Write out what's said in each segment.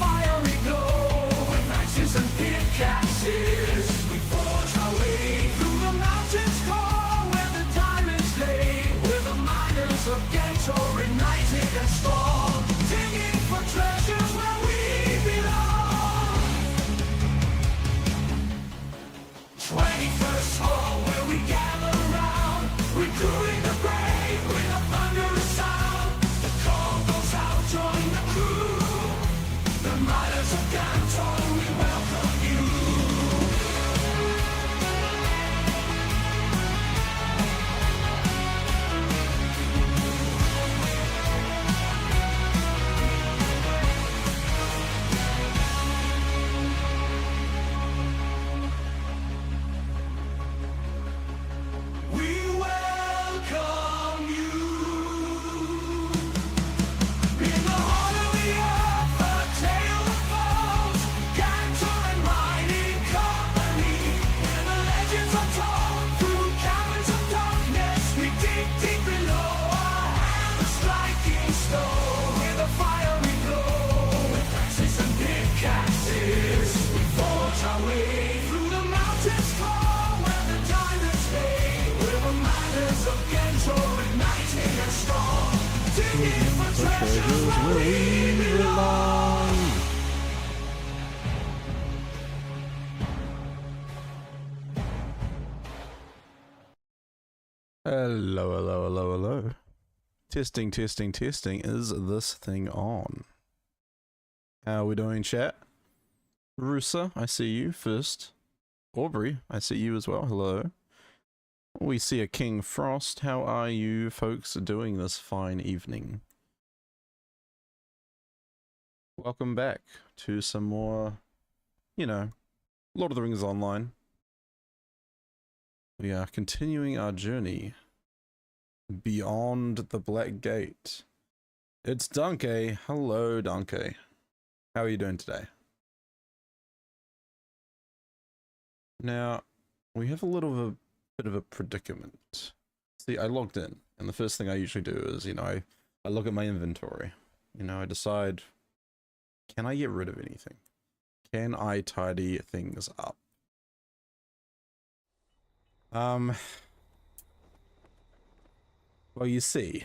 fiery glow. With axes and pickaxes, we forge our way through the mountains core where the diamonds lay. We're the miners of Gantoran, united and strong, digging for treasures where we belong. 21st hall where we gather round, recruiting the brave with a thunderous sound. The call goes out, join the crew. The miners of Gantoran, we welcome you. We welcome you. In the heart of the earth, a tale unfolds. Gantoran mining company, where the legends are told. Through caverns of darkness, we dig deep below. Our hands are striking stone with a fiery glow. With axes and pickaxes, we forge our way through the mountains core where the diamonds lay. We're the miners of Gantoran, united and strong, digging for treasures where we belong. Hello, hello, hello, hello. Testing, testing, testing. Is this thing on? How are we doing, chat? Rusa, I see you first. Aubrey, I see you as well. Hello. We see a King Frost. How are you folks doing this fine evening? Welcome back to some more, you know, Lord of the Rings Online. We are continuing our journey beyond the Black Gate. It's Donkey. Hello, Donkey. How are you doing today? Now, we have a little bit of a predicament. See, I logged in, and the first thing I usually do is, you know, I look at my inventory. You know, I decide, can I get rid of anything? Can I tidy things up? Well, you see,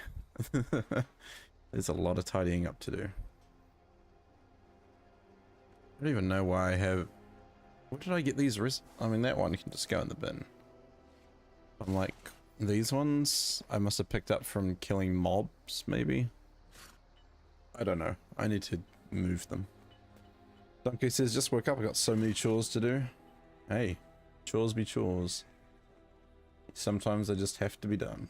there's a lot of tidying up to do. I don't even know why I have... Where did I get these I mean, that one can just go in the bin. I'm like, these ones I must have picked up from killing mobs, maybe? I don't know. I need to move them. Donkey says, just woke up, I got so many chores to do. Hey, chores be chores. Sometimes they just have to be done.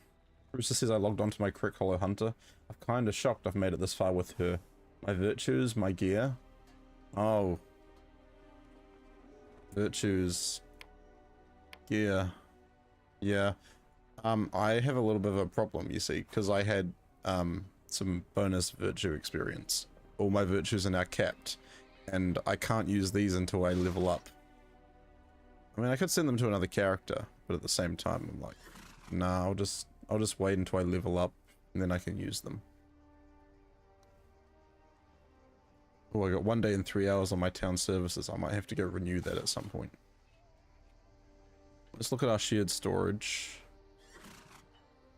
Bruce says I logged onto my Crick Hollow Hunter. I'm kind of shocked I've made it this far with her. My virtues, my gear. Oh. Virtues. Gear. Yeah. I have a little bit of a problem, you see, because I had some bonus virtue experience. All my virtues are now capped, and I can't use these until I level up. I mean, I could send them to another character, but at the same time, I'm like, nah, I'll just wait until I level up, and then I can use them. Oh, I got 1 day and 3 hours on my town services. I might have to go renew that at some point. Let's look at our shared storage.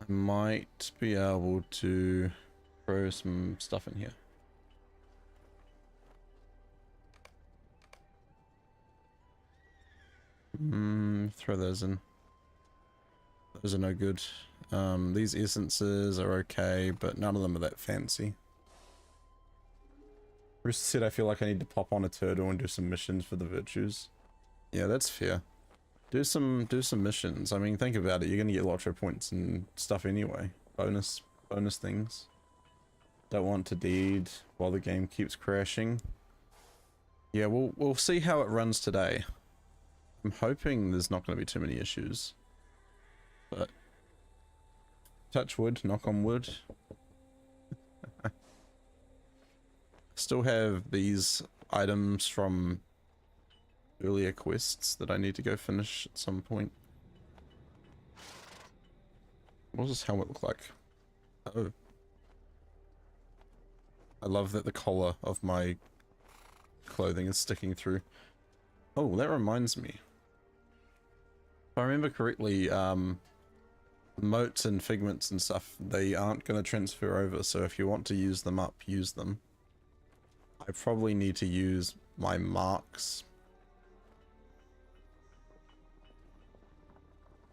I might be able to throw some stuff in here. Throw those in. Those are no good. These essences are okay, but none of them are that fancy. Bruce said I feel like I need to pop on a turtle and do some missions for the virtues. Yeah, that's fair. Do some missions. I mean, think about it. You're gonna get LOTRO points and stuff anyway. Bonus things. Don't want to deed while the game keeps crashing. Yeah, we'll see how it runs today. I'm hoping there's not going to be too many issues. But touch wood, knock on wood. Still have these items from earlier quests that I need to go finish at some point. What does this helmet look like? Oh. I love that the collar of my clothing is sticking through. Oh, that reminds me. If I remember correctly, motes and figments and stuff, they aren't going to transfer over, so if you want to use them up, use them. I probably need to use my marks.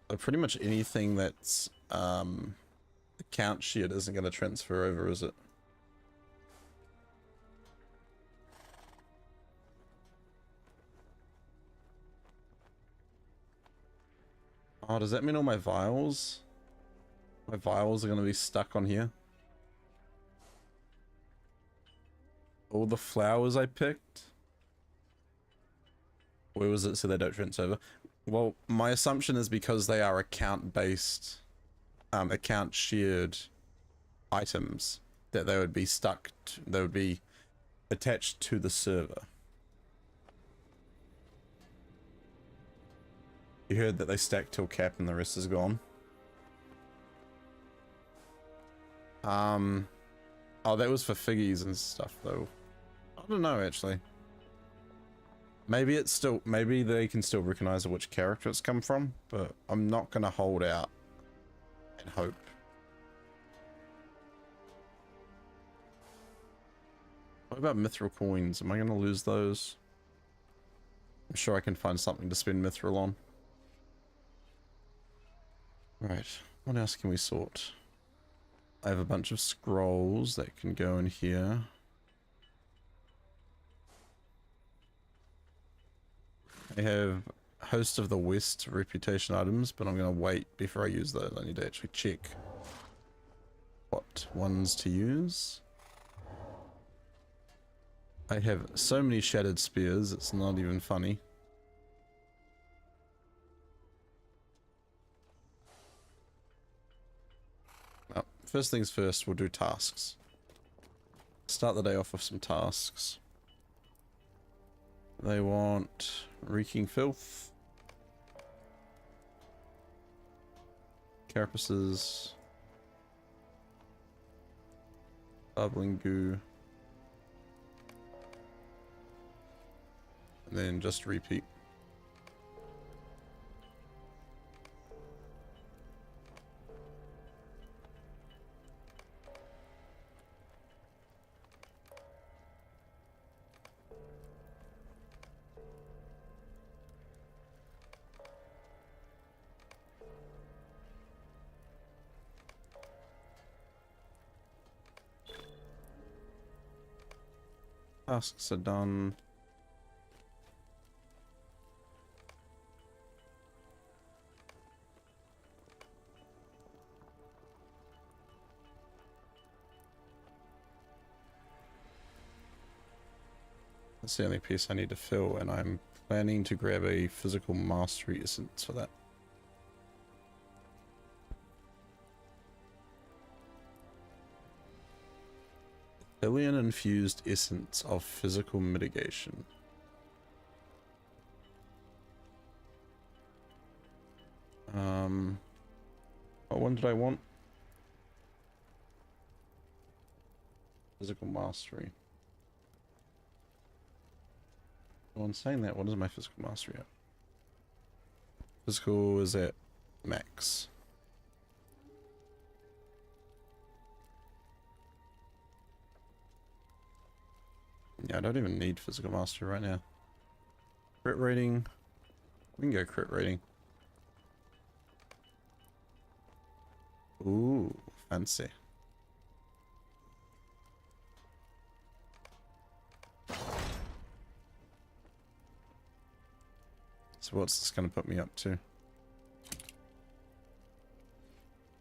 So pretty much anything that's account sheet isn't going to transfer over, is it? Oh, does that mean all my vials? My vials are going to be stuck on here. All the flowers I picked? Where was it so they don't transfer over? Well, my assumption is because they are account-based, account-shared items, that they would be stuck, they would be attached to the server. You heard that they stack till cap and the rest is gone. Oh, that was for figgies and stuff, though. I don't know, actually. Maybe it's still, maybe they can still recognize which character it's come from, but I'm not gonna hold out and hope. What about mithril coins? Am I gonna lose those? I'm sure I can find something to spend mithril on. Right, what else can we sort? I have a bunch of scrolls that can go in here. I have Host of the West reputation items, but I'm going to wait before I use those. I need to actually check what ones to use. I have so many shattered spears, it's not even funny. Oh, first things first, we'll do tasks. Start the day off with some tasks. They want reeking filth, carapaces, bubbling goo, and then just repeat. Tasks are done. That's the only piece I need to fill, and I'm planning to grab a physical mastery essence for that. Billion infused essence of physical mitigation. What one did I want? Physical mastery. Well, in saying that, what is my physical mastery at? Physical is at max. Yeah, I don't even need physical mastery right now. Crit rating. We can go crit rating. Ooh, fancy. So what's this going to put me up to?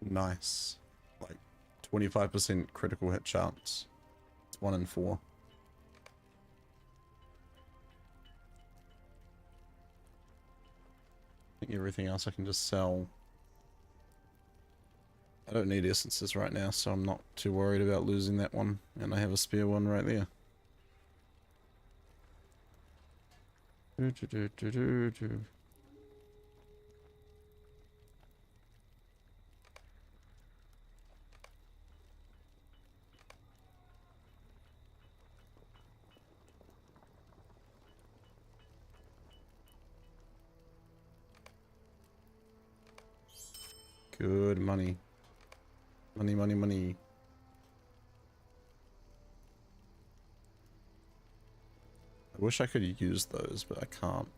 Nice. Like 25% critical hit chance. It's 1 in 4. I think everything else I can just sell. I don't need essences right now, so I'm not too worried about losing that one. And I have a spare one right there. Good money. Money, money, money. I wish I could use those, but I can't.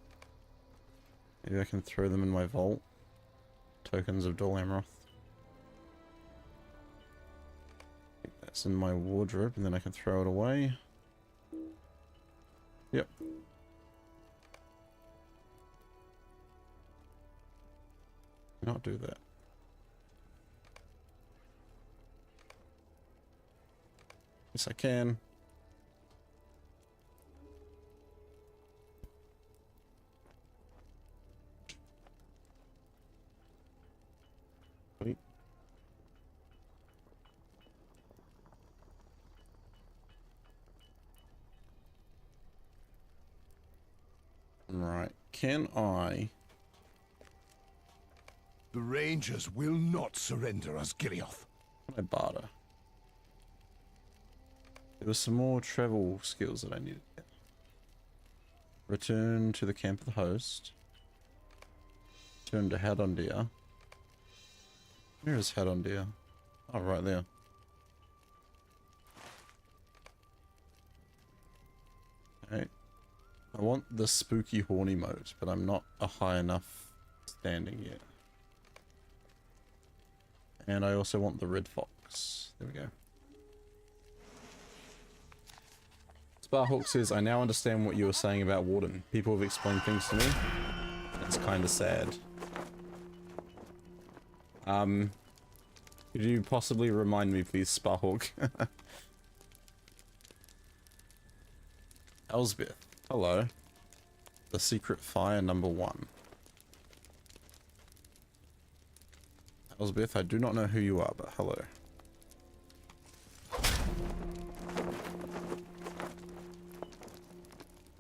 Maybe I can throw them in my vault. Tokens of Dol Amroth. That's in my wardrobe, and then I can throw it away. Yep. Not do that. Yes, I can. Wait. Right. Can I... The Rangers will not surrender us, Gilioth. I barter? There was some more travel skills that I needed. Return to the camp of the host. Return to Hadondir. Where is Hadondir? Oh, right there. Okay. I want the spooky horny mode, but I'm not a high enough standing yet. And I also want the red fox. There we go. Sparhawk says, I now understand what you were saying about Warden. People have explained things to me. It's kind of sad. Could you possibly remind me, please, Sparhawk? Elsbeth. Hello. The Secret Fire #1. Elsbeth, I do not know who you are, but hello.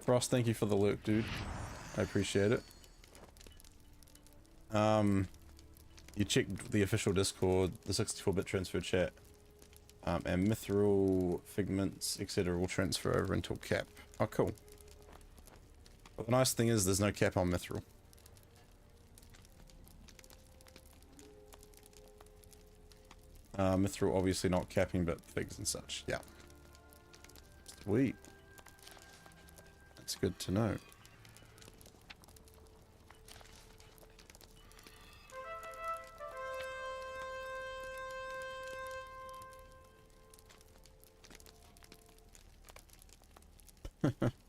Frost, thank you for the lurk, dude. I appreciate it. You checked the official Discord, the 64-bit transfer chat, and mithril, figments, etc. will transfer over until cap. Oh, cool. But the nice thing is there's no cap on mithril. Mithril obviously not capping, but figs and such. Yeah. Sweet. That's good to know.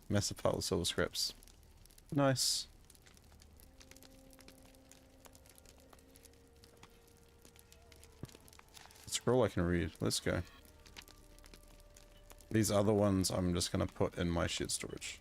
Massive pile of silver scraps. Nice. Scroll I can read. Let's go. These other ones I'm just gonna put in my shared storage.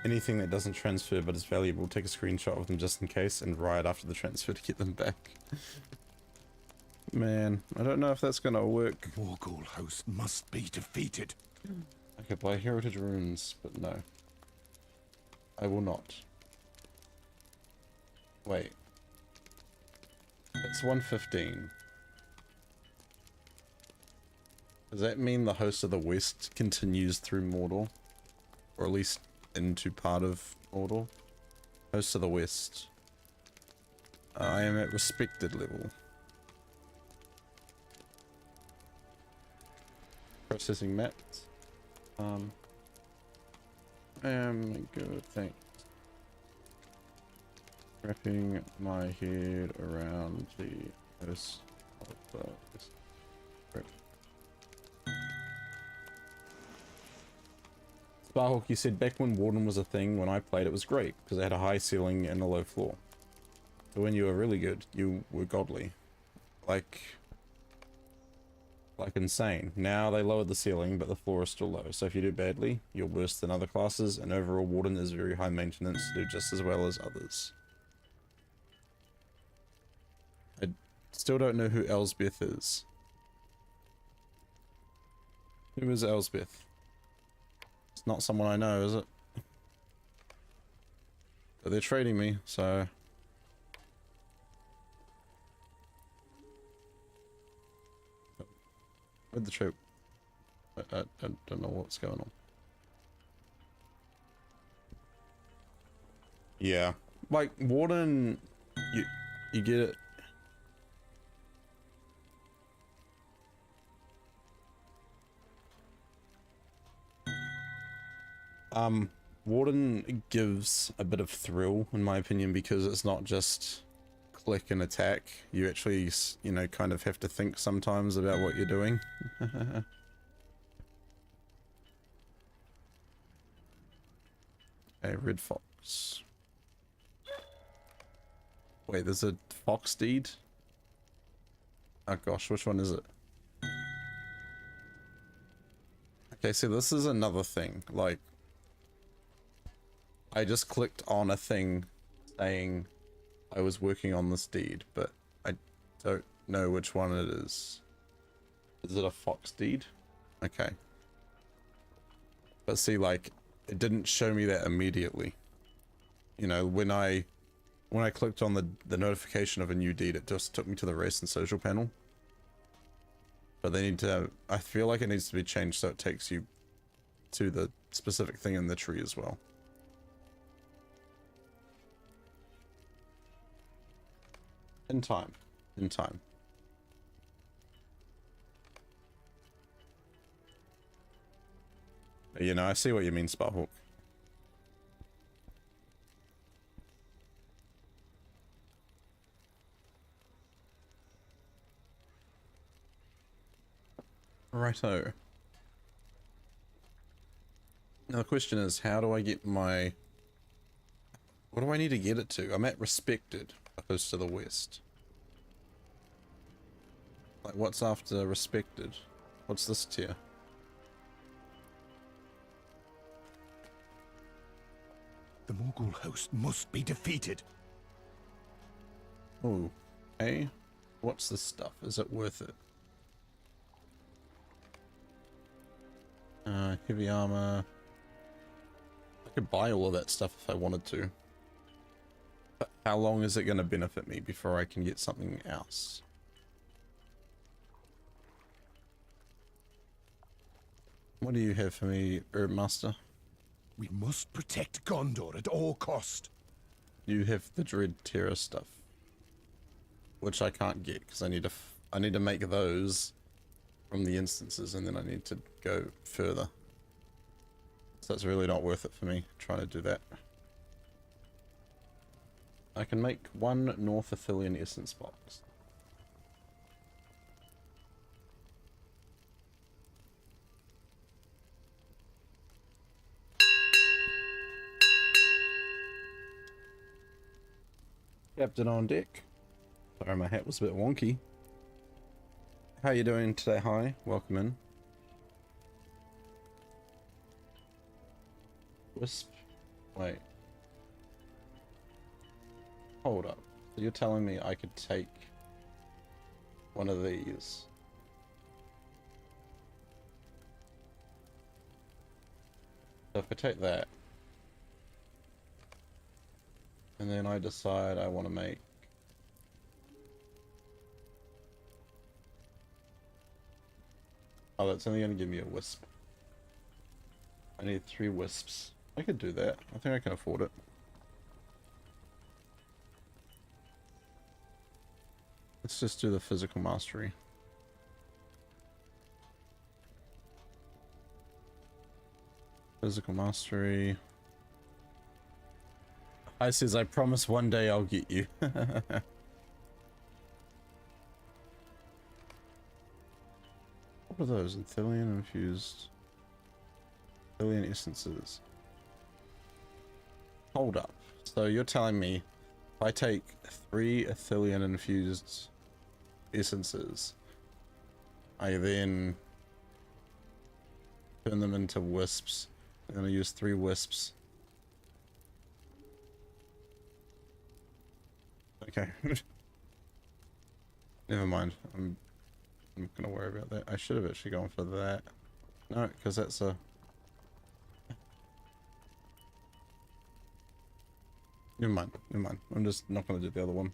Anything that doesn't transfer but is valuable, take a screenshot of them just in case and riot after the transfer to get them back. Man, I don't know if that's gonna work. The Morgul host must be defeated. I could buy heritage runes, but no. I will not. Wait. It's 115. Does that mean the host of the West continues through Mordor? Or at least into part of Mordor? Host of the West. I am at respected level. Processing maps. I am good, thanks. Wrapping my head around the host of the West. Sparhawk, you said back when Warden was a thing, when I played it was great, because it had a high ceiling and a low floor. So when you were really good, you were godly. Like insane. Now they lowered the ceiling, but the floor is still low, so if you do badly, you're worse than other classes, and overall Warden is very high maintenance to do just as well as others. still don't know who Elsbeth is. Who is Elsbeth? It's not someone I know, is it? But they're trading me, so... Where'd the trade... I don't know what's going on. Yeah. Like, Warden... You get it. Warden gives a bit of thrill, in my opinion, because it's not just click and attack. You actually, you know, kind of have to think sometimes about what you're doing. Okay, red fox. Wait, there's a fox deed? Oh gosh, which one is it? Okay, so this is another thing. Like, I just clicked on a thing saying I was working on this deed, but I don't know which one it is. Is it a fox deed? Okay. But see, like, it didn't show me that immediately. You know, when I clicked on the notification of a new deed, it just took me to the race and social panel. But they need to, I feel like it needs to be changed so it takes you to the specific thing in the tree as well. In time. In time. You know, I see what you mean, Sparhawk. Righto. Now the question is, how do I get my... What do I need to get it to? I'm at respected, opposed to the west. Like, what's after respected? What's this tier? The Morgul host must be defeated. Oh, okay. What's this stuff? Is it worth it? Heavy armor. I could buy all of that stuff if I wanted to. But how long is it going to benefit me before I can get something else? What do you have for me, Herb Master? We must protect Gondor at all cost. You have the Dread Terror stuff, which I can't get because I need to make those from the instances, and then I need to go further. So it's really not worth it for me trying to do that. I can make one North Athelian essence box. Captain on deck. Sorry, my hat was a bit wonky. How you doing today? Hi, welcome in. Wisp. Wait. Hold up. So you're telling me I could take one of these? So if I take that, and then I decide I want to make... Oh, that's only going to give me a wisp. I need 3 wisps. I could do that. I think I can afford it. Let's just do the physical mastery. Physical mastery. I says, I promise one day I'll get you. What are those? Athelian infused. Athelian essences. Hold up. So you're telling me if I take 3 Athelian infused essences, I then turn them into wisps. I'm gonna use 3 wisps. Okay. Never mind. I'm not gonna worry about that. I should have actually gone for that. No, because that's a... Never mind. Never mind. I'm just not gonna do the other one.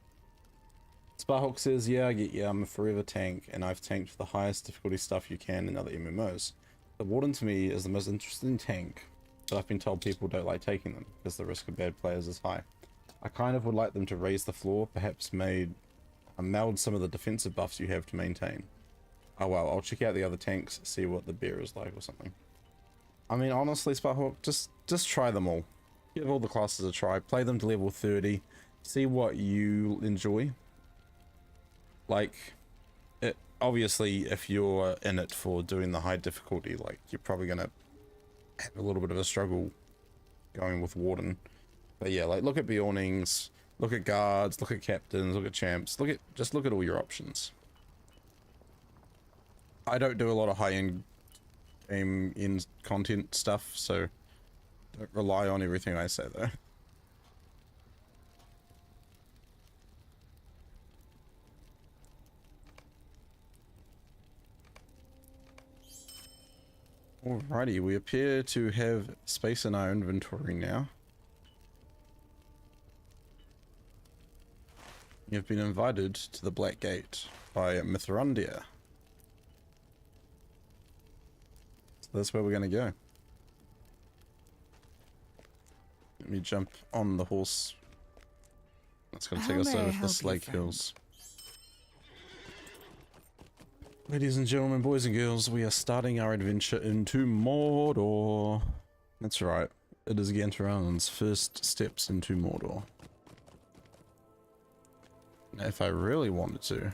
Sparhawk says, yeah, I get you. I'm a forever tank, and I've tanked the highest difficulty stuff you can in other MMOs. The Warden to me is the most interesting tank, but I've been told people don't like taking them because the risk of bad players is high. I kind of would like them to raise the floor, perhaps meld some of the defensive buffs you have to maintain. Oh well, I'll check out the other tanks, see what the bear is like or something. I mean, honestly, Sparhawk, just try them all. Give all the classes a try, play them to level 30, see what you enjoy. Like, obviously, if you're in it for doing the high difficulty, like, you're probably gonna have a little bit of a struggle going with Warden. But yeah, like, look at Bjornings, look at guards, look at captains, look at champs, just look at all your options. I don't do a lot of high-end game in content stuff, so don't rely on everything I say though. Alrighty, we appear to have space in our inventory now. You've been invited to the Black Gate by Mithrundia. So that's where we're going to go. Let me jump on the horse. That's going to take us over to the Slake Hills. Ladies and gentlemen, boys and girls, we are starting our adventure into Mordor. That's right, it is Gantoran's first steps into Mordor. Now, if I really wanted to...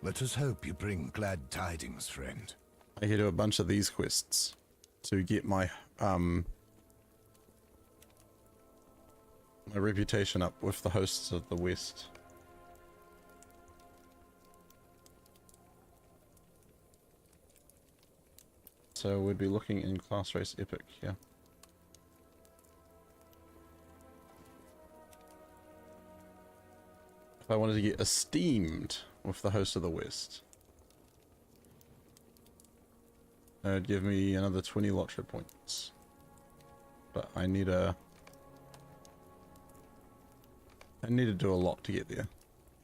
Let us hope you bring glad tidings, friend. I could do a bunch of these quests to get my my reputation up with the hosts of the West. So we'd be looking in class race epic here. If I wanted to get esteemed with the host of the West, that would give me another 20 LOTRO points. But I need to do a lot to get there.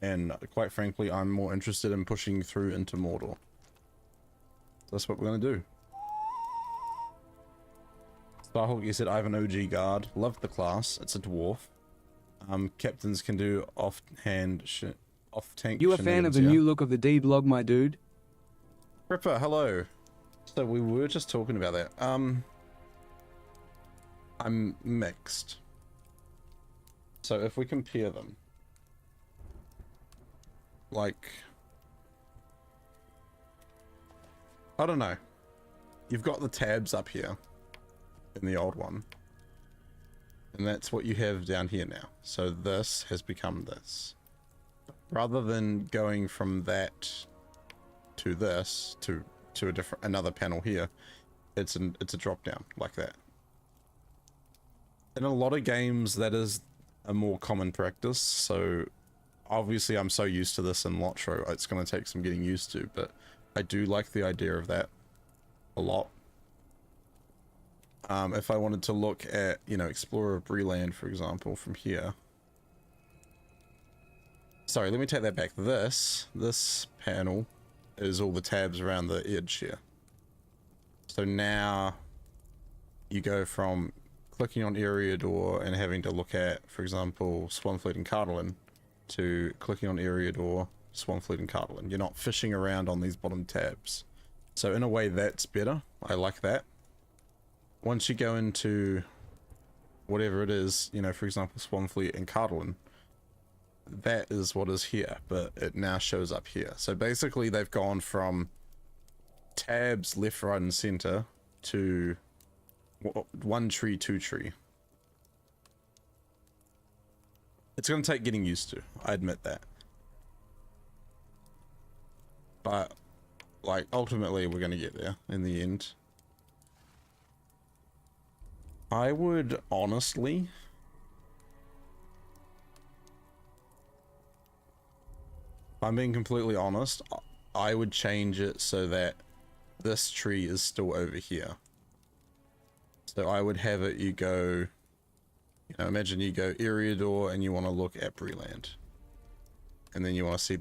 And quite frankly, I'm more interested in pushing through into Mordor. That's what we're going to do. Starhawk, you said I have an OG guard. Loved the class. It's a dwarf. Captains can do off-tank You a fan of the new look of the D blog, my dude? Ripper, hello. So we were just talking about that. I'm mixed. So if we compare them, like, I don't know. You've got the tabs up here in the old one, and that's what you have down here now. So this has become this. Rather than going from that to this to another panel here, it's a drop down like that. In a lot of games, that is a more common practice. So obviously, I'm so used to this in LOTRO, it's going to take some getting used to. But I do like the idea of that a lot. If I wanted to look at, you know, Explorer of Breland, for example, from here. Sorry, let me take that back. This panel is all the tabs around the edge here. So now you go from clicking on Eriador and having to look at, for example, Swanfleet and Cardolan, to clicking on Eriador, Swanfleet and Cardolan. You're not fishing around on these bottom tabs. So in a way, that's better. I like that. Once you go into whatever it is, you know, for example, Swanfleet and Cardolan, that is what is here, but it now shows up here. So basically, they've gone from tabs left, right, and center to one tree, two tree. It's going to take getting used to, I admit that. But, like, ultimately, we're going to get there in the end. I would honestly... I'm being completely honest, I would change it so that this tree is still over here. So I would have it, you go, you know, imagine you go Eriador and you want to look at Breland. And then you want to see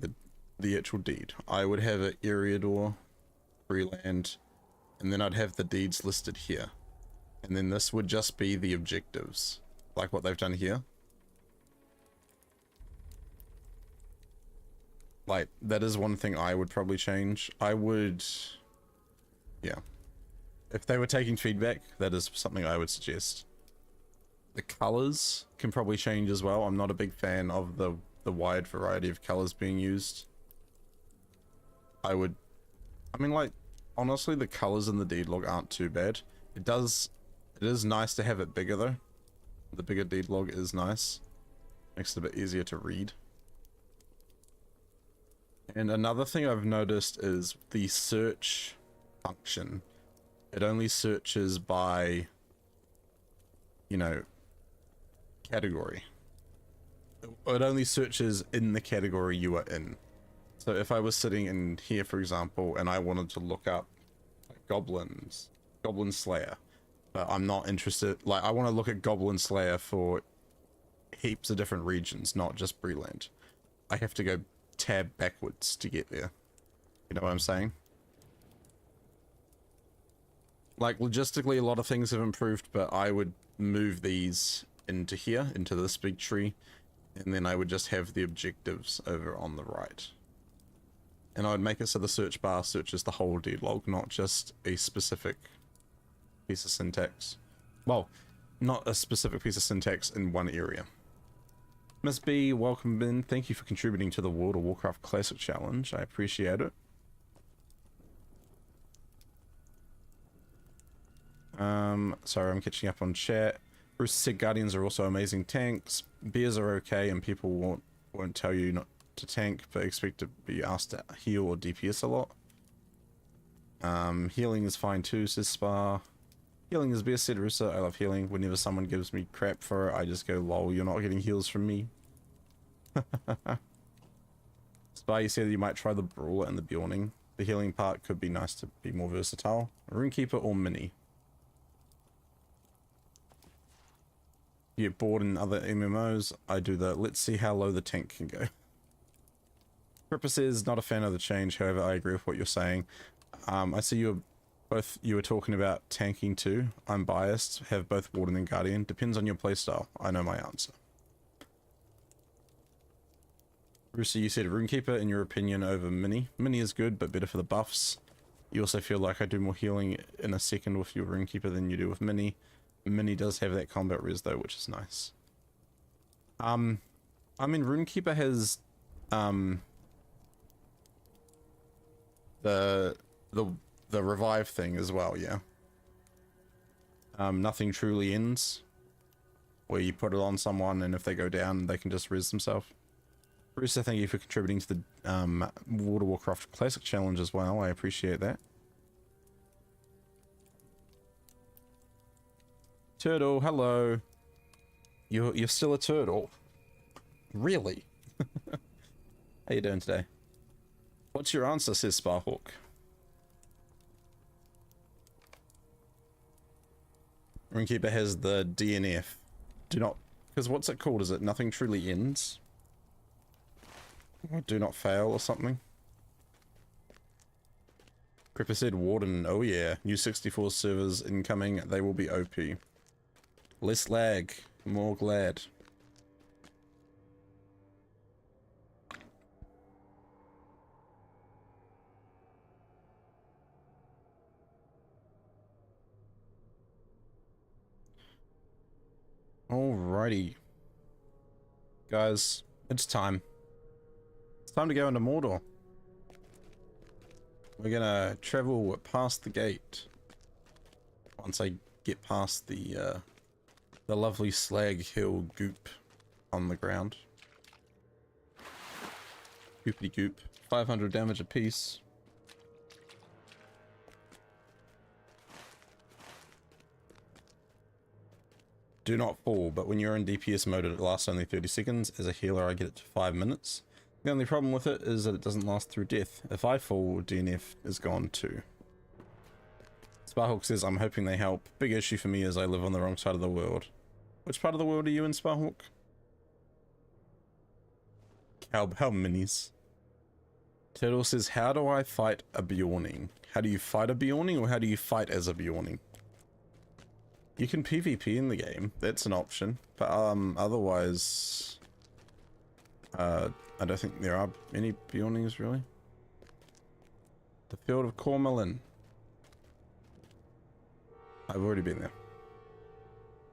the actual deed. I would have it Eriador, Breland, and then I'd have the deeds listed here. And then this would just be the objectives, like what they've done here. Like, that is one thing I would probably change. I would, yeah. If they were taking feedback, that is something I would suggest. The colors can probably change as well. I'm not a big fan of the wide variety of colors being used. I mean, like, honestly, the colors in the deed log aren't too bad. It is nice to have it bigger though. The bigger deed log is nice. Makes it a bit easier to read. And another thing I've noticed is the search function. It only searches by, you know, category. It only searches in the category you are in. So if I was sitting in here, for example, and I wanted to look up like Goblin Slayer, but I'm not interested, like I want to look at Goblin Slayer for heaps of different regions, not just Breland. I have to go tab backwards to get there. You know what I'm saying? Like, logistically, a lot of things have improved, but I would move these into here, into this big tree, and then I would just have the objectives over on the right. And I would make it so the search bar searches the whole deed log, not just a specific piece of syntax. Well, not a specific piece of syntax in one area. Miss B, welcome in. Thank you for contributing to the World of Warcraft Classic Challenge. I appreciate it. Sorry, I'm catching up on chat. Bruce said Guardians are also amazing tanks. Bears are okay, and people won't tell you not to tank, but expect to be asked to heal or DPS a lot. Healing is fine too, says Spa. Healing is best, said Russa. I love healing. Whenever someone gives me crap for it, I just go, lol, you're not getting heals from me. Spa, you said that you might try the Brawler and the Bjorning. The healing part could be nice to be more versatile. Runekeeper or Mini. You get bored in other MMOs. I do the let's see how low the tank can go. Ripper says not a fan of the change, however I agree with what you're saying. I see you were talking about tanking too. I'm biased, have both Warden and Guardian. Depends on your playstyle. I know my answer. Rooster, you said Runekeeper in your opinion over Mini. Mini is good, but better for the buffs. You also feel like I do more healing in a second with your Runekeeper than you do with Mini. Mini does have that combat res though, which is nice. I mean, Runekeeper has the revive thing as well, yeah. Nothing truly ends, where you put it on someone and if they go down they can just res themselves. Bruce, thank you for contributing to the World of Warcraft Classic Challenge as well. I appreciate that. Turtle, hello. You're still a turtle? Really? How you doing today? What's your answer, says Sparhawk. Runekeeper has the DNF. Do not... Because what's it called? Is it nothing truly ends? Or do not fail or something? Cripper said Warden. Oh yeah. New 64 servers incoming. They will be OP. Less lag. More glad. Alrighty. Guys, it's time. It's time to go into Mordor. We're gonna travel past the gate. Once I get past the lovely Slag Hill goop on the ground. Goopity goop. 500 damage apiece. Do not fall, but when you're in DPS mode it lasts only 30 seconds. As a healer I get it to 5 minutes. The only problem with it is that it doesn't last through death. If I fall, DNF is gone too. Sparhawk says, I'm hoping they help. Big issue for me is I live on the wrong side of the world. Which part of the world are you in, Sparhawk? How minis? Turtle says, how do I fight a Bjorning? How do you fight a Bjorning, or how do you fight as a Bjorning? You can PvP in the game. That's an option. But otherwise, I don't think there are any Bjornings really. The field of Cormelin. I've already been there.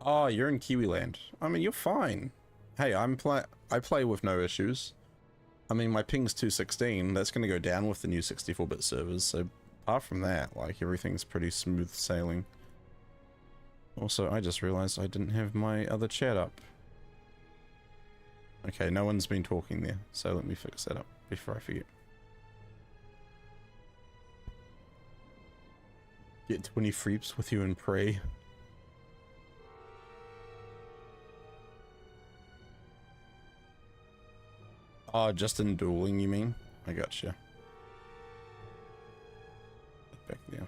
Oh, you're in Kiwiland. I mean, you're fine. Hey, I play with no issues. I mean, my ping's 216. That's going to go down with the new 64-bit servers. So apart from that, like, everything's pretty smooth sailing. Also, I just realized I didn't have my other chat up. Okay, no one's been talking there, so let me fix that up before I forget. Get 20 freeps with you and pray. Oh, just in dueling, you mean? I gotcha. Back there.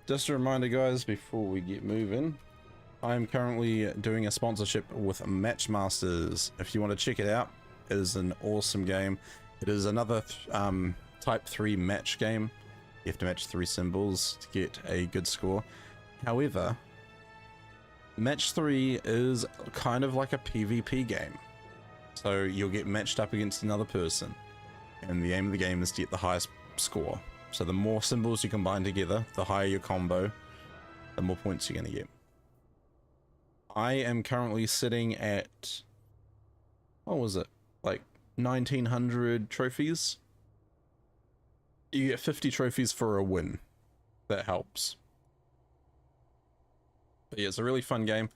Just a reminder, guys, before we get moving, I'm currently doing a sponsorship with Matchmasters. If you want to check it out, it is an awesome game. It is another Type 3 match game. You have to match 3 symbols to get a good score. However, Match 3 is kind of like a PvP game. So you'll get matched up against another person, and the aim of the game is to get the highest score. So the more symbols you combine together, the higher your combo, the more points you're going to get. I am currently sitting at, what was it, like 1900 trophies. You get 50 trophies for a win. That helps. But yeah, it's a really fun game.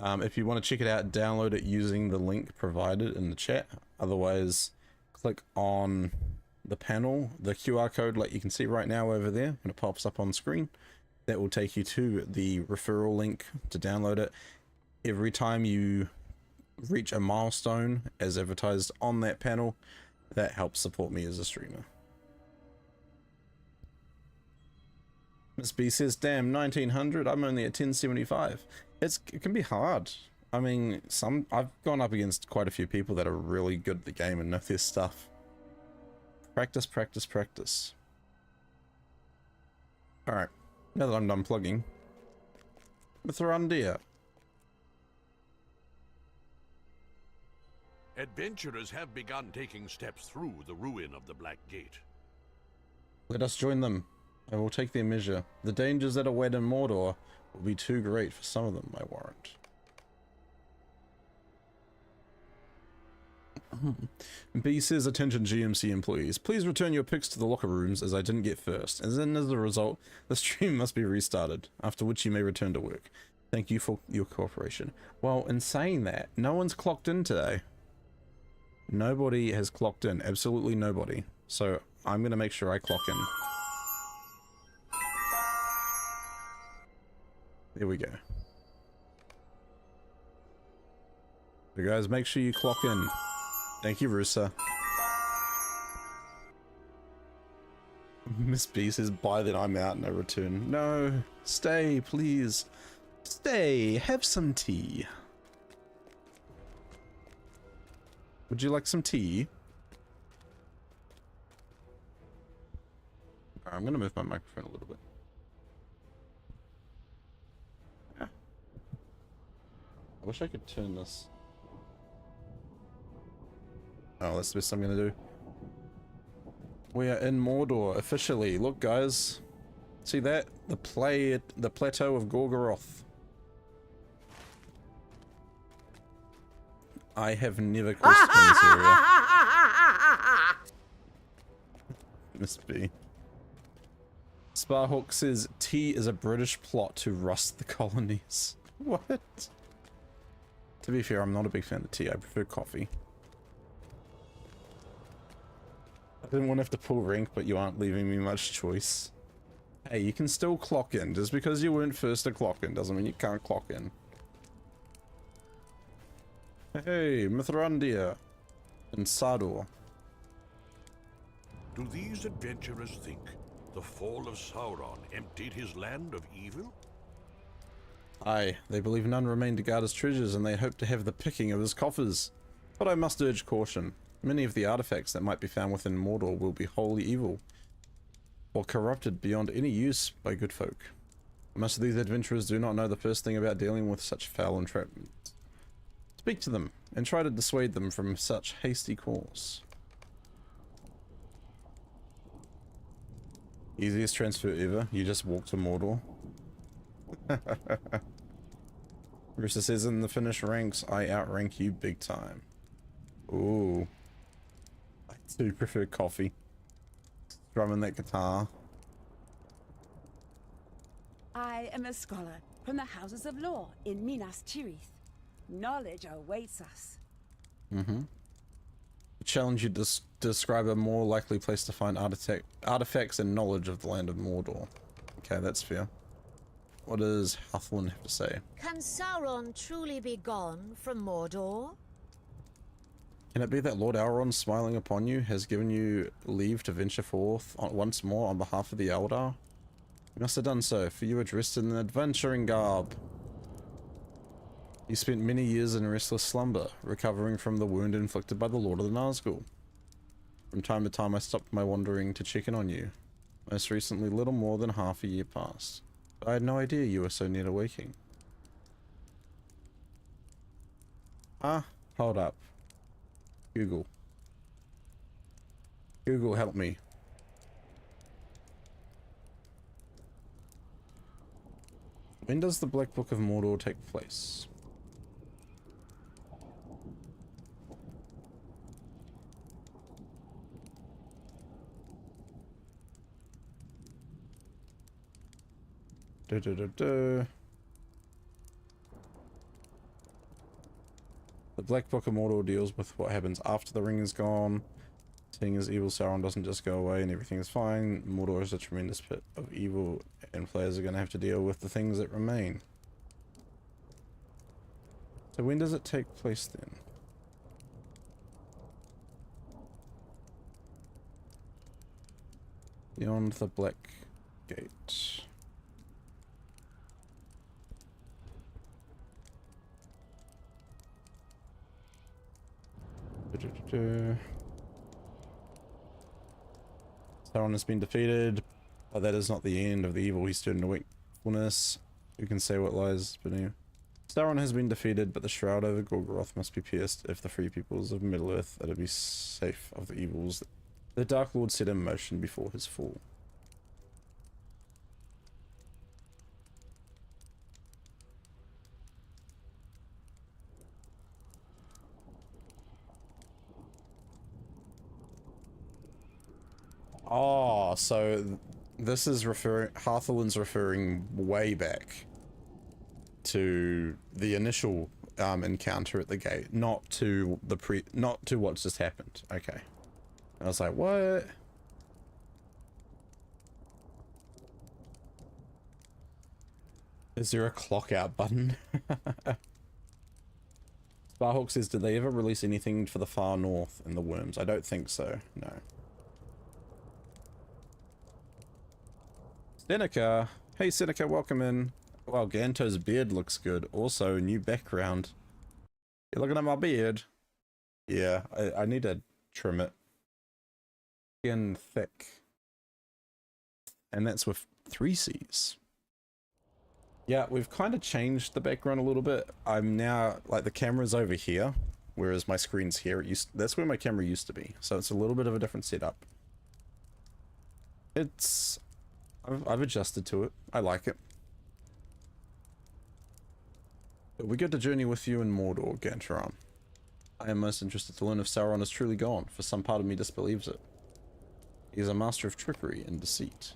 If you want to check it out, download it using the link provided in the chat. Otherwise, click on the panel, the QR code like you can see right now over there when it pops up on screen. That will take you to the referral link to download it. Every time you reach a milestone as advertised on that panel, that helps support me as a streamer. Miss B says, damn, 1900, I'm only at 1075. It can be hard. I mean, I've gone up against quite a few people that are really good at the game and know their stuff. Practice, practice, practice. Alright, now that I'm done plugging, Mithrandir. Adventurers have begun taking steps through the ruin of the Black Gate. Let us join them. I will take their measure. The dangers that await in Mordor will be too great for some of them, I warrant. B says, attention GMC employees, please return your picks to the locker rooms as I didn't get first, and then as a result, the stream must be restarted, after which you may return to work. Thank you for your cooperation. Well, in saying that, no one's clocked in today. Nobody has clocked in, absolutely nobody. So I'm going to make sure I clock in. There we go. So guys, make sure you clock in. Thank you, Rusa. Miss B says, bye then I'm out, no return. No, stay, please. Stay, have some tea. Would you like some tea? Alright, I'm gonna move my microphone a little bit. Yeah. I wish I could turn this. Oh, that's the best I'm gonna do. We are in Mordor officially. Look, guys, see that? The plateau of Gorgoroth. I have never crossed this area. Miss B. Sparhawk says tea is a British plot to rust the colonies. What? To be fair, I'm not a big fan of tea. I prefer coffee. I didn't want to have to pull rank, but you aren't leaving me much choice. Hey, you can still clock in. Just because you weren't first to clock in doesn't mean you can't clock in. Hey, Mithrandir and Sador. Do these adventurers think the fall of Sauron emptied his land of evil? Aye, they believe none remain to guard his treasures, and they hope to have the picking of his coffers. But I must urge caution. Many of the artifacts that might be found within Mordor will be wholly evil, or corrupted beyond any use by good folk. Most of these adventurers do not know the first thing about dealing with such foul entrapments. Speak to them, and try to dissuade them from such hasty course. Easiest transfer ever, you just walk to Mordor. Rooster says, in the Finnish ranks, I outrank you big time. Ooh. I do prefer coffee. Strumming that guitar. I am a scholar from the Houses of Law in Minas Tirith. Knowledge awaits us. Challenge you to describe a more likely place to find artifacts and knowledge of the land of Mordor. Okay, that's fair. What does Hathlin have to say? Can Sauron truly be gone from Mordor? Can it be that Lord Elrond, smiling upon you, has given you leave to venture forth once more on behalf of the Eldar? You must have done so, for you were dressed in an adventuring garb. You spent many years in restless slumber, recovering from the wound inflicted by the Lord of the Nazgul. From time to time I stopped my wandering to check in on you. Most recently, little more than half a year passed. But I had no idea you were so near to waking. Ah, hold up. Google. Google, help me. When does the Black Book of Mordor take place? The Black Book of Mordor deals with what happens after the ring is gone. Seeing as evil Sauron doesn't just go away and everything is fine, Mordor is a tremendous pit of evil and players are going to have to deal with the things that remain. So when does it take place then? Beyond the Black Gate. Sauron has been defeated, but that is not the end of the evil he stood in wakefulness. Who can say what lies beneath? Sauron has been defeated, but the shroud over Gorgoroth must be pierced if the free peoples of Middle-earth are to be safe of the evils the Dark Lord set in motion before his fall. Oh, so this is Harthalin's referring way back to the initial encounter at the gate, not to what's just happened. Okay. I was like, what? Is there a clock out button? Sparhawk says, did they ever release anything for the far north in the Worms? I don't think so, no. Seneca! Hey Seneca, welcome in. Wow, Ganto's beard looks good. Also, new background. You're looking at my beard? Yeah, I need to trim it. Skin thick. And that's with 3 C's. Yeah, we've kind of changed the background a little bit. I'm now, like, the camera's over here, whereas my screen's here. That's where my camera used to be. So it's a little bit of a different setup. I've adjusted to it. I like it. But we get to journey with you in Mordor, Gantoran. I am most interested to learn if Sauron is truly gone, for some part of me disbelieves it. He is a master of trickery and deceit.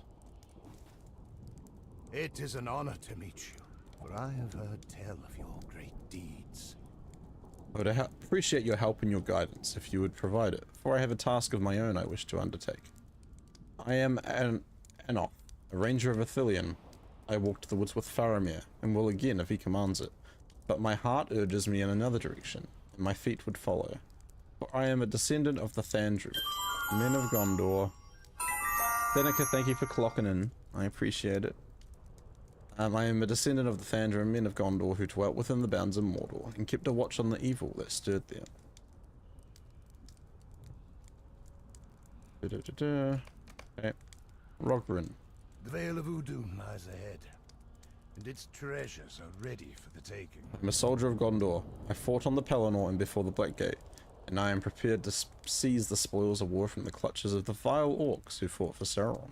It is an honor to meet you, for I have heard tell of your great deeds. I would appreciate your help and your guidance, if you would provide it, for I have a task of my own I wish to undertake. I am Enoch, a ranger of Ithilien. I walk to the woods with Faramir, and will again if he commands it. But my heart urges me in another direction, and my feet would follow. For I am a descendant of the Thandru, men of Gondor. Seneca, thank you for clocking in. I appreciate it. I am a descendant of the Thandru and men of Gondor who dwelt within the bounds of Mordor and kept a watch on the evil that stirred there. Okay. Rogrin. The Vale of Udun lies ahead, and its treasures are ready for the taking. I'm a soldier of Gondor. I fought on the Pelennor and before the Black Gate, and I am prepared to seize the spoils of war from the clutches of the vile orcs who fought for Sauron.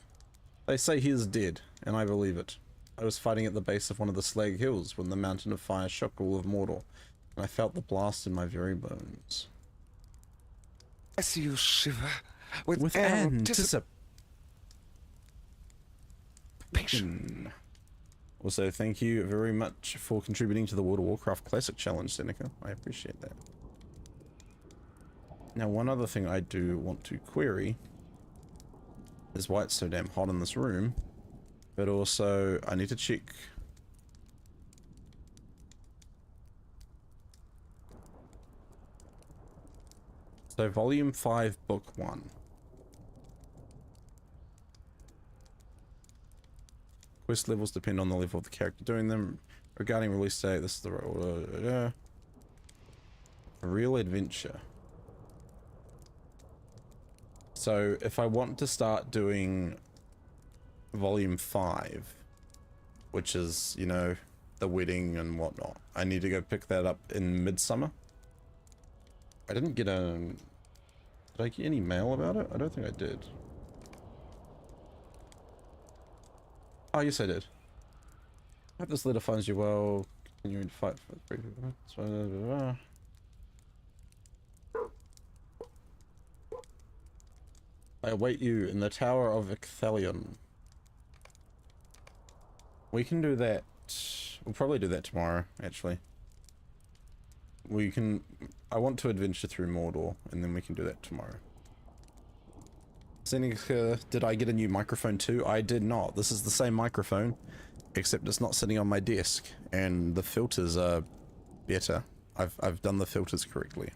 They say he is dead, and I believe it. I was fighting at the base of one of the Slag Hills when the Mountain of Fire shook all of Mordor, and I felt the blast in my very bones. I see you shiver With anticipation. Also, thank you very much for contributing to the World of Warcraft Classic Challenge, Seneca. I appreciate that. Now, one other thing I do want to query is why it's so damn hot in this room. But also, I need to check. So, Volume 5, Book 1. Quest levels depend on the level of the character doing them. Regarding release date, this is the right order. Real adventure. So, if I want to start doing Volume 5, which is, you know, the wedding and whatnot, I need to go pick that up in midsummer. I didn't get a... Did I get any mail about it? I don't think I did. Oh, yes I did. I hope this letter finds you well. Continuing to fight for the people. I await you in the Tower of Icthalion. We can do that. We'll probably do that tomorrow, actually. We can... I want to adventure through Mordor, and then we can do that tomorrow. Seneca, did I get a new microphone too? I did not. This is the same microphone, except it's not sitting on my desk, and the filters are better. I've done the filters correctly.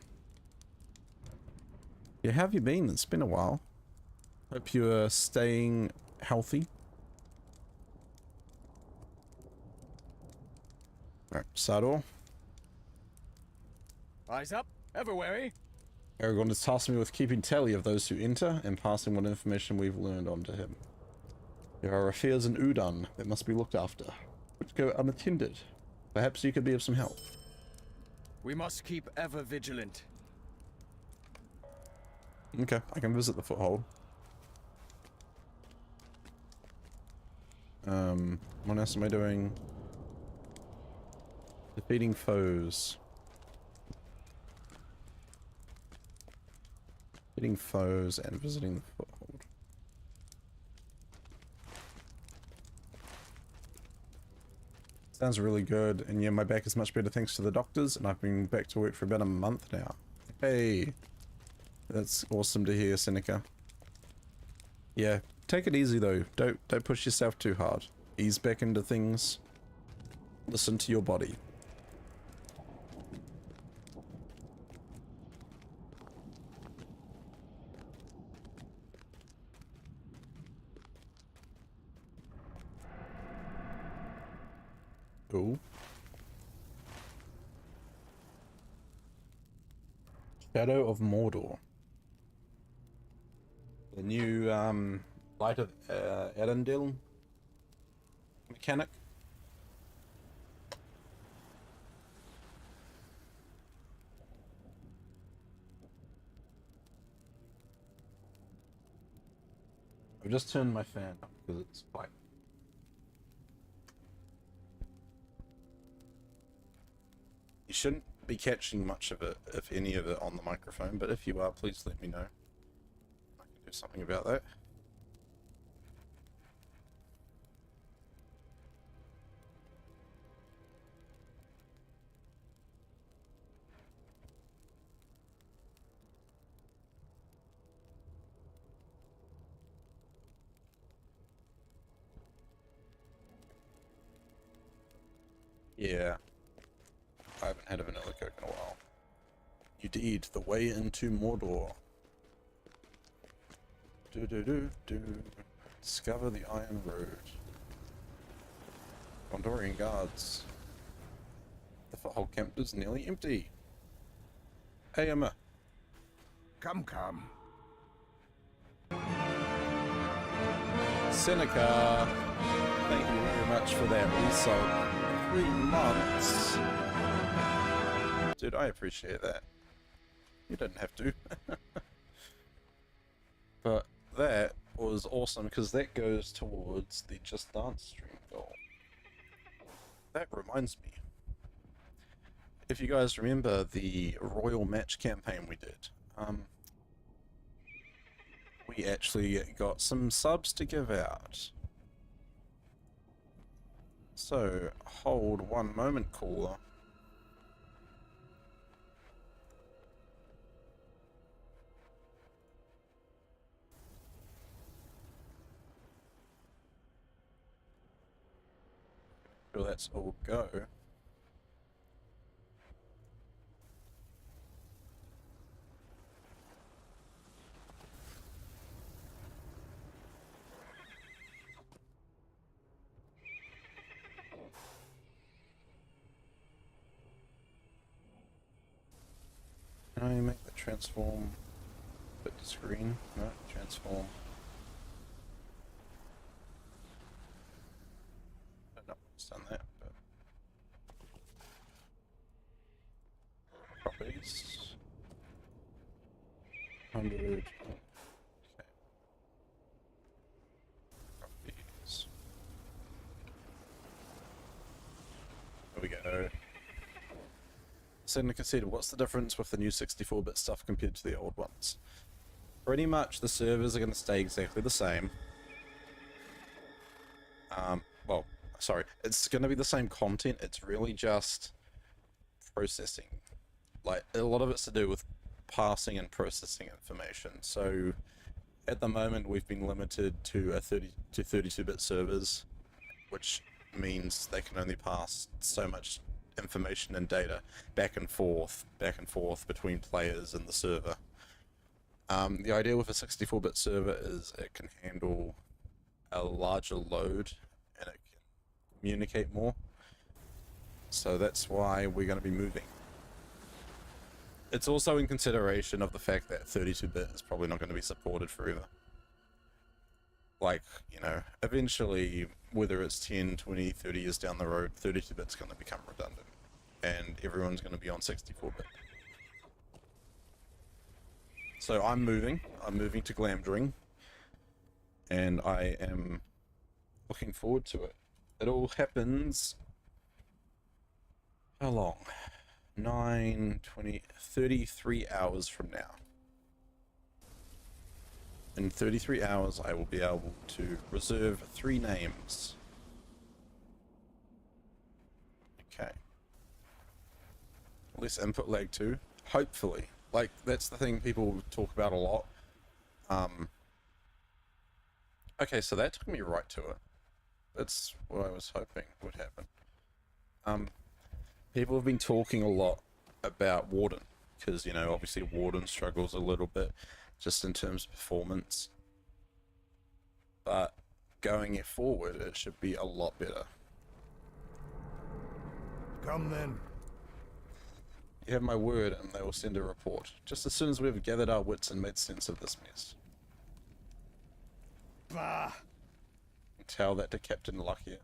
Yeah, how have you been? It's been a while. Hope you're staying healthy. Alright, Sador. Eyes up, ever wary. Aragorn has tasked me with keeping tally of those who enter and passing what information we've learned on to him. There are affairs in Udun that must be looked after, which go unattended. Perhaps you could be of some help. We must keep ever vigilant. Okay, I can visit the foothold. What else am I doing? Defeating foes. Defeating foes and visiting the foothold. Sounds really good, and yeah, my back is much better thanks to the doctors, and I've been back to work for about a month now. Hey, that's awesome to hear, Seneca. Yeah, take it easy though. Don't push yourself too hard. Ease back into things. Listen to your body. Cool. Shadow of Mordor. The new Light of Arendelle mechanic. I've just turned my fan up because it's quite. You shouldn't be catching much of it, if any of it, on the microphone, but if you are, please let me know. I can do something about that. Yeah. I haven't had a vanilla Coke in a while. New deed, the way into Mordor. Do. Discover the Iron Road. Gondorian guards. The foothold camp is nearly empty. Hey, Emma. Come, come. Seneca, thank you very much for that result. 3 months. Dude, I appreciate that. You didn't have to. But that was awesome because that goes towards the Just Dance stream goal. That reminds me. If you guys remember the Royal Match campaign we did, we actually got some subs to give out. So, hold one moment, caller. Sure, that's all go. Can I make the transform fit the screen? No, transform. I don't know what's done that, but properties. 100. Okay. Properties. There we go. Seneca said, what's the difference with the new 64-bit stuff compared to the old ones? Pretty much the servers are going to stay exactly the same. Well, sorry, it's going to be the same content, it's really just processing. Like, a lot of it's to do with passing and processing information. So, at the moment, we've been limited to 32-bit servers, which means they can only pass so much information and data back and forth between players and the server. The idea with a 64-bit server is it can handle a larger load and it can communicate more. So that's why we're going to be moving. It's also in consideration of the fact that 32-bit is probably not going to be supported forever. Like, you know, eventually, whether it's 10, 20, 30 years down the road, 32-bit's going to become redundant. And everyone's going to be on 64-bit. So I'm moving to Glamdring. And I am looking forward to it. It all happens... How long? 9, 20, 33 hours from now. In 33 hours, I will be able to reserve 3 names. Okay. Less input lag too. Hopefully. Like, that's the thing people talk about a lot. Okay, so that took me right to it. That's what I was hoping would happen. People have been talking a lot about Warden, because, you know, obviously Warden struggles a little bit just in terms of performance. But going forward, it should be a lot better. Come then. You have my word, and they will send a report, just as soon as we've gathered our wits and made sense of this mess. Bah! Tell that to Captain Luckier,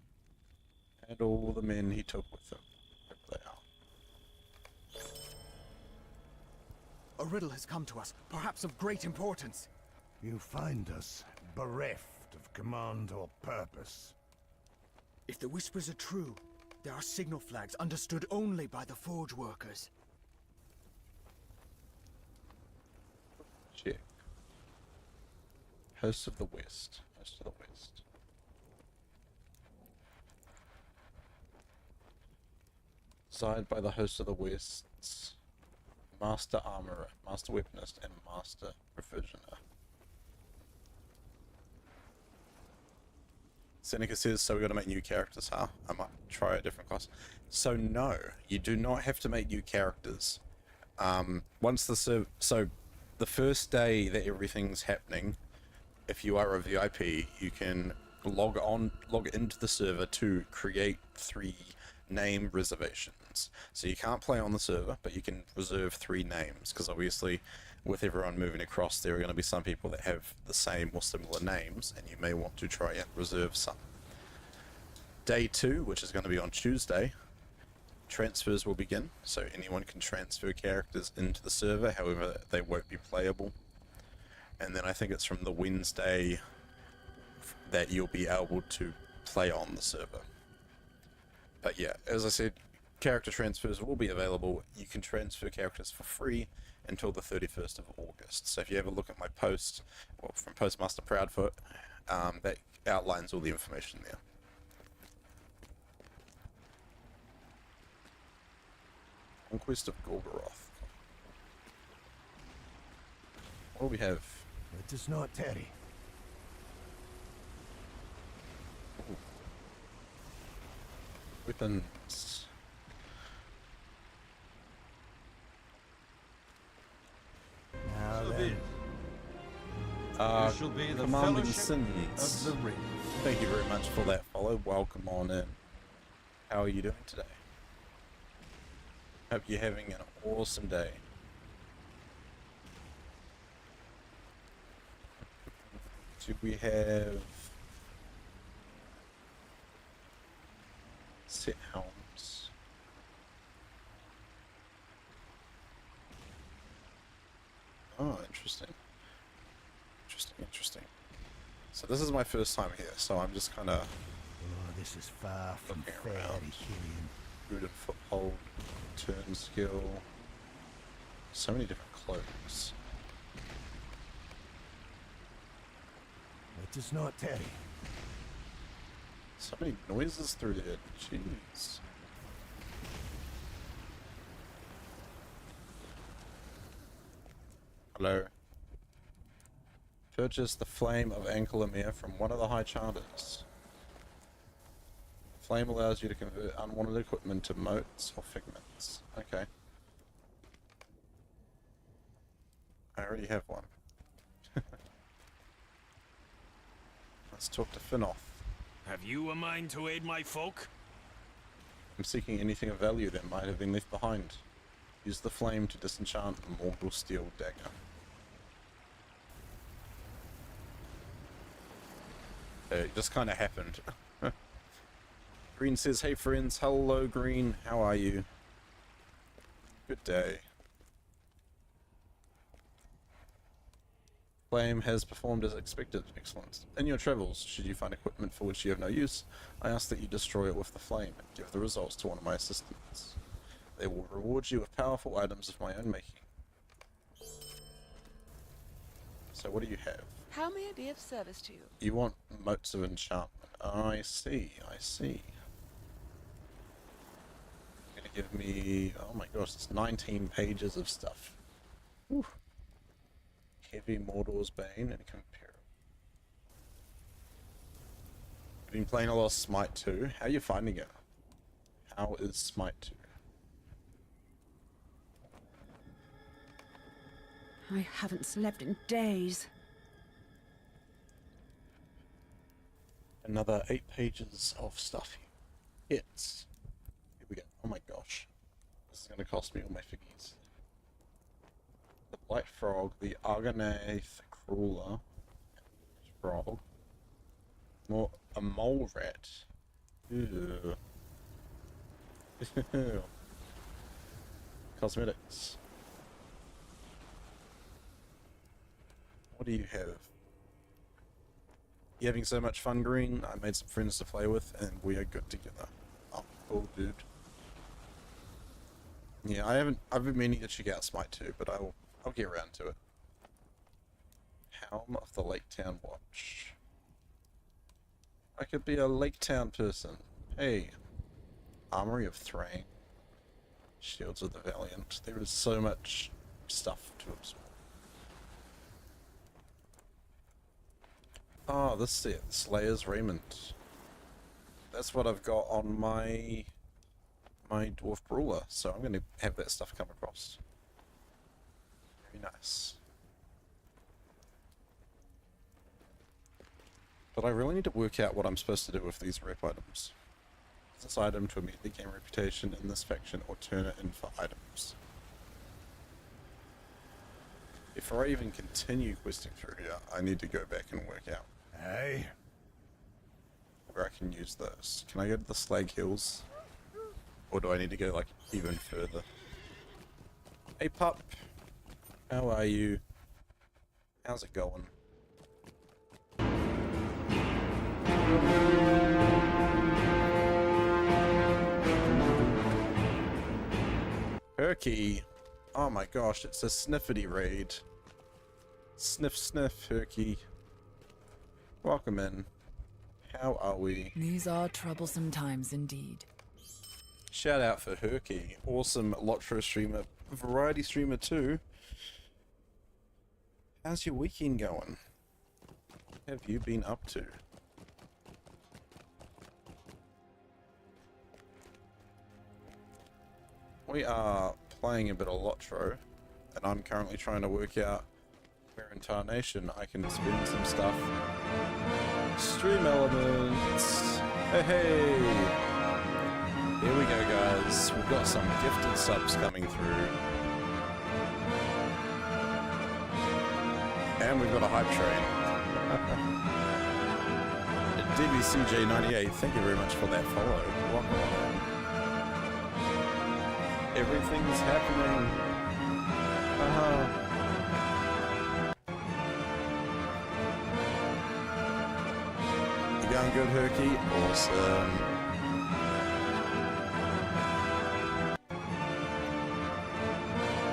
and all the men he took with him. Hope they are. A riddle has come to us, perhaps of great importance. You find us bereft of command or purpose. If the whispers are true, there are signal flags understood only by the forge workers. Check. Host of the West. Host of the West. Designed by the Host of the West's Master Armorer, Master Weaponist, and Master Provisioner. Seneca says, so we gotta make new characters, huh? I might try a different class. So no, you do not have to make new characters. Once the so the first day that everything's happening, if you are a VIP, you can log into the server to create 3 name reservations. So you can't play on the server, but you can reserve 3 names, because obviously with everyone moving across, there are going to be some people that have the same or similar names, and you may want to try and reserve some. Day 2, which is going to be on Tuesday, transfers will begin, so anyone can transfer characters into the server, however they won't be playable. And then I think it's from the Wednesday that you'll be able to play on the server. But yeah, as I said, character transfers will be available. You can transfer characters for free until the 31st of August. So if you have a look at my post, well, from Postmaster Proudfoot, that outlines all the information there. Conquest of Gorgoroth. What do we have? It does not tarry. Ooh. Weapons. Now then. Shall be the Commanding Fellowship Sins. of the Ring. Thank you very much for that follow. Welcome on in. How are you doing today? Hope you're having an awesome day. Do we have set helms? Oh, interesting. Interesting. So this is my first time here, so I'm just kind of Oh, this is far from looking fair, around. Killian. Rooted foothold, turn skill. So many different cloaks. It does not tarry. So many noises through there. Jeez. Hello. Purchase the Flame of Ankalamir from one of the High Charters. Flame allows you to convert unwanted equipment to motes or figments. Okay. I already have one. Let's talk to Finoth. Have you a mind to aid my folk? I'm seeking anything of value that might have been left behind. Use the flame to disenchant a mortal steel dagger. It just kind of happened. Green says, hey friends, hello Green, how are you? Good day. Flame has performed as expected. Excellent. In your travels, should you find equipment for which you have no use, I ask that you destroy it with the flame and give the results to one of my assistants. They will reward you with powerful items of my own making. So what do you have? How may I be of service to you? You want motes of enchantment. I see. Gonna give me, oh my gosh, it's 19 pages of stuff. Whew. Heavy Mordor's Bane and Compare. Been playing a lot of Smite 2. How are you finding it? How is Smite 2? I haven't slept in days. Another 8 pages of stuff here. Hits. Here we go. Oh my gosh. This is going to cost me all my figgies. The Blight Frog, the Argonath Crawler, Frog, a Mole Rat. Ew. Cosmetics. What do you have? You having so much fun, Green? I made some friends to play with, and we are good together. Oh, cool, dude. Yeah, I've been meaning to check out Smite 2, but I'll get around to it. Helm of the Lake Town Watch. I could be a Lake Town person. Hey. Armory of Thrain. Shields of the Valiant. There is so much stuff to absorb. Oh, this is it. Slayer's Raiment. That's what I've got on my dwarf brawler, so I'm going to have that stuff come across. Very nice. But I really need to work out what I'm supposed to do with these rep items. Use this item to immediately gain reputation in this faction or turn it in for items. Before I even continue questing through here, I need to go back and work out Hey? where I can use those. Can I go to the Slag Hills? Or do I need to go like even further? Hey pup! How are you? How's it going? Herky! Oh my gosh, it's a sniffity raid. Sniff sniff, Herky. Welcome in. How are we? These are troublesome times indeed. Shout out for Herky. Awesome LOTRO streamer, variety streamer too. How's your weekend going? What have you been up to? We are playing a bit of LOTRO, and I'm currently trying to work out where in Tarnation I can spend some stuff. Stream elements! Hey hey! Here we go guys, we've got some gifted subs coming through. And we've got a hype train. DBCJ98, thank you very much for that follow. Welcome on. Everything's happening. You going good, Herky? Awesome.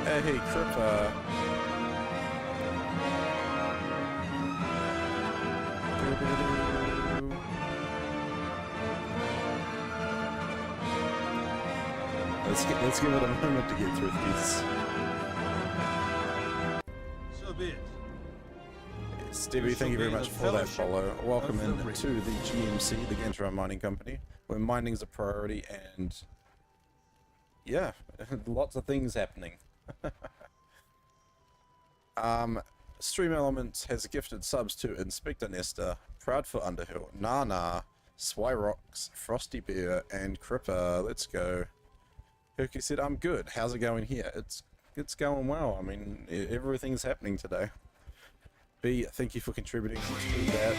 Hey, Cripper. Let's give it a moment to get through these. So be it. Stevie, thank you very much for that follow. Welcome in to the GMC, the Gantoran Mining Company, where mining's a priority and yeah, lots of things happening. Stream Elements has gifted subs to Inspector Nesta, Proudfoot Underhill, Nana, Swyrox, Frosty Bear, and Cripper. Let's go. Herky said, I'm good. How's it going here? It's going well. I mean, everything's happening today. B, thank you for contributing to that.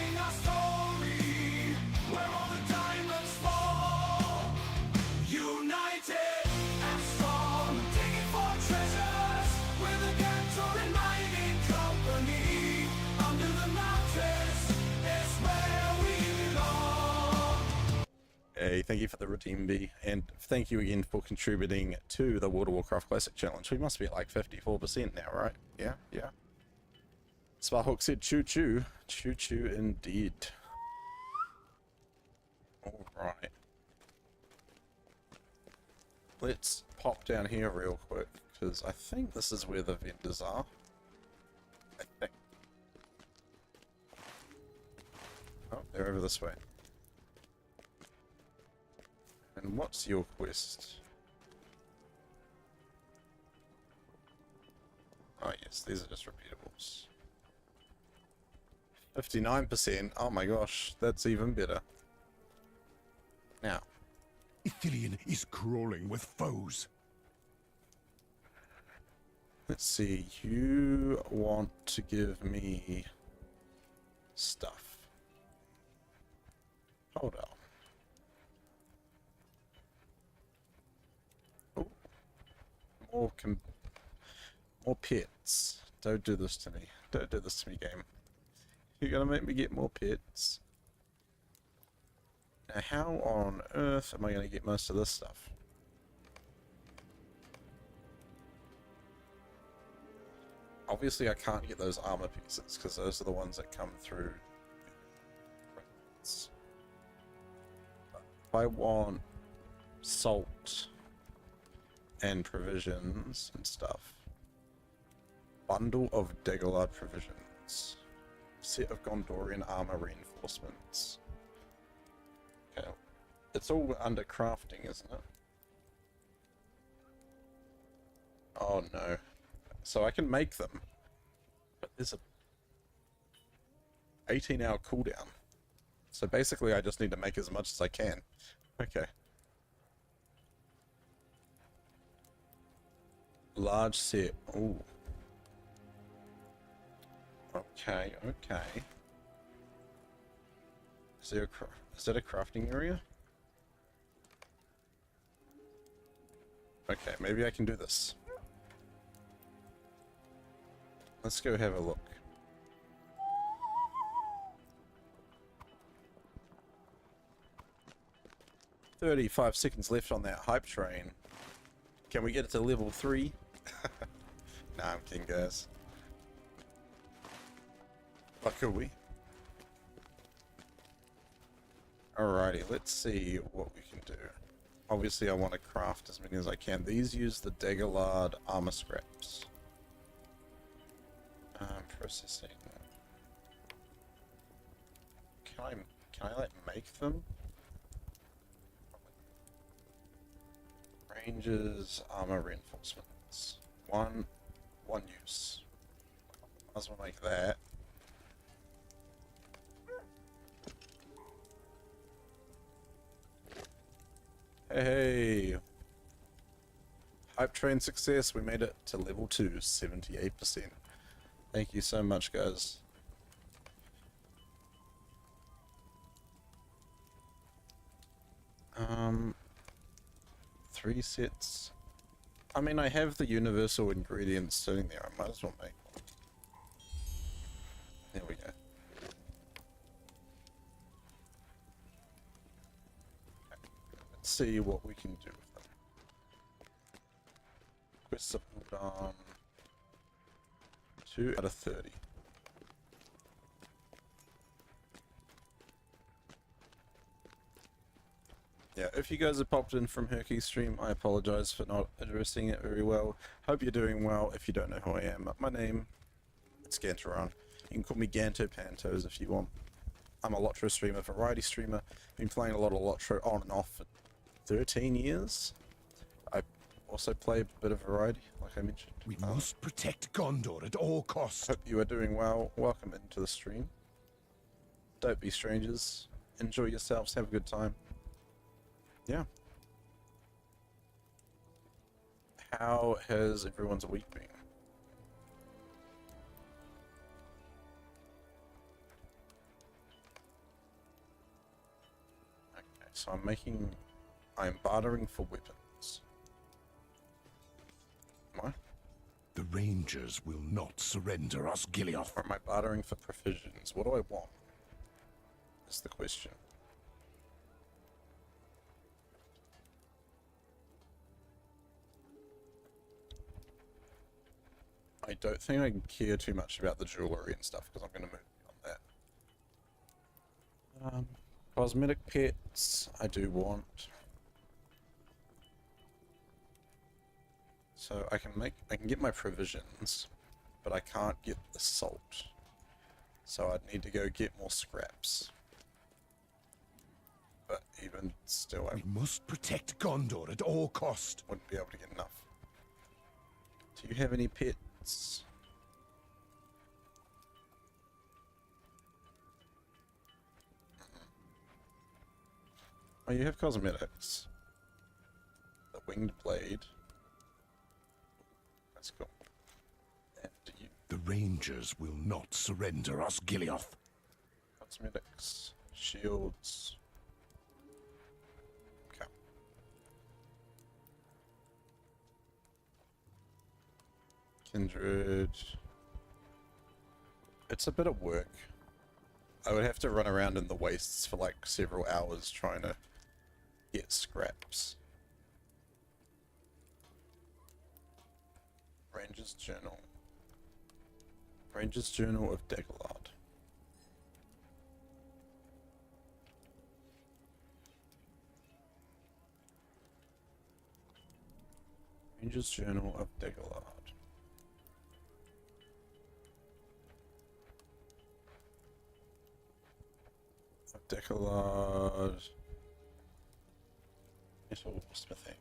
Hey, thank you for the redeem, B, and thank you again for contributing to the World of Warcraft Classic Challenge. We must be at like 54% now, right? Yeah, yeah. Sparhawk said choo choo. Choo choo indeed. Alright. Let's pop down here real quick, because I think this is where the vendors are. I think. Oh, they're over this way. And what's your quest? Oh yes, these are just repeatables. 59%. Oh my gosh, that's even better. Now, Ithilien is crawling with foes. let's see. You want to give me stuff. Hold on. Oh. More pets. Don't do this to me. Don't do this to me, game. You're gonna make me get more pets. Now, how on earth am I gonna get most of this stuff? Obviously, I can't get those armor pieces because those are the ones that come through. If I want salt and provisions and stuff. Bundle of Dagolard provisions. Set of Gondorian armor reinforcements. Okay. It's all under crafting, isn't it? Oh no. So I can make them. But there's a 18-hour cooldown. So basically I just need to make as much as I can. Okay. Large set. Ooh. Okay, okay. Is that a crafting area? Okay, maybe I can do this. Let's go have a look. 35 seconds left on that hype train. Can we get it to level 3? Nah, I'm kidding, guys. But could we? Alrighty, let's see what we can do. Obviously, I want to craft as many as I can. These use the Daggerlard armor scraps. Processing. Can I like make them? Ranges, armor reinforcements. One use. Might as well make that. Hey! Hype train success, we made it to level 2, 78%. Thank you so much, guys. Three sets. I mean, I have the universal ingredients sitting there. I might as well make one. There we go. Okay. Let's see what we can do with them. Quest support on 2 out of 30. Yeah, if you guys have popped in from Herky's stream, I apologize for not addressing it very well. Hope you're doing well. If you don't know who I am, my name is Gantoran. You can call me Ganto Pantos if you want. I'm a LOTRO streamer, variety streamer. Been playing a lot of LOTRO on and off for 13 years. I also play a bit of variety, like I mentioned. We must protect Gondor at all costs. Hope you are doing well. Welcome into the stream. Don't be strangers. Enjoy yourselves. Have a good time. Yeah. How has everyone's week been? Okay, so I'm bartering for weapons. Am I? The Rangers will not surrender us, Gilioth. Or am I bartering for provisions? What do I want? Is the question. I don't think I care too much about the jewellery and stuff, because I'm going to move on that. Cosmetic pets, I do want. So I can get my provisions, but I can't get the salt. So I'd need to go get more scraps. But even still, I We must protect Gondor at all cost. wouldn't be able to get enough. Do you have any pets? Oh, you have cosmetics. The winged blade. That's cool. And you. The Rangers will not surrender us, Gilioth. Cosmetics. Shields. Okay. Kindred. It's a bit of work. I would have to run around in the wastes for like several hours trying to get scraps. Ranger's Journal. Ranger's Journal of Daggerlard. Ranger's Journal of Daggerlard. Daggerlard. Metal smithing.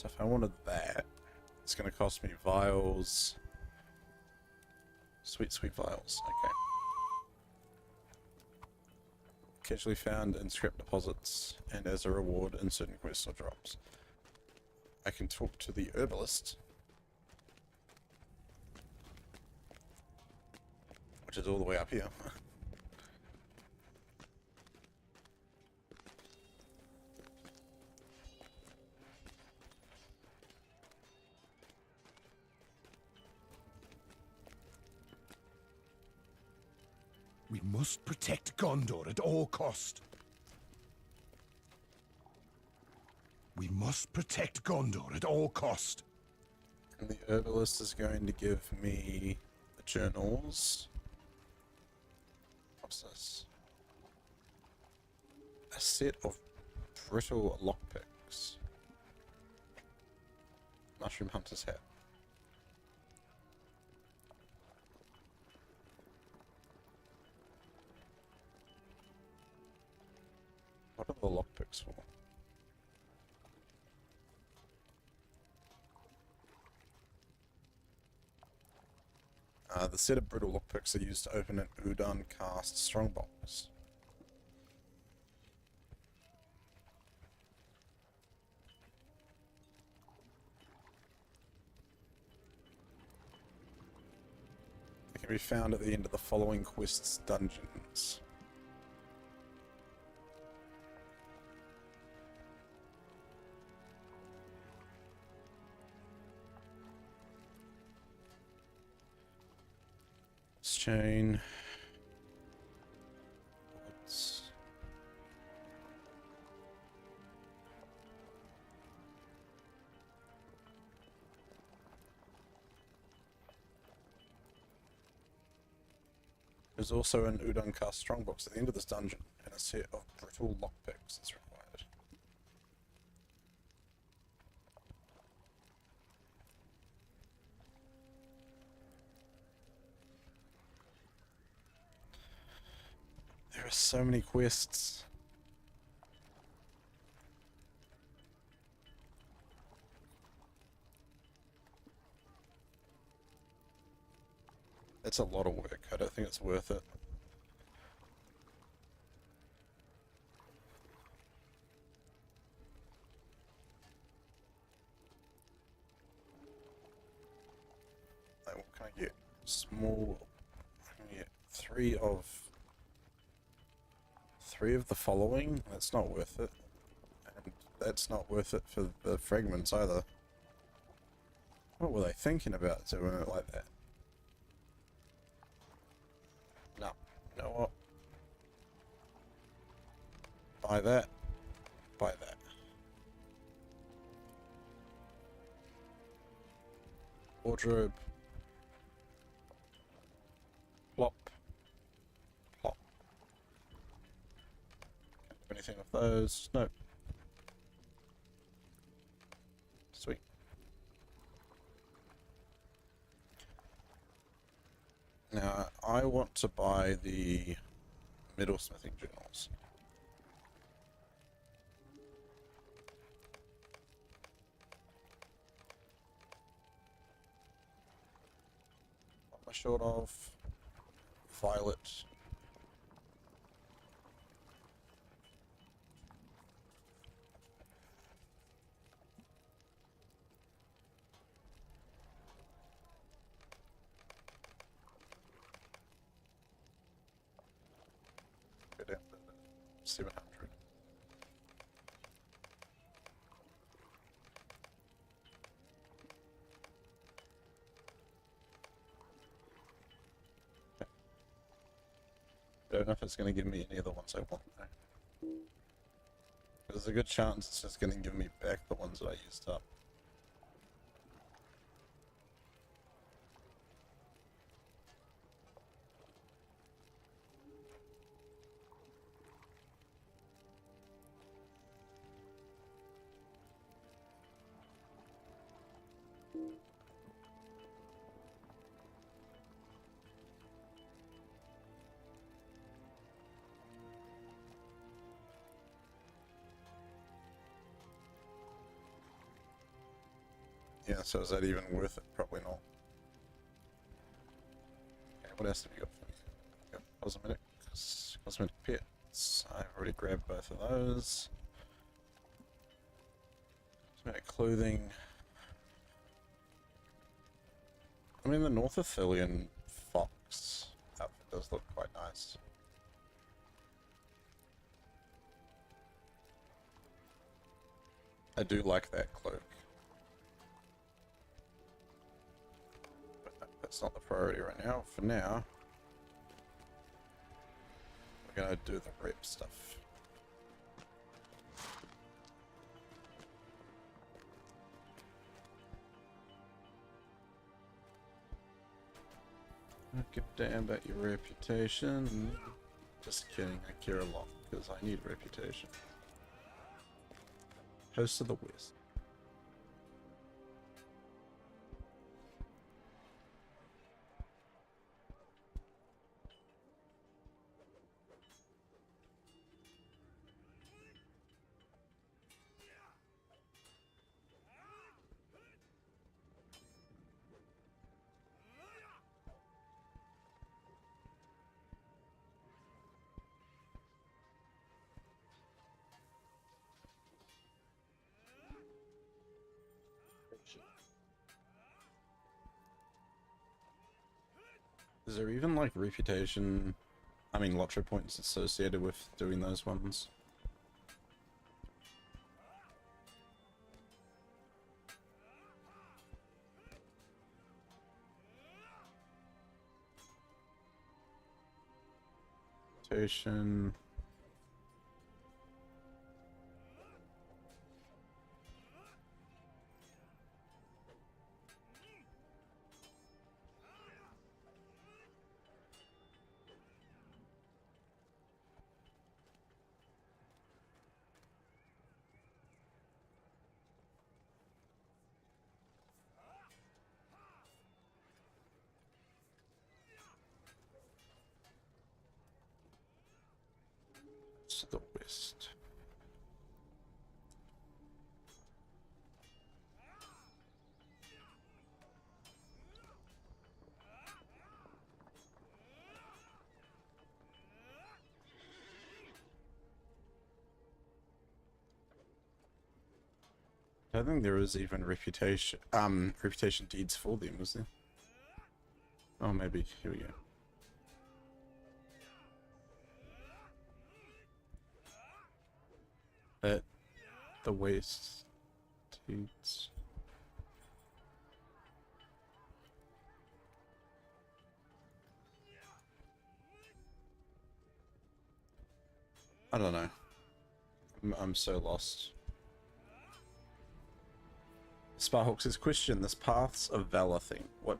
So if I wanted that, it's going to cost me vials. Sweet, sweet vials. Okay. Occasionally found in scrap deposits, and as a reward in certain quests or drops. I can talk to the herbalist, which is all the way up here. We must protect Gondor at all cost. We must protect Gondor at all cost. And the herbalist is going to give me the journals. What's this? A set of brittle lockpicks. Mushroom hunter's hat. What are the lockpicks for? The set of brittle lockpicks are used to open an Udan cast strongbox. They can be found at the end of the following quest's dungeons. Chain. What's... There's also an Udan cast strongbox at the end of this dungeon, and a set of brittle lockpicks is required. There are so many quests. That's a lot of work. I don't think it's worth it. Like, what can I get? Small. I can get three of the following. That's not worth it. And that's not worth it for the fragments either. What were they thinking about doing it like that? No. You know what? Buy that. Buy that. Wardrobe. Plop. Plop. Can't do anything with those. Nope. Sweet. Now, I want to buy the metalsmithing journals. What am I short of? Violet. Go down to 700. I don't know if it's going to give me any of the ones I want though. There's a good chance it's just going to give me back the ones that I used up. Yeah, so is that even worth it? Probably not. Okay, what else have you got for me? Got cosmetic pets. I've already grabbed both of those. Cosmetic clothing. I mean, the North Athelian fox outfit does look quite nice. I do like that cloak. But that's not the priority right now. For now, we're gonna do the rep stuff. Don't give a damn about your reputation. Just kidding, I care a lot because I need reputation. Host of the West. Is there even like reputation, I mean LOTRO points associated with doing those ones? Reputation. To the west. I don't think there is even reputation deeds for them, is there? Oh, maybe. Here we go. At the waste deeds. I don't know. I'm so lost. Sparhawk says, question, this Paths of Valor thing. What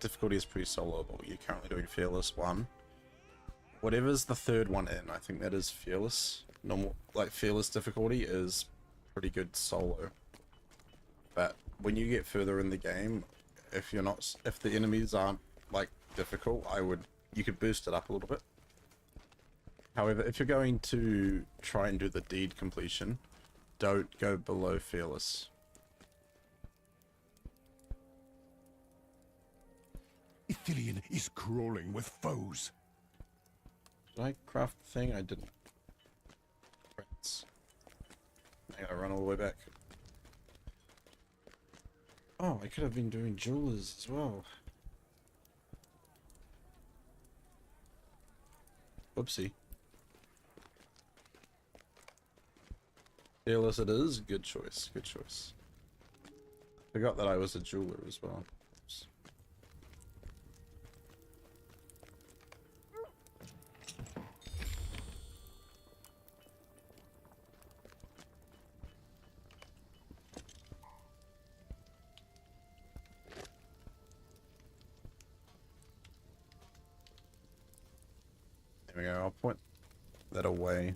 difficulty is pretty soloable? You're currently doing Fearless 1. Whatever's the third one in, I think that is Fearless. Normal, like Fearless difficulty is pretty good solo. But when you get further in the game, if the enemies aren't like difficult, you could boost it up a little bit. However, if you're going to try and do the deed completion, don't go below Fearless. Ithilien is crawling with foes. Did I craft the thing? I didn't. Friends. I gotta run all the way back. Oh, I could have been doing jewelers as well. Whoopsie. Fearless it is. Good choice. Good choice. Forgot that I was a jeweler as well. Oops. There we go, I'll point that away.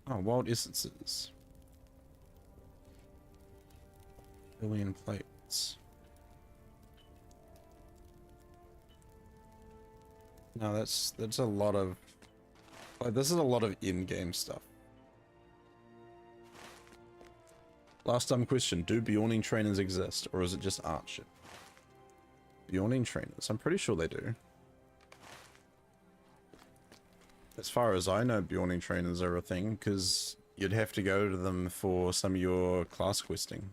Oh, wild essences. Billion plates. No, that's a lot of... Like, this is a lot of in-game stuff. Last dumb question, do Bjorning trainers exist, or is it just art shit? Bjorning trainers, I'm pretty sure they do. As far as I know, Bjorning trainers are a thing, because you'd have to go to them for some of your class questing.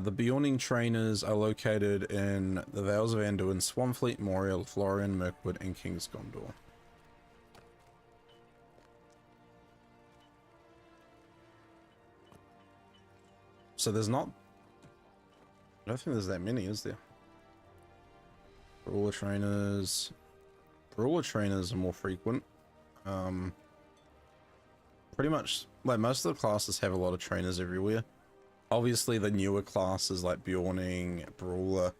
The Bjorning trainers are located in the Vales of Anduin, Swanfleet, Moria, Lothlorien, Mirkwood, and King's Gondor. So there's not... I don't think there's that many, is there? Brawler trainers... Brawler trainers are more frequent. Pretty much, like, most of the classes have a lot of trainers everywhere. Obviously, the newer classes like Bjorning, Brawler,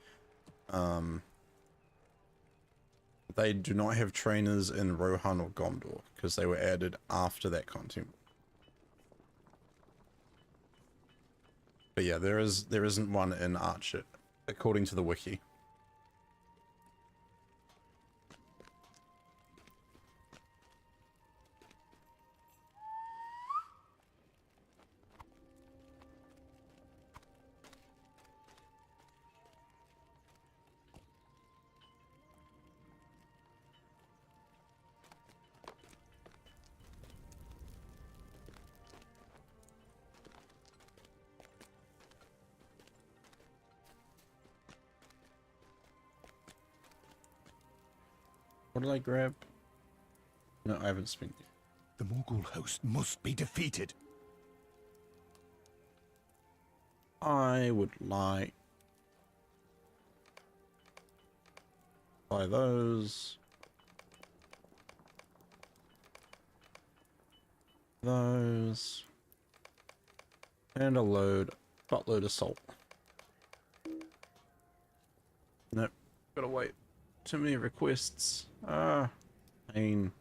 they do not have trainers in Rohan or Gondor because they were added after that content. But yeah, there isn't one in Archer, according to the wiki. What did I grab? No, I haven't spent yet. The Morgul host must be defeated. I would like... buy those. Those. And a buttload of salt. Nope, gotta wait. Too many requests. Pain.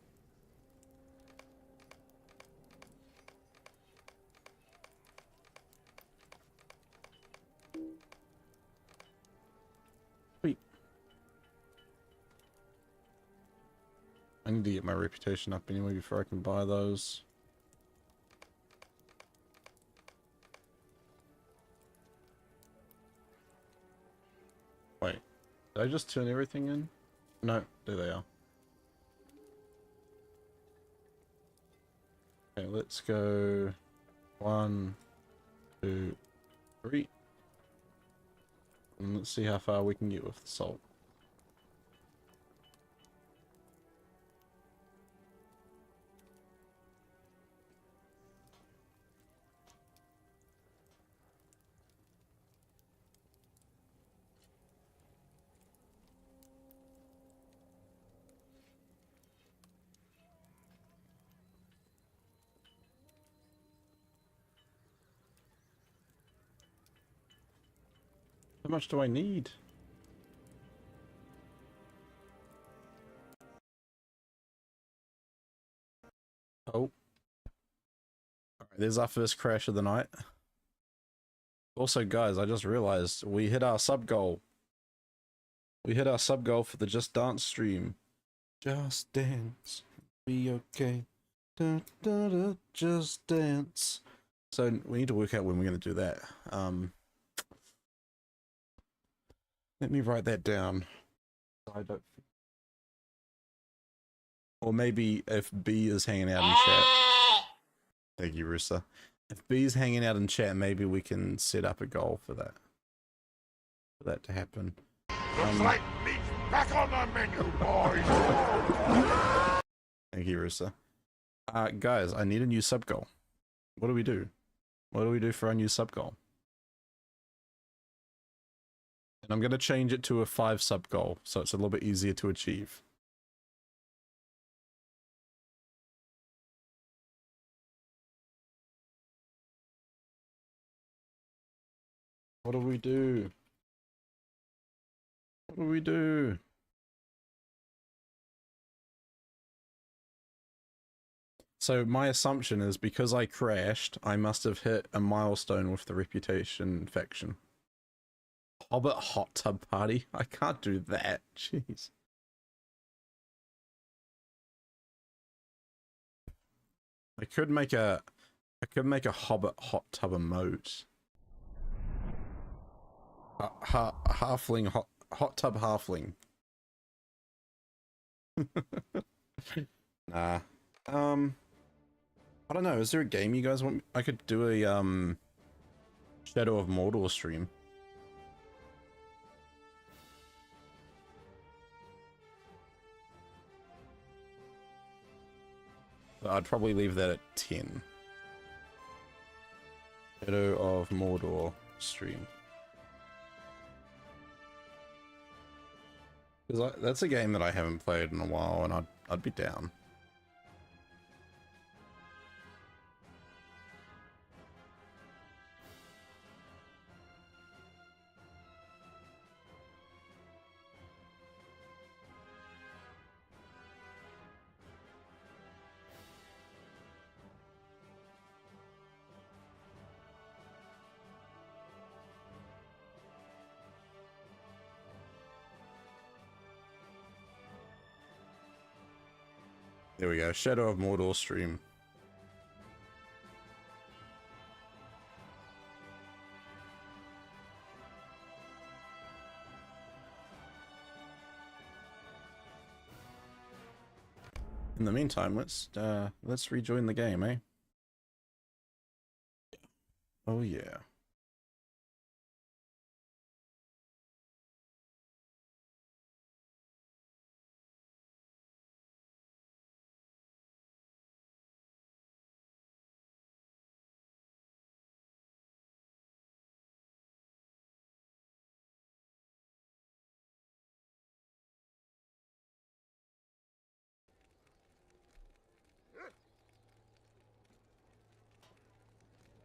Sweet. I need to get my reputation up anyway before I can buy those. Wait, did I just turn everything in? No, there they are. Okay, let's go 1, 2, 3. And let's see how far we can get with the salt. How much do I need? Oh. Alright, there's our first crash of the night. Also, guys, I just realized we hit our sub goal. We hit our sub goal for the Just Dance stream. Just dance. Be okay. Da, da, da, just dance. So we need to work out when we're going to do that. Let me write that down. I don't. Or maybe if B is hanging out in chat. Thank you, Rissa. If B is hanging out in chat, maybe we can set up a goal for that. For that to happen. Flight meat's back on the menu, boys. Thank you, Rissa. Guys, I need a new sub goal. What do we do? What do we do for our new sub goal? And I'm going to change it to a 5 sub goal, so it's a little bit easier to achieve. What do we do? What do we do? So my assumption is because I crashed, I must have hit a milestone with the reputation faction. Hobbit hot tub party? I can't do that. Jeez. I could make a Hobbit hot tub emote. Halfling hot tub halfling. Nah. I don't know. Is there a game you guys want? I could do a Shadow of Mordor stream. But I'd probably leave that at 10. Shadow of Mordor stream. Because that's a game that I haven't played in a while, and I'd be down. There we go, Shadow of Mordor stream. In the meantime, let's rejoin the game, eh? Oh yeah.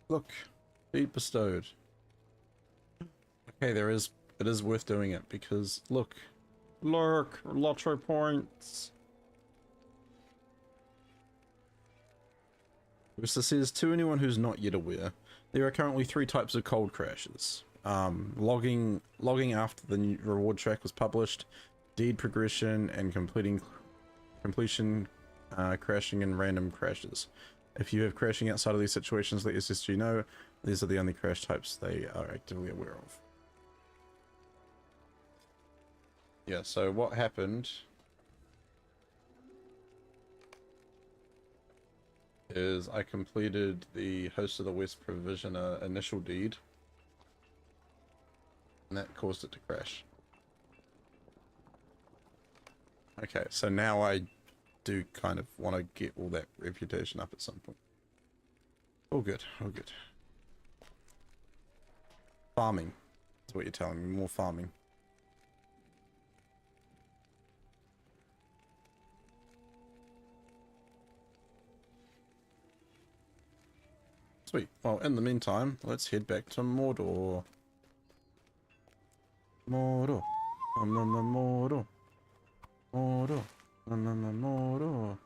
Look, deed bestowed. Okay, it is worth doing it because look, LOTRO points. This says to anyone who's not yet aware, there are currently 3 types of cold crashes. Logging after the new reward track was published, deed progression, and completion, crashing and random crashes. If you have crashing outside of these situations, let SSG know. These are the only crash types they are actively aware of. Yeah, so what happened is I completed the Host of the West Provisioner initial deed, and that caused it to crash. Okay, so now I do kind of want to get all that reputation up at some point. All good, all good. Farming. That's what you're telling me, more farming. Sweet. Well, in the meantime, let's head back to Mordor. Mordor. Mordor. Mordor. Mordor.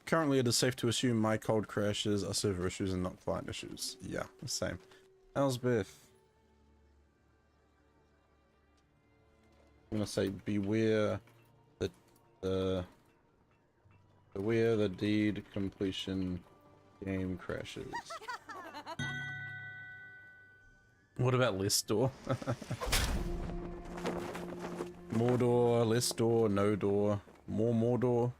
Currently it is safe to assume my cold crashes are server issues and not client issues. Yeah, the same. Elsbeth. I'm gonna say beware the deed completion game crashes. What about less door? More door, less door, no door, more door.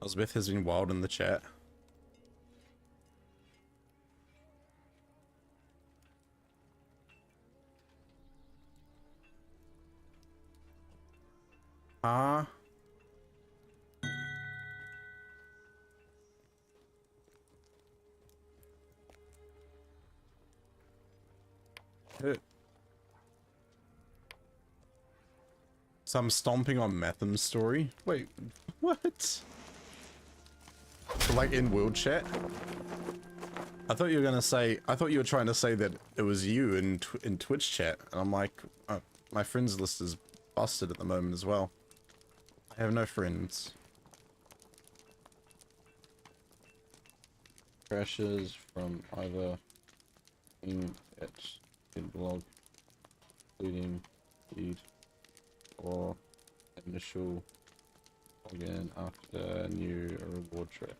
Elsbeth has been wild in the chat. Ah. So I'm stomping on Matham's story? Wait, what? Like in world chat? I thought you were gonna say, I thought you were trying to say that it was you in Twitch chat. And I'm like, my friends list is busted at the moment as well. I have no friends. Crashes from either in blog, including feed, or initial login after new reward trip.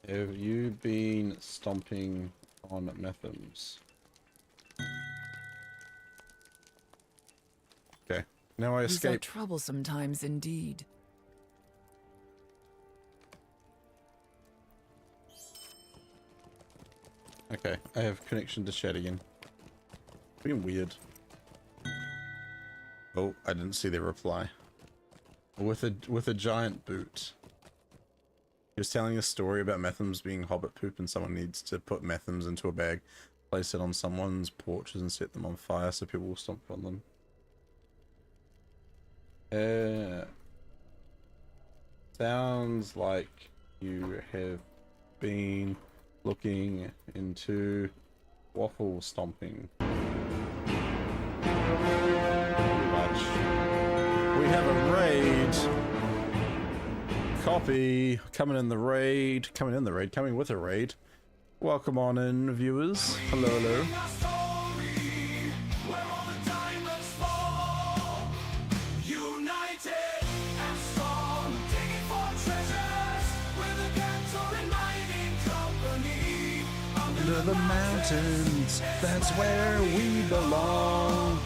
Have you been stomping on Metham's? Okay, now I These are escape. troublesome times indeed. Okay, I have connection to chat again. Being weird. Oh, I didn't see their reply. With a giant boot. He was telling a story about Metham's being hobbit poop and someone needs to put Metham's into a bag, place it on someone's porches and set them on fire so people will stomp on them. Sounds like you have been looking into waffle stomping. Pretty much. We have a raid. Copy. Coming with a raid. Welcome on in, viewers. Hello, hello. Under the mountains, that's where we belong.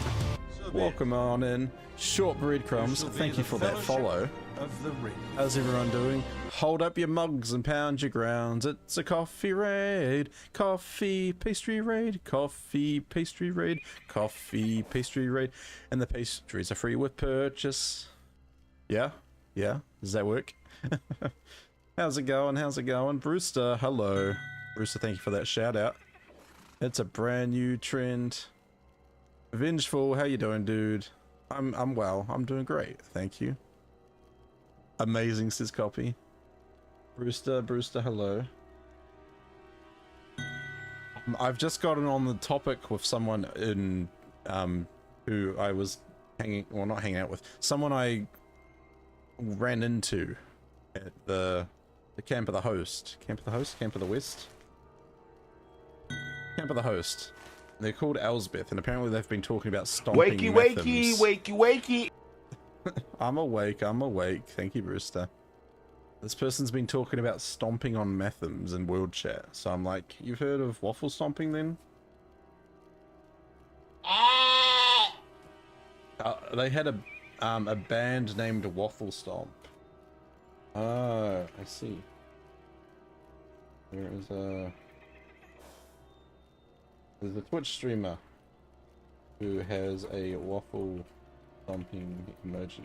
Welcome on in. Short breadcrumbs, thank you for that follow. How's everyone doing? Hold up your mugs and pound your grounds. It's a coffee raid. Coffee pastry raid. Coffee pastry raid. Coffee pastry raid. And the pastries are free with purchase. Yeah? Yeah? Does that work? How's it going? How's it going? Brewster, hello. Brewster, thank you for that shout out. It's a brand new trend. Vengeful, how you doing, dude? I'm well. I'm doing great. Thank you. Amazing, says Copy. Brewster, hello. I've just gotten on the topic with someone in who I was not hanging out with. Someone I ran into at the camp of the host. Camp of the host? Camp of the West? Camp of the host. They're called Elsbeth, and apparently they've been talking about stomping Metham's. I'm awake. Thank you, Brewster. This person's been talking about stomping on Metham's in world chat, so I'm like, you've heard of waffle stomping then? They had a band named Waffle Stomp. Oh, I see. There's a Twitch streamer who has a waffle stomping emoji.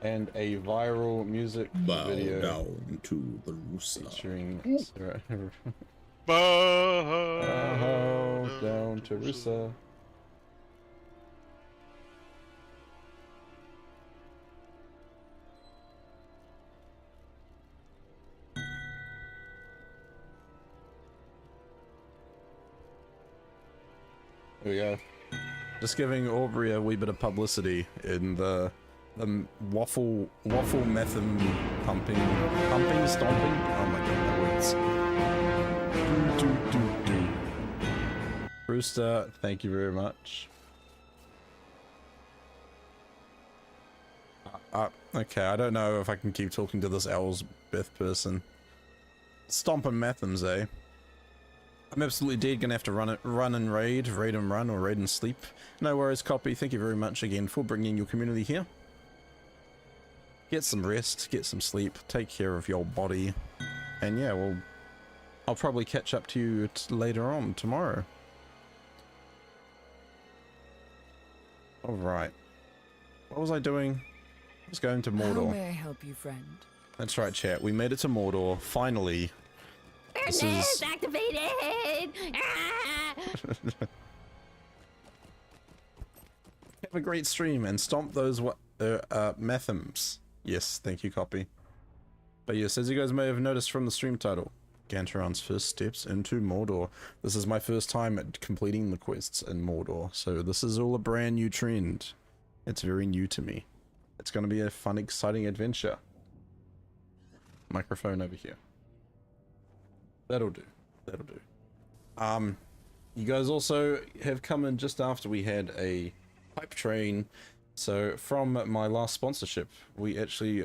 And a viral music video down to the rooster. Featuring bow down to Rusa. There we go. Just giving Aubrey a wee bit of publicity in the waffle Metham pumping stomping. Oh my god, that works. Brewster, thank you very much. Okay, I don't know if I can keep talking to this Elsbeth person. Stomping Methams, eh? I'm absolutely dead, gonna have to run and raid and run, or raid and sleep. No worries, Copy. Thank you very much again for bringing your community here. Get some rest, get some sleep, take care of your body. And yeah, well, I'll probably catch up to you later on tomorrow. Alright. What was I doing? I was going to Mordor. How may I help you, friend? That's right, chat. We made it to Mordor, finally. This is... activated! a great stream and stomp those methims. Yes, thank you, copy. But yes, as you guys may have noticed from the stream title, Gantoran's first steps into Mordor. This is my first time at completing the quests in Mordor, so this is all a brand new trend. It's very new to me. It's going to be a fun, exciting adventure. Microphone over here. That'll do. That'll do. You guys also have come in just after we had a pipe train. So from my last sponsorship, we actually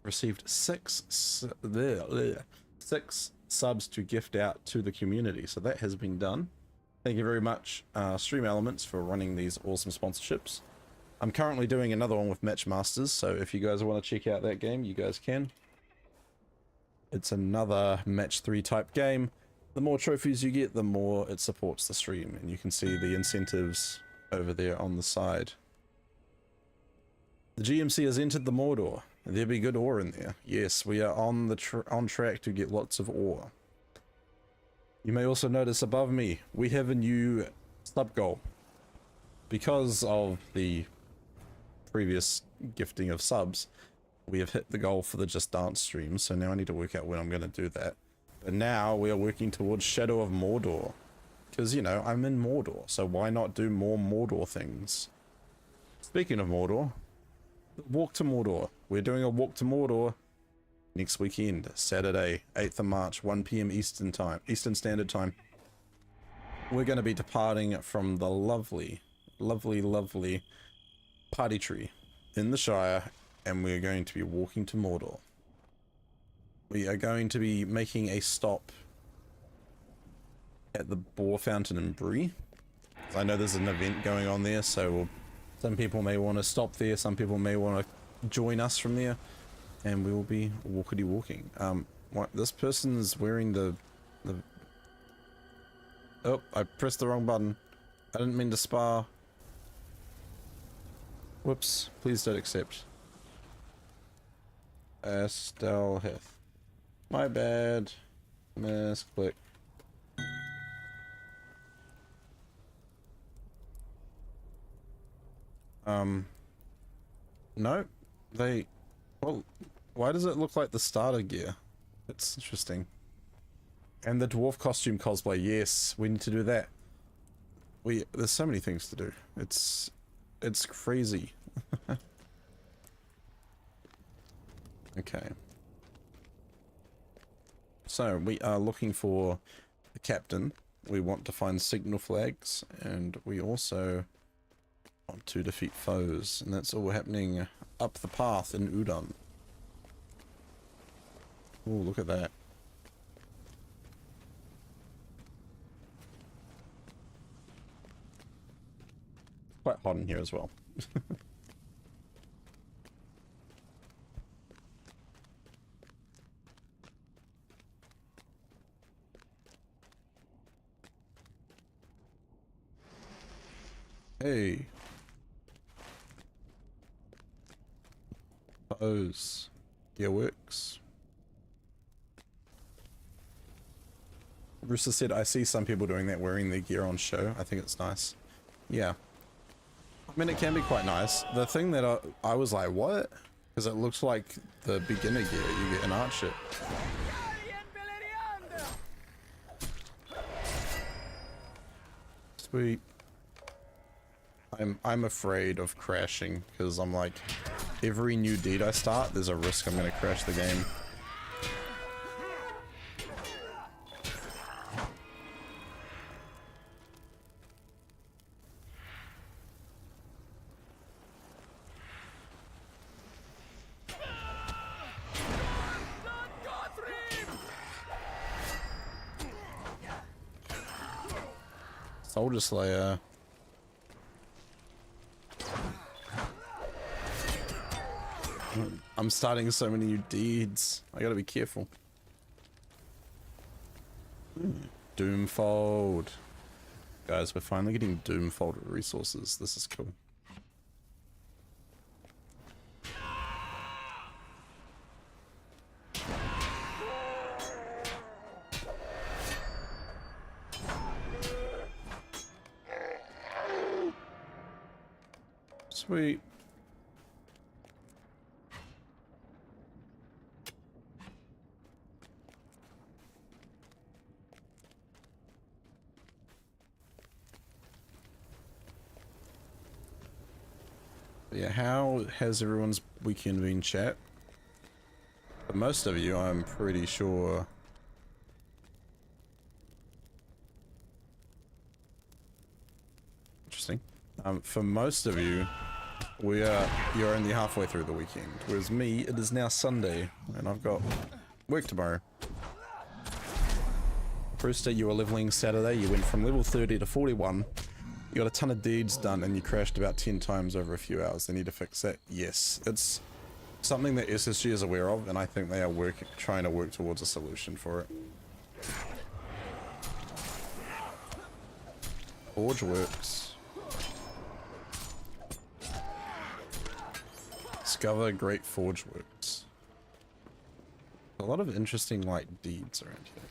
received six subs to gift out to the community. So that has been done. Thank you very much, Stream Elements, for running these awesome sponsorships. I'm currently doing another one with Matchmasters, so if you guys want to check out that game, you guys can. It's another match 3 type game. The more trophies you get, the more it supports the stream, and you can see the incentives over there on the side. The GMC has entered the Mordor. There'll be good ore in there. Yes, we are on the on track to get lots of ore. You may also notice above me, we have a new sub goal. Because of the previous gifting of subs, we have hit the goal for the Just Dance stream, so now I need to work out when I'm going to do that. But now we are working towards Shadow of Mordor. Because, you know, I'm in Mordor, so why not do more Mordor things? Speaking of Mordor, walk to Mordor. We're doing a walk to Mordor next weekend, Saturday, 8th of March, 1 PM Eastern Standard Time. We're going to be departing from the lovely party tree in the Shire, and we're going to be walking to Mordor. We are going to be making a stop at the Boar Fountain in Bree. I know there's an event going on there, so some people may want to stop there, some people may want to join us from there, and we will be walkity walking. This person is wearing the oh, I pressed the wrong button. I didn't mean to spar. Whoops, please don't accept. Estelle Heth. My bad. Misclick. No, well, why does it look like the starter gear? That's interesting. And the dwarf costume cosplay, yes, we need to do that. There's so many things to do. It's crazy. Okay. So we are looking for the captain. We want to find signal flags, and we also want to defeat foes, and that's all happening up the path in Udon. Oh, look at that. Quite hot in here as well. Hey. Pose. Gear works. Rooster said, I see some people doing that wearing their gear on show. I think it's nice. Yeah. I mean, it can be quite nice. The thing that I was like, what? Because it looks like the beginner gear you get in Archer. Sweet. I'm afraid of crashing because I'm like, every new deed I start, there's a risk I'm gonna crash the game. Soldier Slayer. I'm starting so many new deeds. I gotta be careful. Doomfold. Guys, we're finally getting Doomfold resources. This is cool. Sweet. Yeah, how has everyone's weekend been, chat? For most of you, I'm pretty sure. Interesting. For most of you, you're only halfway through the weekend, whereas me, it is now Sunday, and I've got work tomorrow. Brewster, you were leveling Saturday. You went from level 30 to 41. You got a ton of deeds done, and you crashed about 10 times over a few hours. They need to fix that. Yes, it's something that SSG is aware of, and I think they are trying to work towards a solution for it. Forge works. Discover great forge works. A lot of interesting like deeds around here.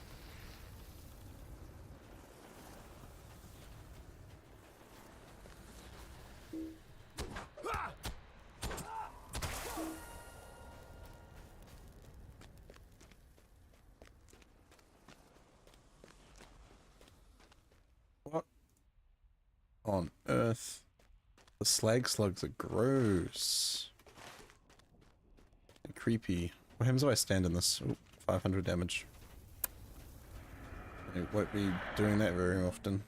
What on earth? The slag slugs are gross. And creepy. What happens if I stand in this? Ooh, 500 damage. I won't be doing that very often.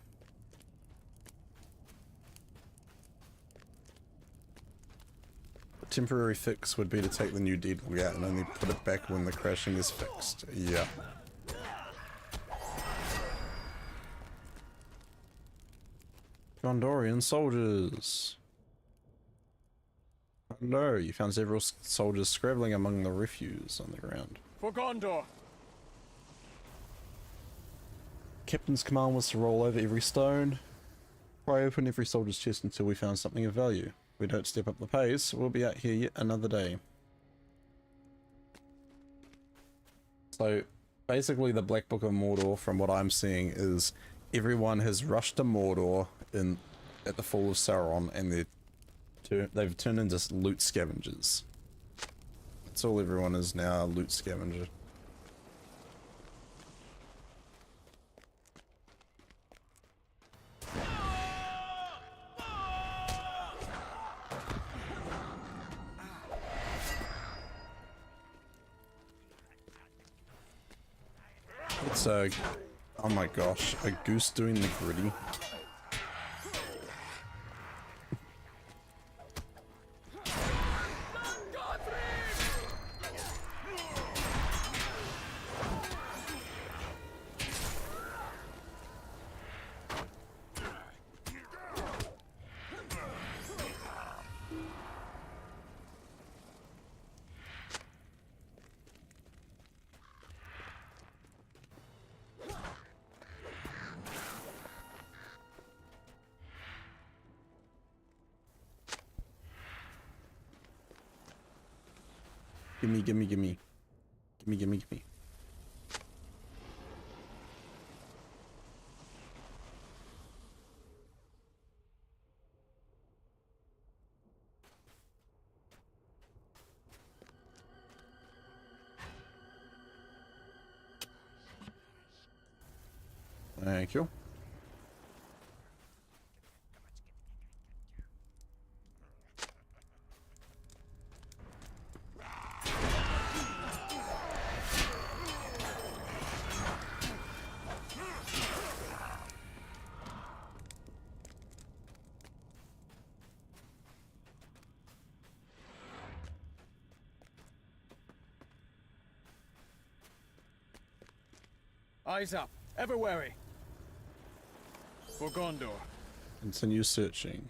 The temporary fix would be to take the new deed log out and only put it back when the crashing is fixed. Yeah. Gondorian soldiers. Hello, you found several soldiers scrabbling among the refuse on the ground. For Gondor! Captain's command was to roll over every stone. Pry open every soldier's chest until we found something of value. If we don't step up the pace, we'll be out here yet another day. So, basically the Black Book of Mordor, from what I'm seeing, is everyone has rushed to Mordor at the fall of Sauron, and they've turned into loot scavengers. That's all everyone is now, a loot scavenger. It's a, oh my gosh, a goose doing the gritty. Gimme, gimme, gimme. Gimme, gimme, gimme. Thank you. Eyes up, ever wary. For Gondor. Continue searching.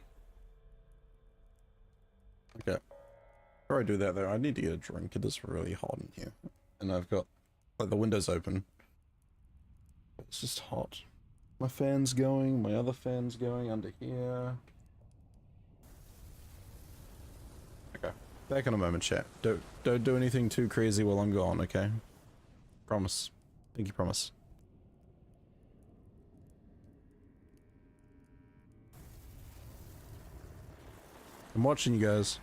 Okay. Before I do that though, I need to get a drink. It is really hot in here. And I've got, like, the windows open. It's just hot. My fan's going, my other fan's going under here. Okay. Back in a moment, chat. Don't do anything too crazy while I'm gone, okay? Promise. Thank you, promise. I'm watching you guys.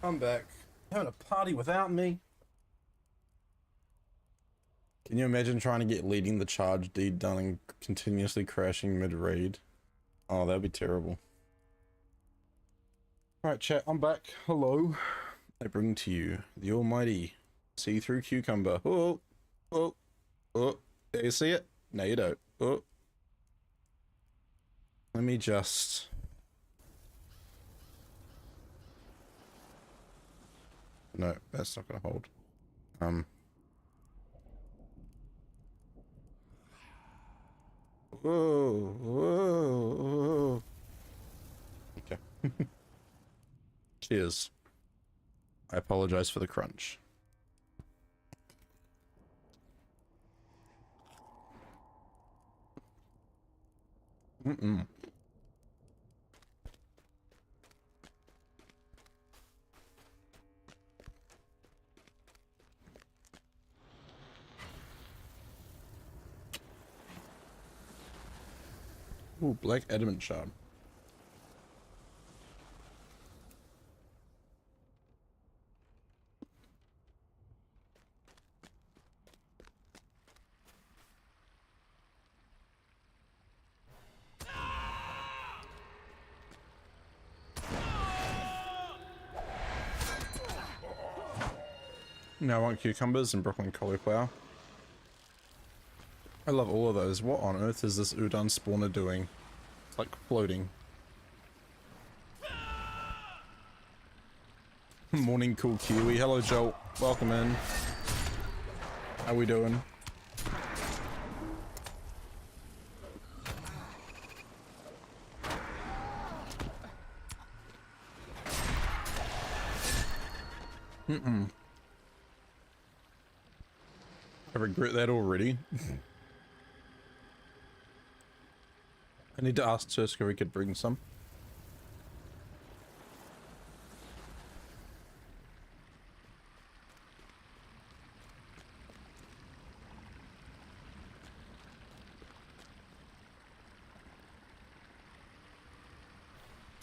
I'm back. Having a party without me. Can you imagine trying to get leading the charge deed done and continuously crashing mid-raid? Oh, that'd be terrible. Alright chat, I'm back. Hello. I bring to you the almighty see-through cucumber. Oh, oh, oh. Do you see it? No, you don't. Oh. Let me just... No, that's not gonna hold. Whoa, whoa, whoa. Okay. Cheers. I apologize for the crunch. Mm-mm. Ooh, black adamant shard. Now I want cucumbers and Brooklyn cauliflower. I love all of those. What on earth is this udon spawner doing? It's like floating. Morning cool Kiwi. Hello Joel. Welcome in. How we doing? I regret that already. I need to ask Tursk if we could bring some.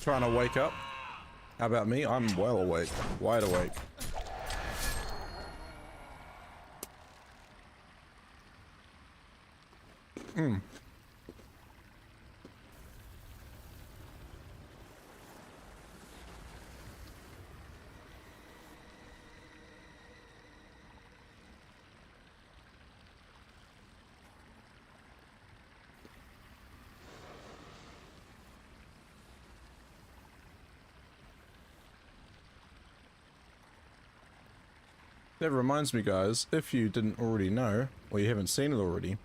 Trying to wake up. How about me? I'm well awake. Wide awake. That reminds me, guys, if you didn't already know, or you haven't seen it already,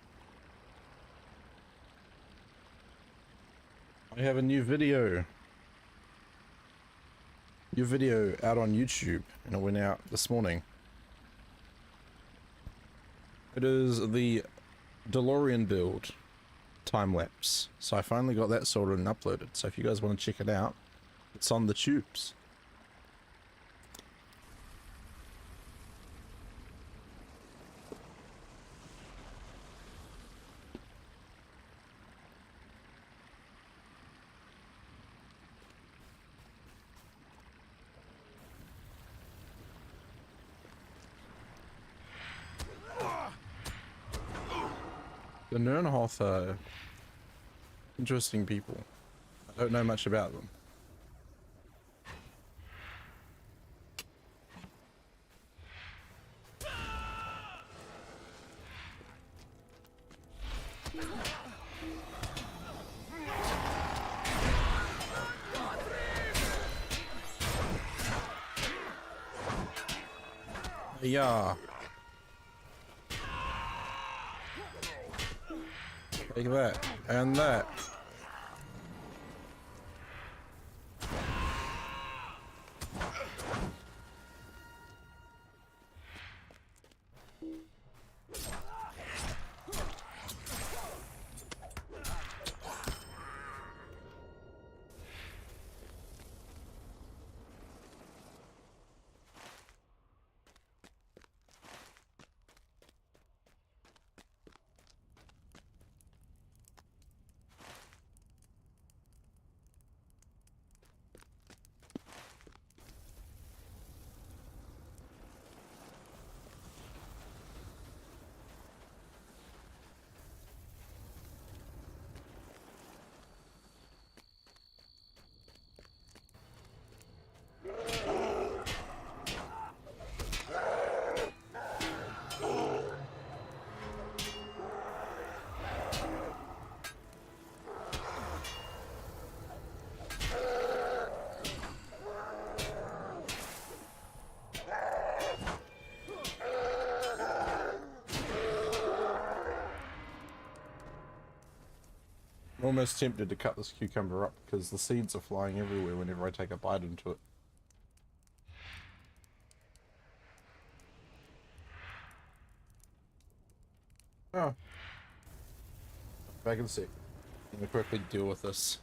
I have a new video. New video out on YouTube, and it went out this morning. It is the DeLorean build time-lapse. So I finally got that sorted and uploaded. So if you guys want to check it out, it's on the tubes. The Nernhoth are interesting people. I don't know much about them. Yeah. Take that and that. I'm almost tempted to cut this cucumber up because the seeds are flying everywhere whenever I take a bite into it. Oh. Back in a sec. Let me quickly deal with this.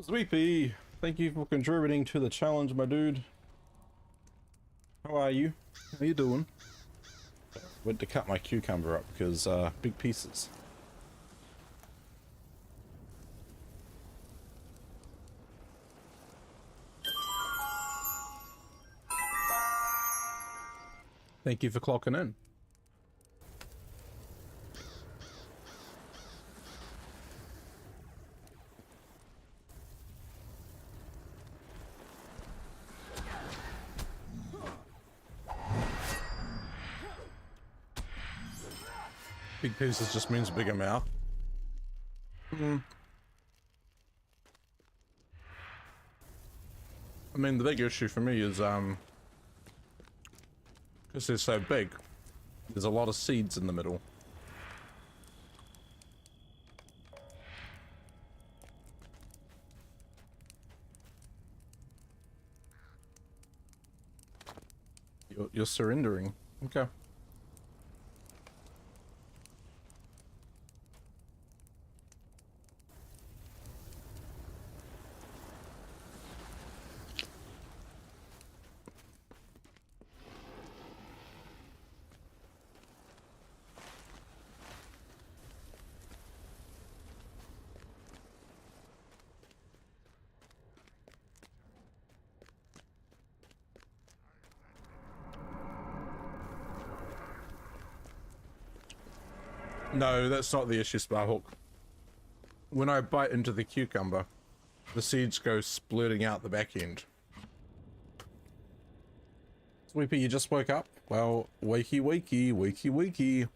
Sweepy! Thank you for contributing to the challenge, my dude. How are you? How you doing? Went to cut my cucumber up because big pieces. Thank you for clocking in. Big pieces just means bigger mouth. I mean, the big issue for me is, because they're so big, there's a lot of seeds in the middle. You're surrendering. Okay. No, that's not the issue, Sparhawk. When I bite into the cucumber, the seeds go splurting out the back end. Sweepy, you just woke up? Well, wakey wakey, wakey wakey.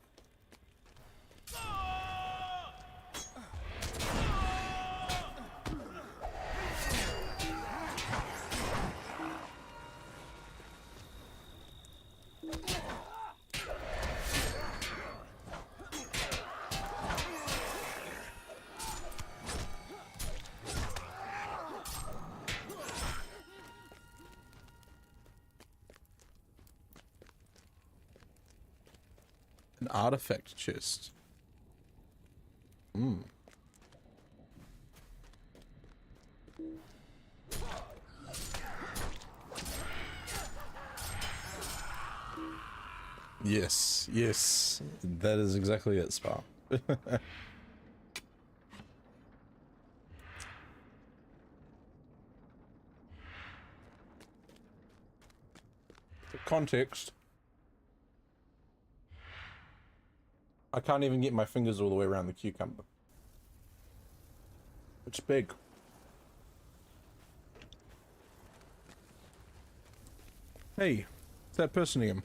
An artifact chest. Yes, yes, that is exactly it, Spar. For context, I can't even get my fingers all the way around the cucumber. It's big. Hey, it's that person again.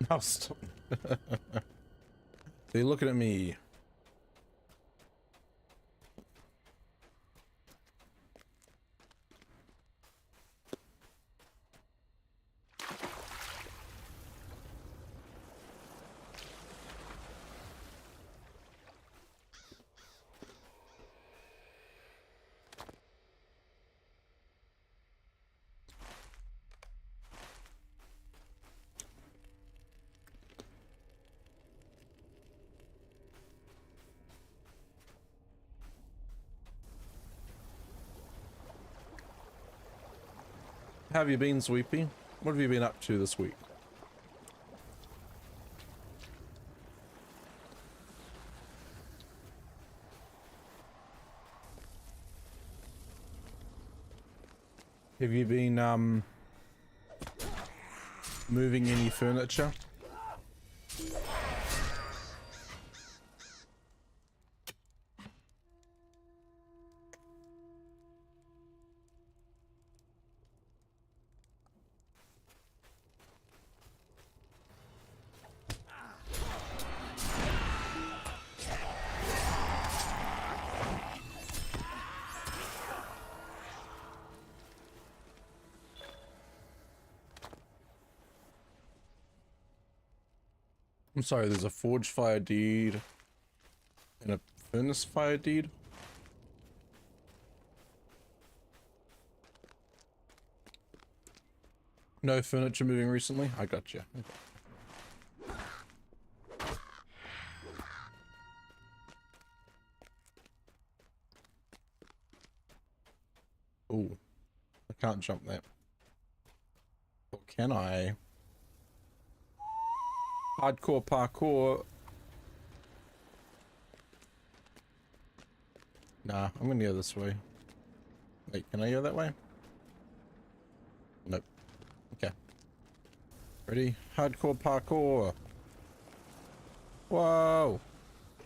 Now stop. They're looking at me. How have you been, Sweepy? What have you been up to this week? Have you been, moving any furniture? I'm sorry, there's a forge fire deed and a furnace fire deed. No furniture moving recently? I got you. Okay. Ooh. I can't jump that. Or can I? Hardcore parkour. Nah, I'm gonna go this way. Wait, can I go that way? Nope. Okay. Ready? Hardcore parkour. Whoa.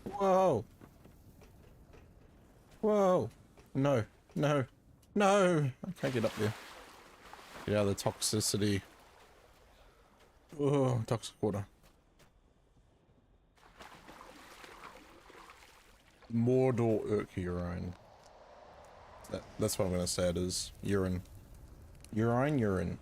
Whoa. Whoa. No. No. No. I can't get up there. Get out of the toxicity. Oh, toxic water. Mordor urine. That's what I'm gonna say it is. Urine. Urine.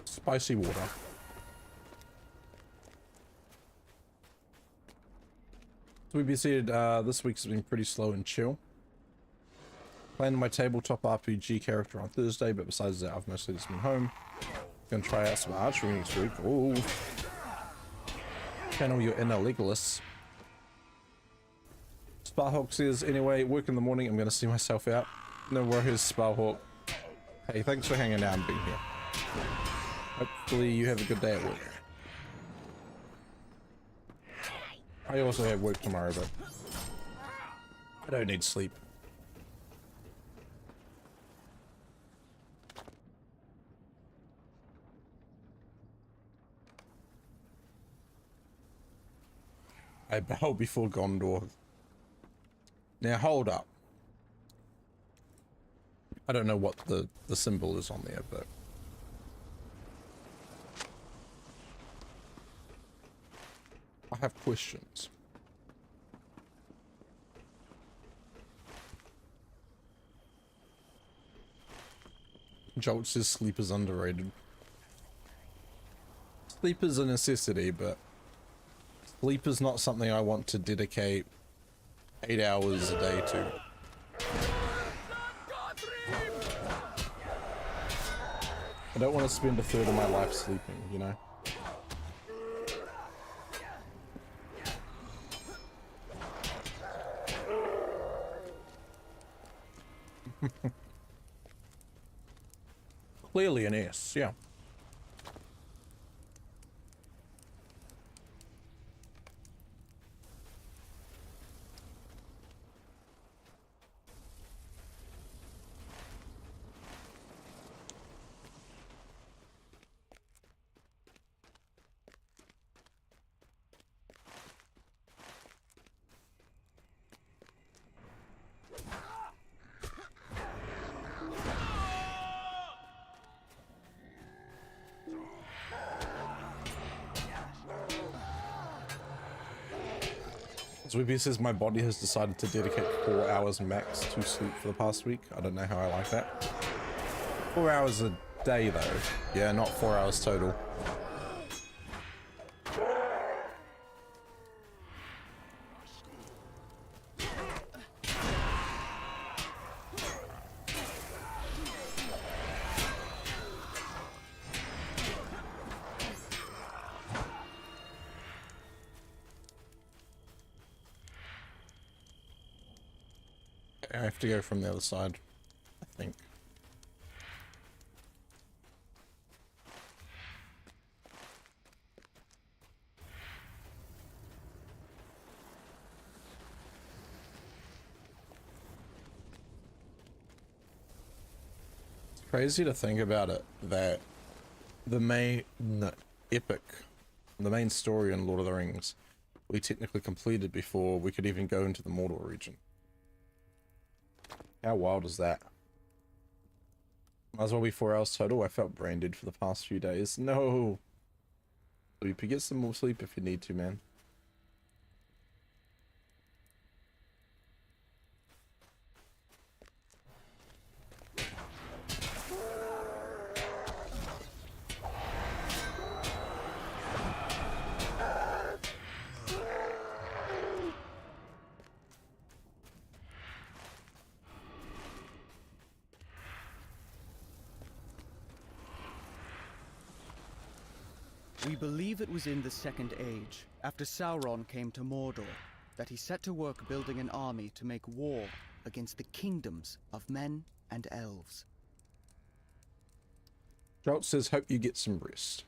Spicy water. So we decided this week's been pretty slow and chill. Playing my tabletop RPG character on Thursday, but besides that, I've mostly just been home. Gonna try out some archery next week. Ooh. Channel your inner Legolas. Sparhawk says, anyway, work in the morning, I'm gonna see myself out. No worries, Sparhawk. Hey, thanks for hanging out and being here. Hopefully you have a good day at work. I also have work tomorrow, but I don't need sleep. I bow before Gondor. Now hold up. I don't know what the symbol is on there, but I have questions. Jolt says sleep is underrated. Sleep is a necessity, but sleep is not something I want to dedicate 8 hours a day to. I don't want to spend a third of my life sleeping, you know? Clearly an S, yeah. Zwippy says my body has decided to dedicate 4 hours max to sleep for the past week. I don't know how I like that. 4 hours a day though. Yeah, not 4 hours total. I have to go from the other side, I think. It's crazy to think about it, that the main story in Lord of the Rings, we technically completed before we could even go into the Mordor region. How wild is that? Might as well be 4 hours total. I felt brain dead for the past few days. No! sleep. You get some more sleep if you need to, man. We believe it was in the Second Age, after Sauron came to Mordor, that he set to work building an army to make war against the kingdoms of men and elves. Jolt says, hope you get some rest.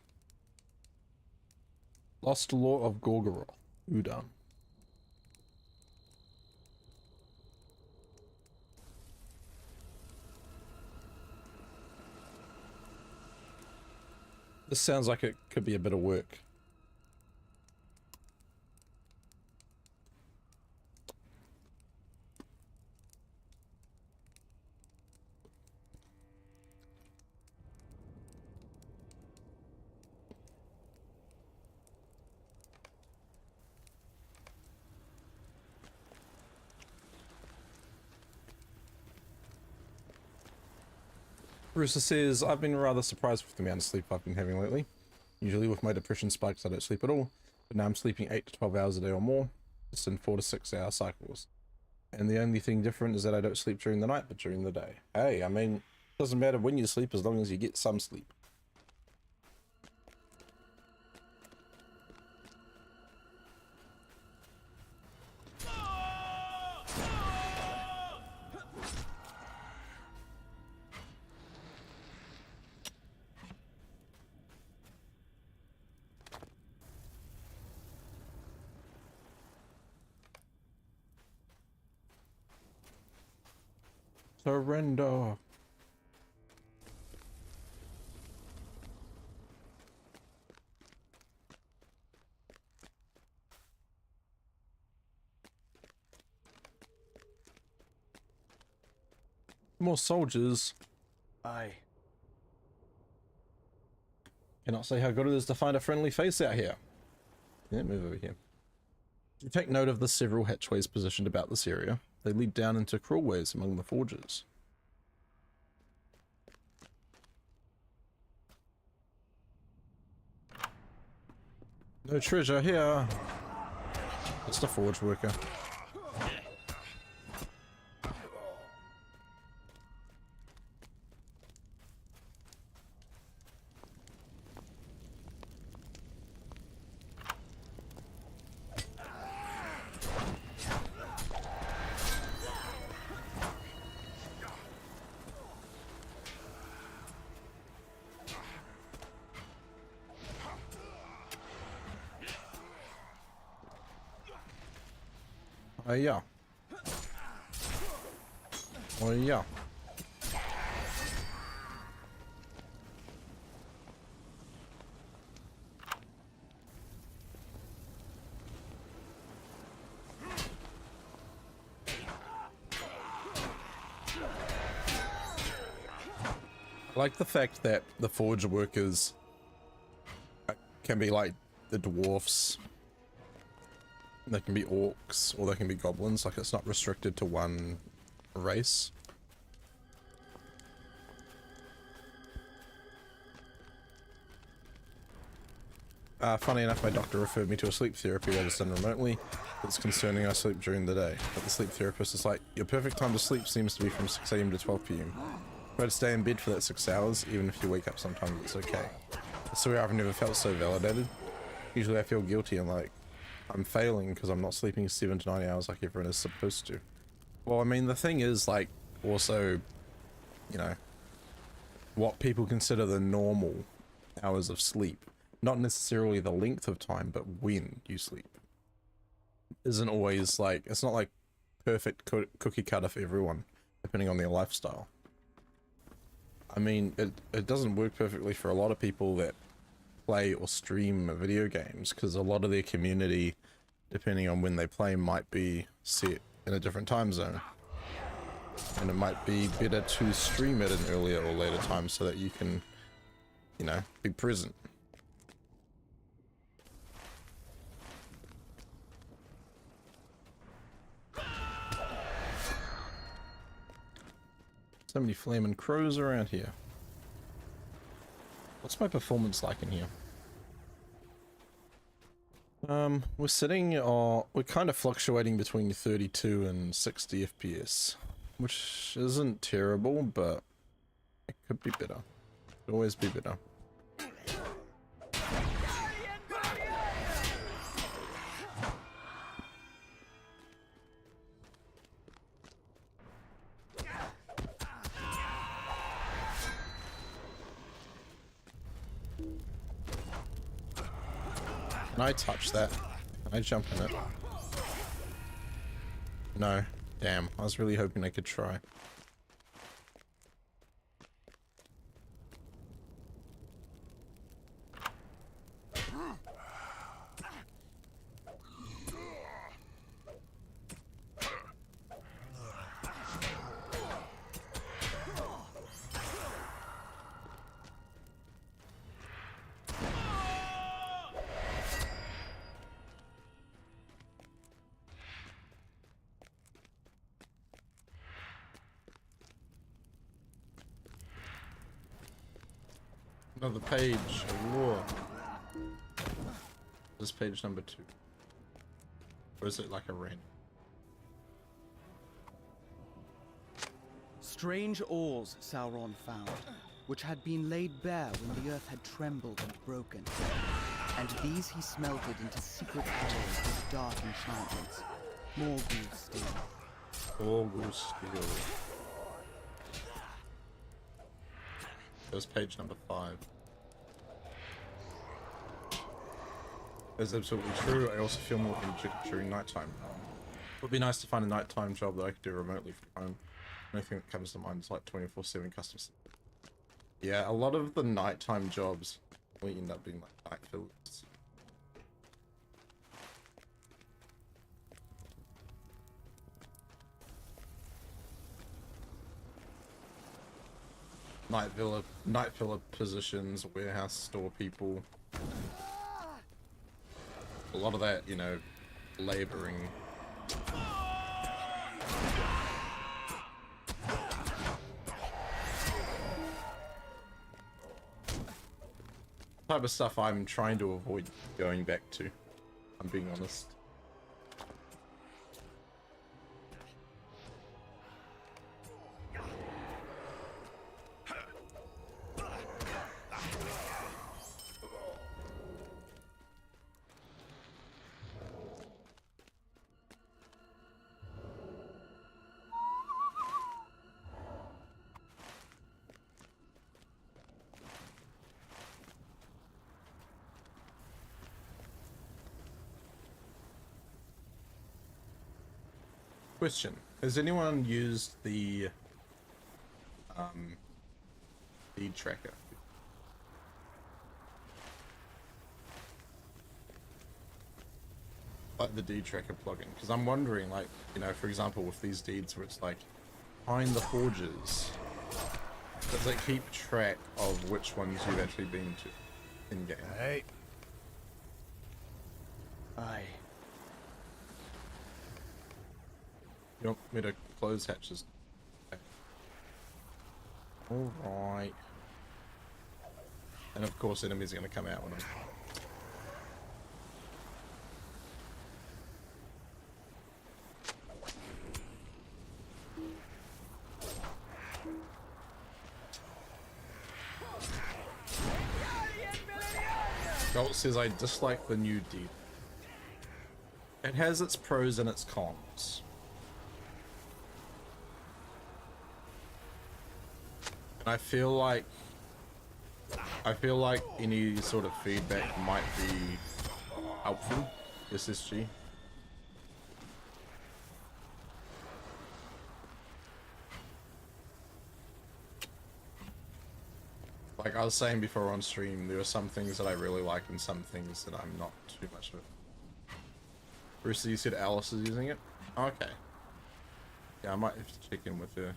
Lost Law of Gorgoroth. Udon. This sounds like it could be a bit of work. Rooster says, I've been rather surprised with the amount of sleep I've been having lately. Usually with my depression spikes I don't sleep at all, but now I'm sleeping 8 to 12 hours a day or more, just in 4 to 6 hour cycles. And the only thing different is that I don't sleep during the night, but during the day. Hey, I mean, it doesn't matter when you sleep as long as you get some sleep. Surrender. More soldiers. Aye. Cannot say how good it is to find a friendly face out here. Yeah, move over here. You take note of the several hatchways positioned about this area. They lead down into crawlways among the forges. No treasure here. Just a forge worker. Yeah. Oh yeah. I like the fact that the forge workers can be like the dwarfs. They can be orcs or they can be goblins, like it's not restricted to one race. Funny enough, my doctor referred me to a sleep therapy that is done remotely. It's concerning I sleep during the day, but the sleep therapist is like, your perfect time to sleep seems to be from 6 AM to 12 PM. Try to stay in bed for that 6 hours, even if you wake up sometimes it's okay. I swear I've never felt so validated. Usually I feel guilty and like, I'm failing because I'm not sleeping 7 to 9 hours like everyone is supposed to. Well, I mean, the thing is, like, also, you know, what people consider the normal hours of sleep, not necessarily the length of time, but when you sleep, isn't always, like, it's not like perfect cookie cutter for everyone, depending on their lifestyle. I mean, it doesn't work perfectly for a lot of people that play or stream video games, because a lot of their community, depending on when they play, might be set in a different time zone, and it might be better to stream at an earlier or later time so that you can, you know, be present. So many flaming crows around here. What's my performance like in here? We're sitting, we're kind of fluctuating between 32 and 60 FPS, which isn't terrible, but it could be better. Could always be better. Can I touch that? Can I jump in it? No. Damn. I was really hoping I could try. Another page. Whoa. This page number 2. Or is it like a random? Strange ores Sauron found, which had been laid bare when the earth had trembled and broken. And these he smelted into secret alloys with dark enchantments. More gold steel. More gold steel. There's page number 5. That's absolutely true. I also feel more energetic during nighttime. It would be nice to find a nighttime job that I could do remotely from home. The only thing that comes to mind is like 24/7 custom. Yeah, a lot of the nighttime jobs will end up being like night fillers. Night filler positions, warehouse store people. A lot of that, you know, laboring. Type of stuff I'm trying to avoid going back to, I'm being honest. Question: has anyone used the deed tracker? Like the deed tracker plugin? Because I'm wondering, like, you know, for example, with these deeds where it's like find the forges, does it keep track of which ones you've actually been to in game? Hey. Aye. You want me to close hatches? Okay. Alright. And of course enemies are going to come out when I'm... Jolt says I dislike the new deed. It has its pros and its cons. I feel like any sort of feedback might be helpful. SSG. Like I was saying before on stream, there are some things that I really like and some things that I'm not too much of. Bruce, you said Alice is using it? Okay. Yeah, I might have to check in with her.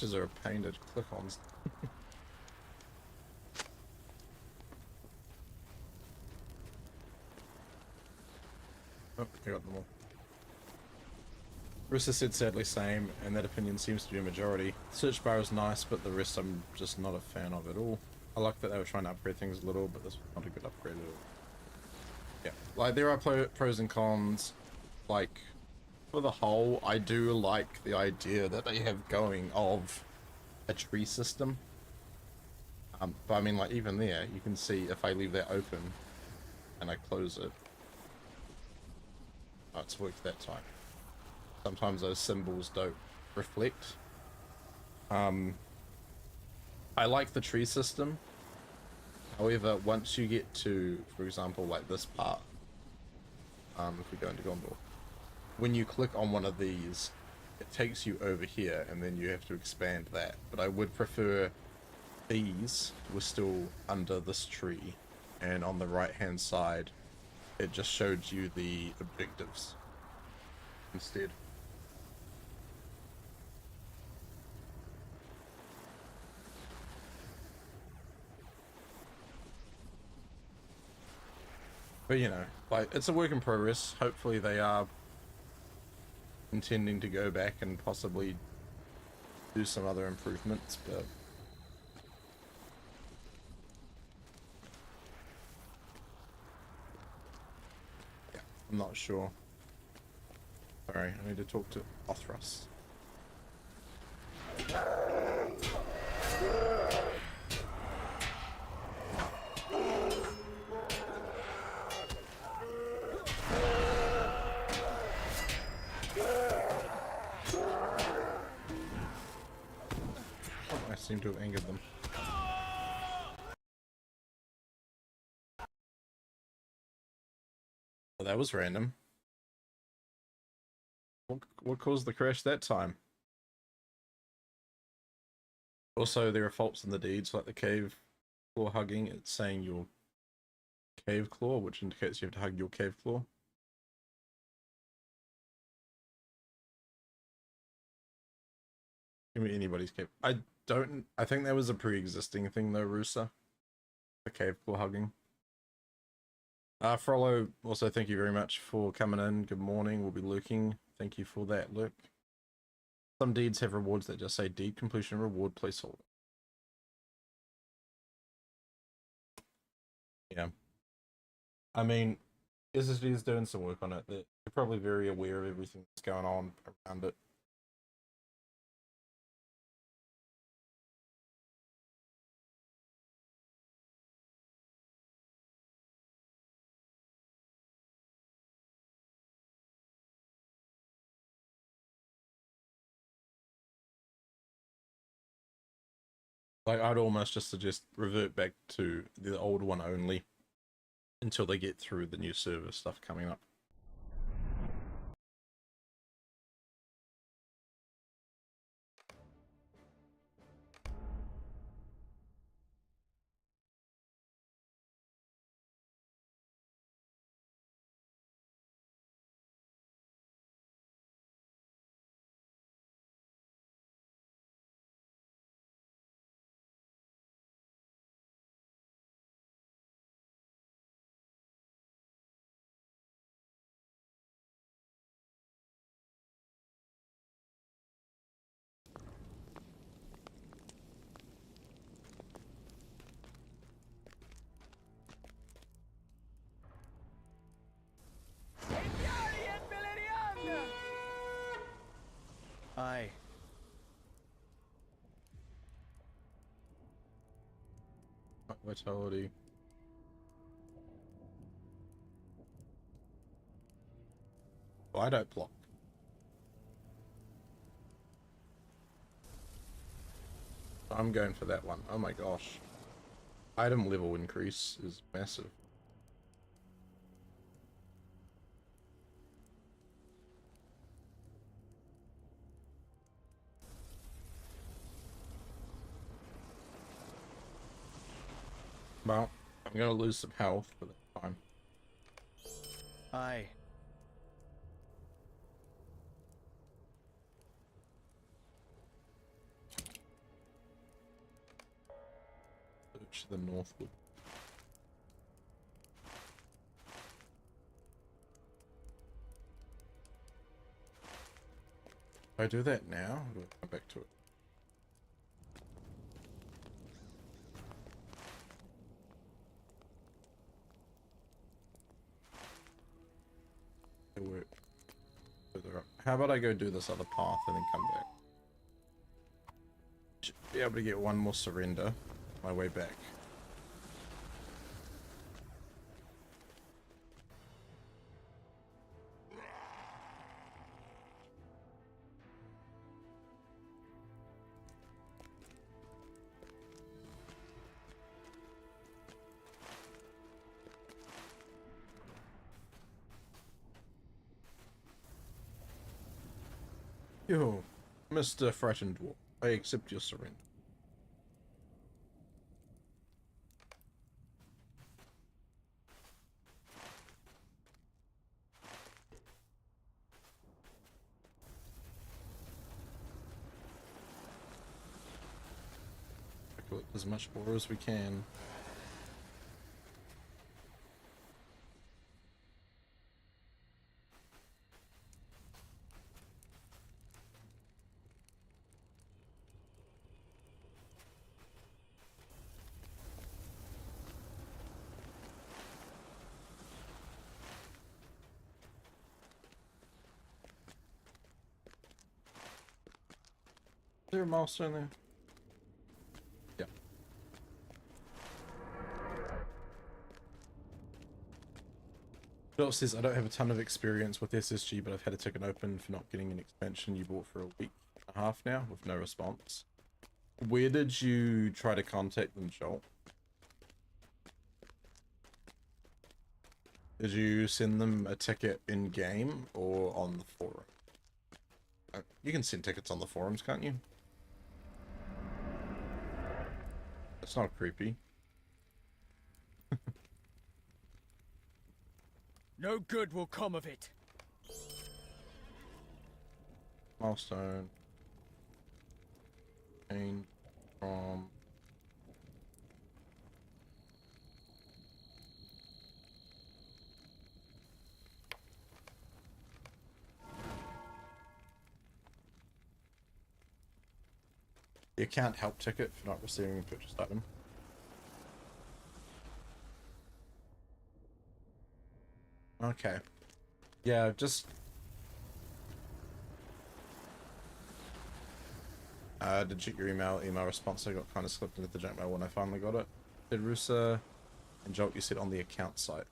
switches are a pain to click on. Oh, I got them all. Rissa said sadly same, and that opinion seems to be a majority. The search bar is nice, but the rest I'm just not a fan of at all. I like that they were trying to upgrade things a little, but this was not a good upgrade at all. Yeah, like there are pros and cons. Like, for the whole, I do like the idea that they have going of a tree system. But I mean, like, even there, you can see if I leave that open and I close it, oh, it's worked that time. Sometimes those symbols don't reflect. I like the tree system. However, once you get to, for example, like this part, if we go into Gondor, when you click on one of these, it takes you over here, and then you have to expand that. But I would prefer these were still under this tree, and on the right hand side, it just showed you the objectives instead. But you know, like, it's a work in progress. Hopefully they are intending to go back and possibly do some other improvements, but yeah, I'm not sure. Sorry, I need to talk to Othras. I seem to have angered them. Well, that was random. What caused the crash that time? Also, there are faults in the deeds, like the cave claw hugging. It's saying your cave claw, which indicates you have to hug your cave claw. Give me anybody's cave. I think that was a pre-existing thing though, Rusa. The cave claw hugging. Frollo, also thank you very much for coming in. Good morning. We'll be lurking. Thank you for that, lurk. Some deeds have rewards that just say deed completion reward placeholder. Yeah. I mean, SSD is doing some work on it. They're probably very aware of everything that's going on around it. Like, I'd almost just suggest revert back to the old one only until they get through the new server stuff coming up. Aye. Vitality. Well, I don't block. I'm going for that one. Oh my gosh. Item level increase is massive. Well, I'm gonna lose some health, but that's fine. Aye. approach the northward. Do I do that now, or do I come back to it? It worked. Further up. How about I go do this other path and then come back? Should be able to get one more surrender my way back. Yo, Mr. Frightened Dwarf, I accept your surrender. Collect as much ore as we can. Is there a milestone there? Yeah. Philip says, I don't have a ton of experience with SSG, but I've had a ticket open for not getting an expansion you bought for a week and a half now, with no response. Where did you try to contact them, Joel? Did you send them a ticket in-game or on the forum? You can send tickets on the forums, can't you? That's not creepy. No good will come of it. Milestone. Change from... The account help ticket for not receiving a purchased item. Okay. Yeah, just... to check your email response, I got kind of slipped into the junk mail when I finally got it. Said Rusa and Jolt, you said on the account site.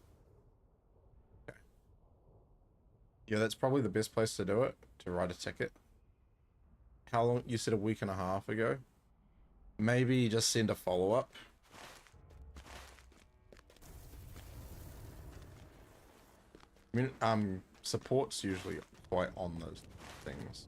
Okay. Yeah, that's probably the best place to do it, to write a ticket. How long? You said a week and a half ago. Maybe just send a follow-up. I mean, support's usually quite on those things.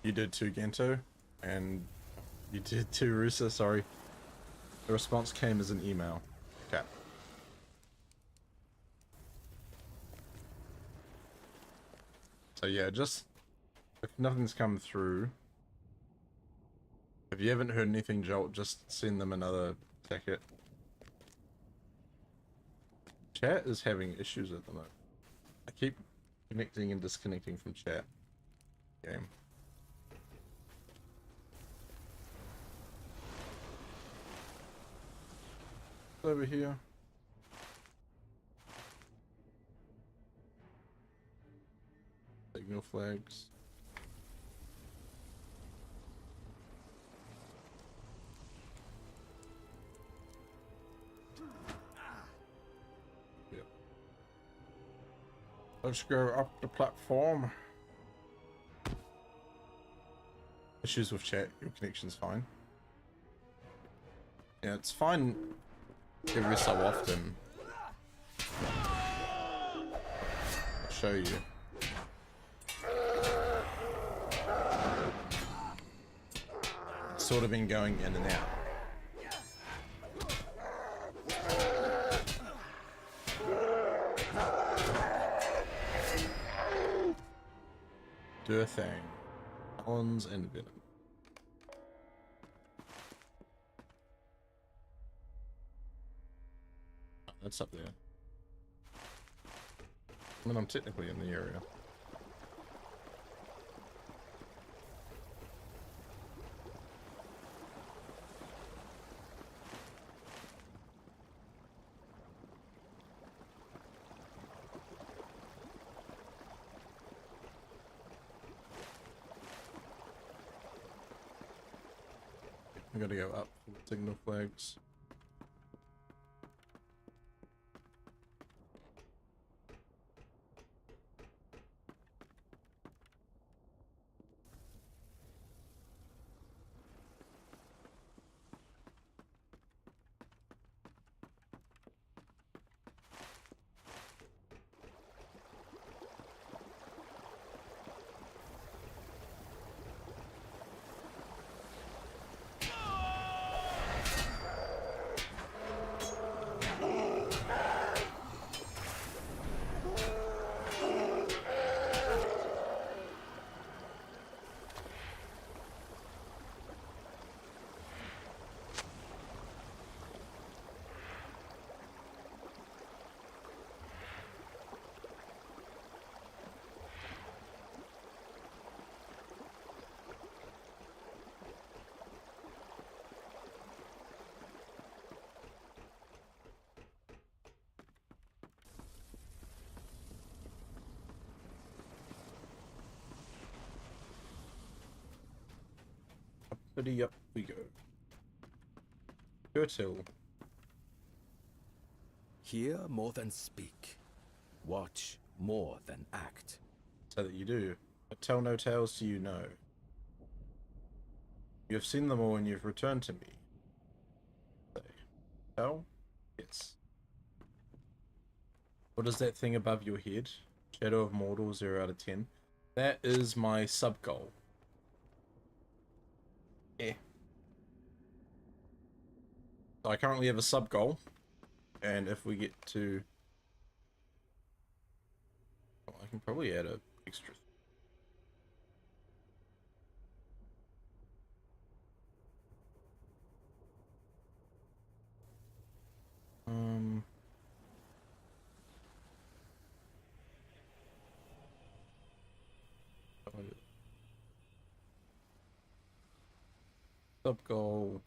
You did too, Ganto, and you did too, Rusa, sorry. The response came as an email. Okay. So yeah, just, if nothing's come through, if you haven't heard anything, Jolt, just send them another ticket. Chat is having issues at the moment. I keep connecting and disconnecting from chat. Game. Over here. Signal flags. Yep. Let's go up the platform. Issues with chat, your connection's fine. Yeah, it's fine every so often. I'll show you. sort of been going in and out. Do a thing. Talons and venom. Oh, that's up there. I mean, I'm technically in the area. I gotta go up for the signal flags. Uppity up we go. Turtle. Hear more than speak. Watch more than act. So that you do. But tell no tales do you know. You have seen them all and you've returned to me. Say, tell? Yes. What is that thing above your head? Shadow of Mordor 0 out of 10. That is my sub goal. Yeah. So I currently have a sub goal, and if we get to, well, I can probably add a extra. Sub goal.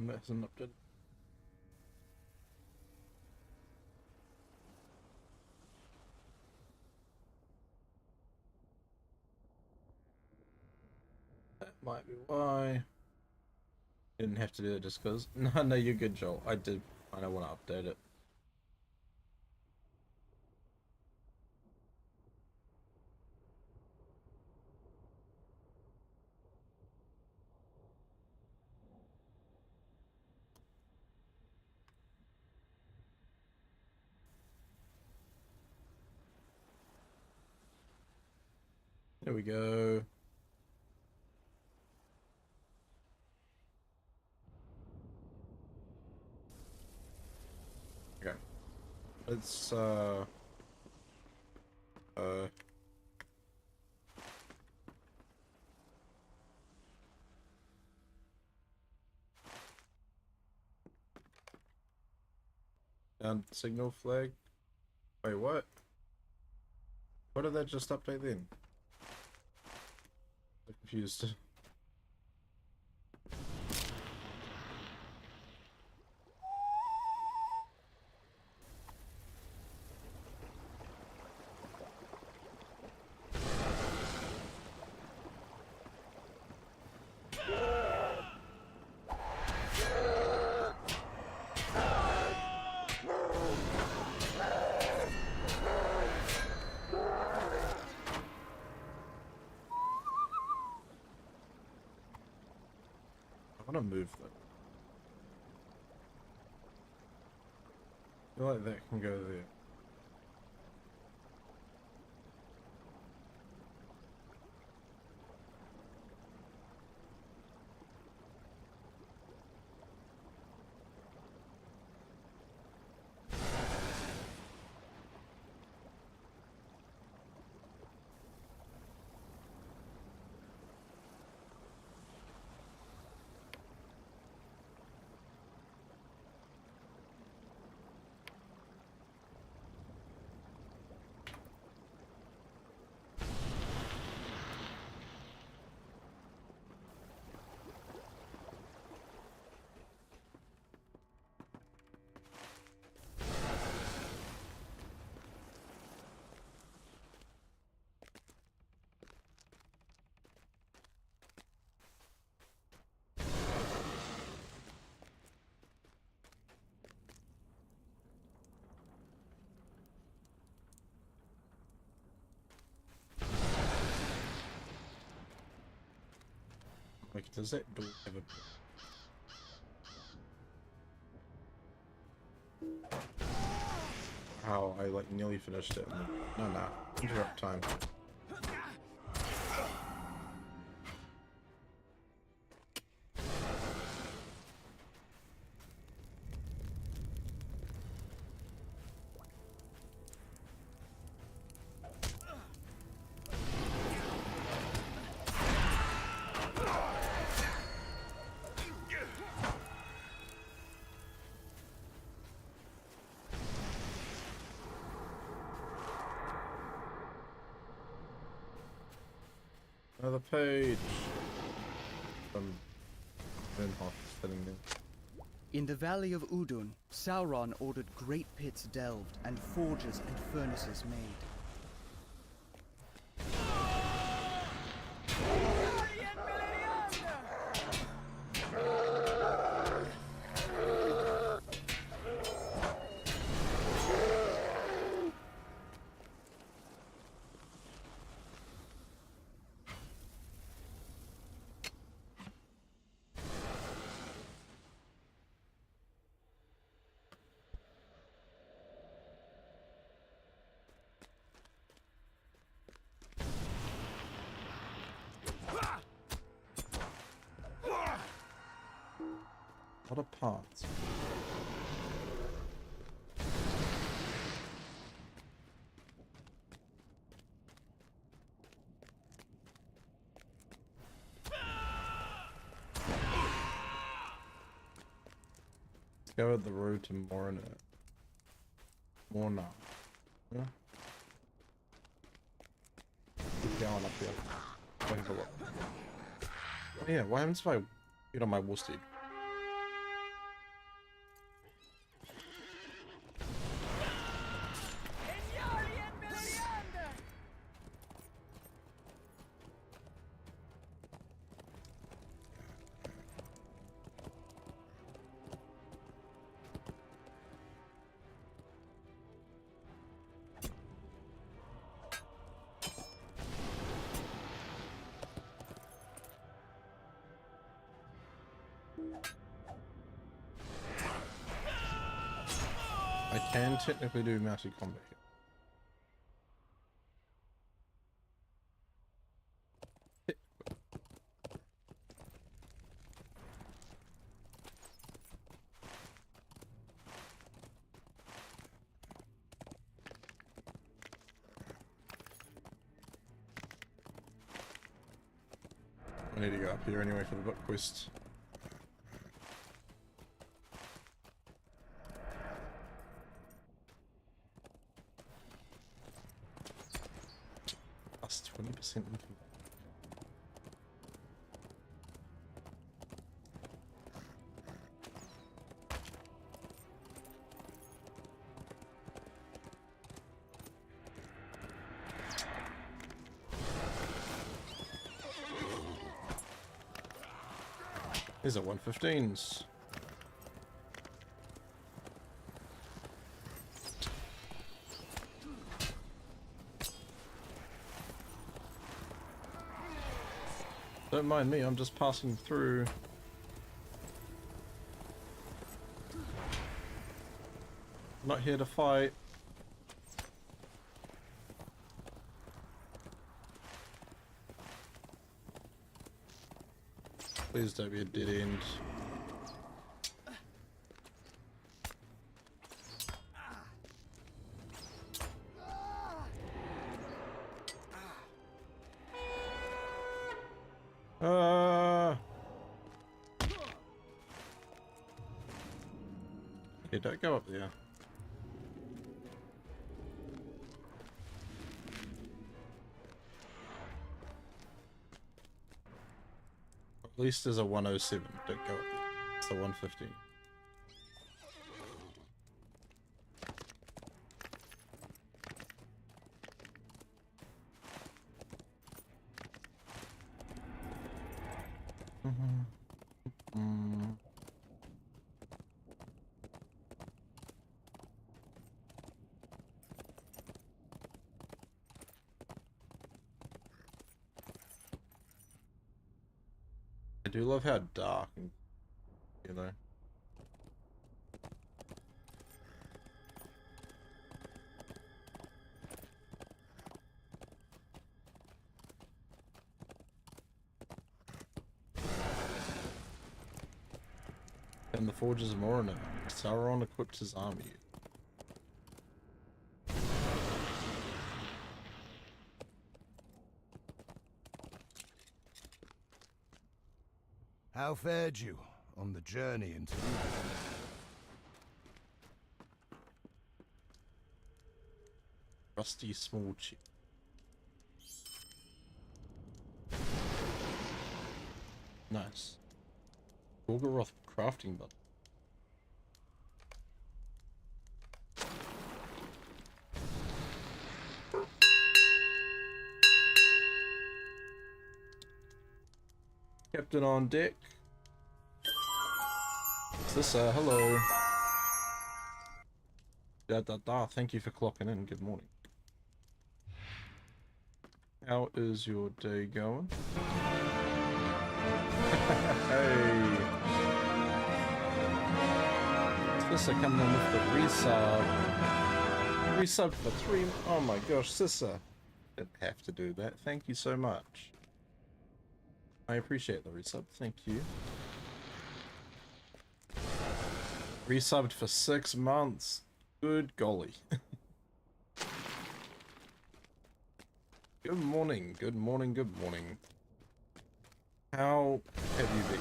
that hasn't updated. That might be why. Didn't have to do it just because. No, no, you're good, Joel. I did. I don't want to update it. There we go. Okay. Let's down signal flag. Wait, what? What did that just update then? I'm confused. I want to move that. I feel like that can go there. Like, does that door have a... How I like nearly finished it. No, no. Interrupt time. Another page. Sitting there. In the valley of Udun, Sauron ordered great pits delved and forges and furnaces made. A lot of parts. Let's go with the road to Morna. Morna. Yeah. Keep going up here. Go have a look. Oh yeah, what happens if I get on my wolf steed? can technically do mounted combat here. I need to go up here anyway for the book quest. Plus 20% into These are 115s. Don't mind me, I'm just passing through. Not here to fight. Please don't be a dead end. Okay, don't go up there. At least there's a 107. Don't go up there. It's a 115. I do love how dark, and, you know. And the Forges of Mordor. Sauron equipped his army. How fared you on the journey into Mordor? Rusty small chip. Nice. Gorgoroth crafting button. Captain on deck. Sissa, hello. Thank you for clocking in. Good morning. How is your day going? Hey. Sissa coming in with the resub. Resub for 3. Oh my gosh, Sissa. Didn't have to do that. Thank you so much. I appreciate the resub, thank you. Resubbed for 6 months. Good golly. Good morning, good morning, good morning. How have you been?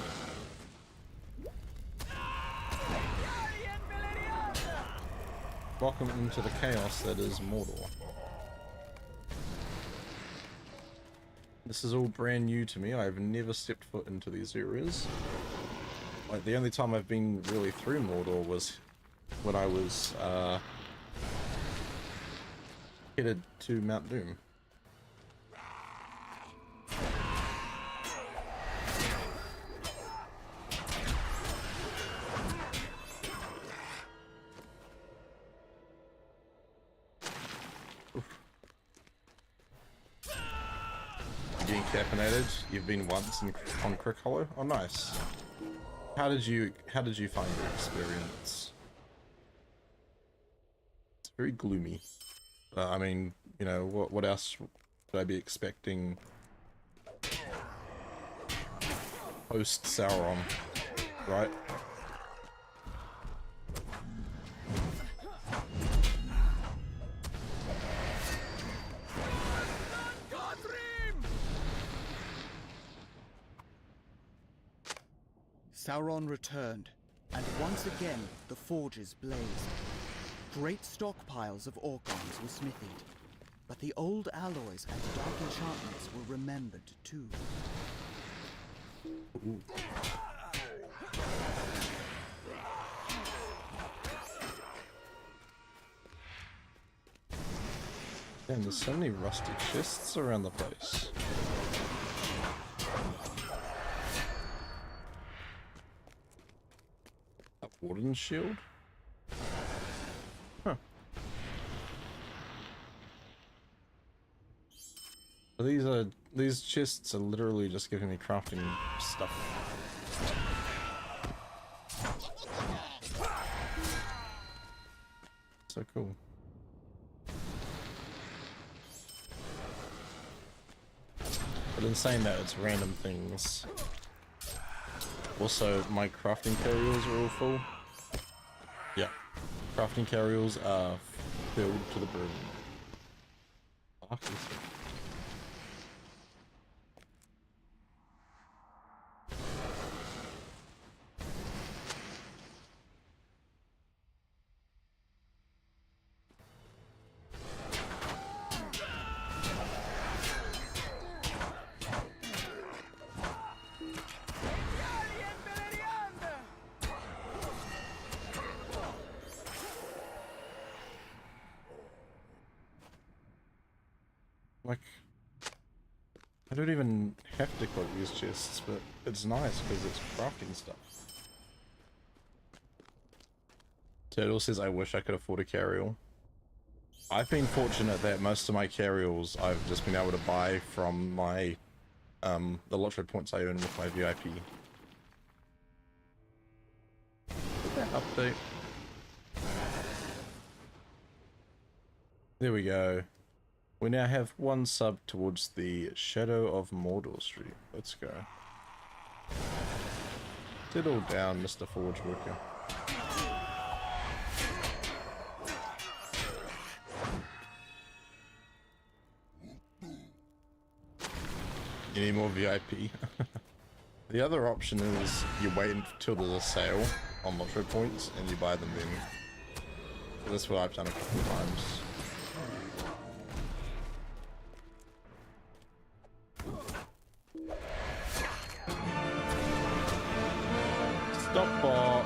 Welcome into the chaos that is Mordor. This is all brand new to me. I've never stepped foot into these areas. Like, the only time I've been really through Mordor was when I was headed to Mount Doom. Getting caffeinated. You've been once on Crick Hollow. Oh, nice. How did you find your experience? very gloomy. I mean, you know, what else would I be expecting post Sauron, right? Sauron returned, and once again the forges blazed. Great stockpiles of Orcons were smithied, but the old alloys and dark enchantments were remembered too. Ooh. Damn, there's so many rusty chests around the place. A wooden shield? Huh. These chests are literally just giving me crafting stuff. So cool. But in saying that, it's random things. Also, my crafting carryalls are all full. Yeah, crafting carryalls are filled to the brim. Fuck this thing. Like, I don't even have to quote these chests, but it's nice because it's crafting stuff. Turtle says, I wish I could afford a carryall. I've been fortunate that most of my carryalls I've just been able to buy from my, the LOTRO points I earn with my VIP. Did that update? There we go. We now have one sub towards the Shadow of Mordor stream. Let's go. Diddle down, Mr. Forge Worker. You need more VIP. The other option is you wait until there's a sale on LOTRO points and you buy them then. So that's what I've done a couple of times. Stockbot.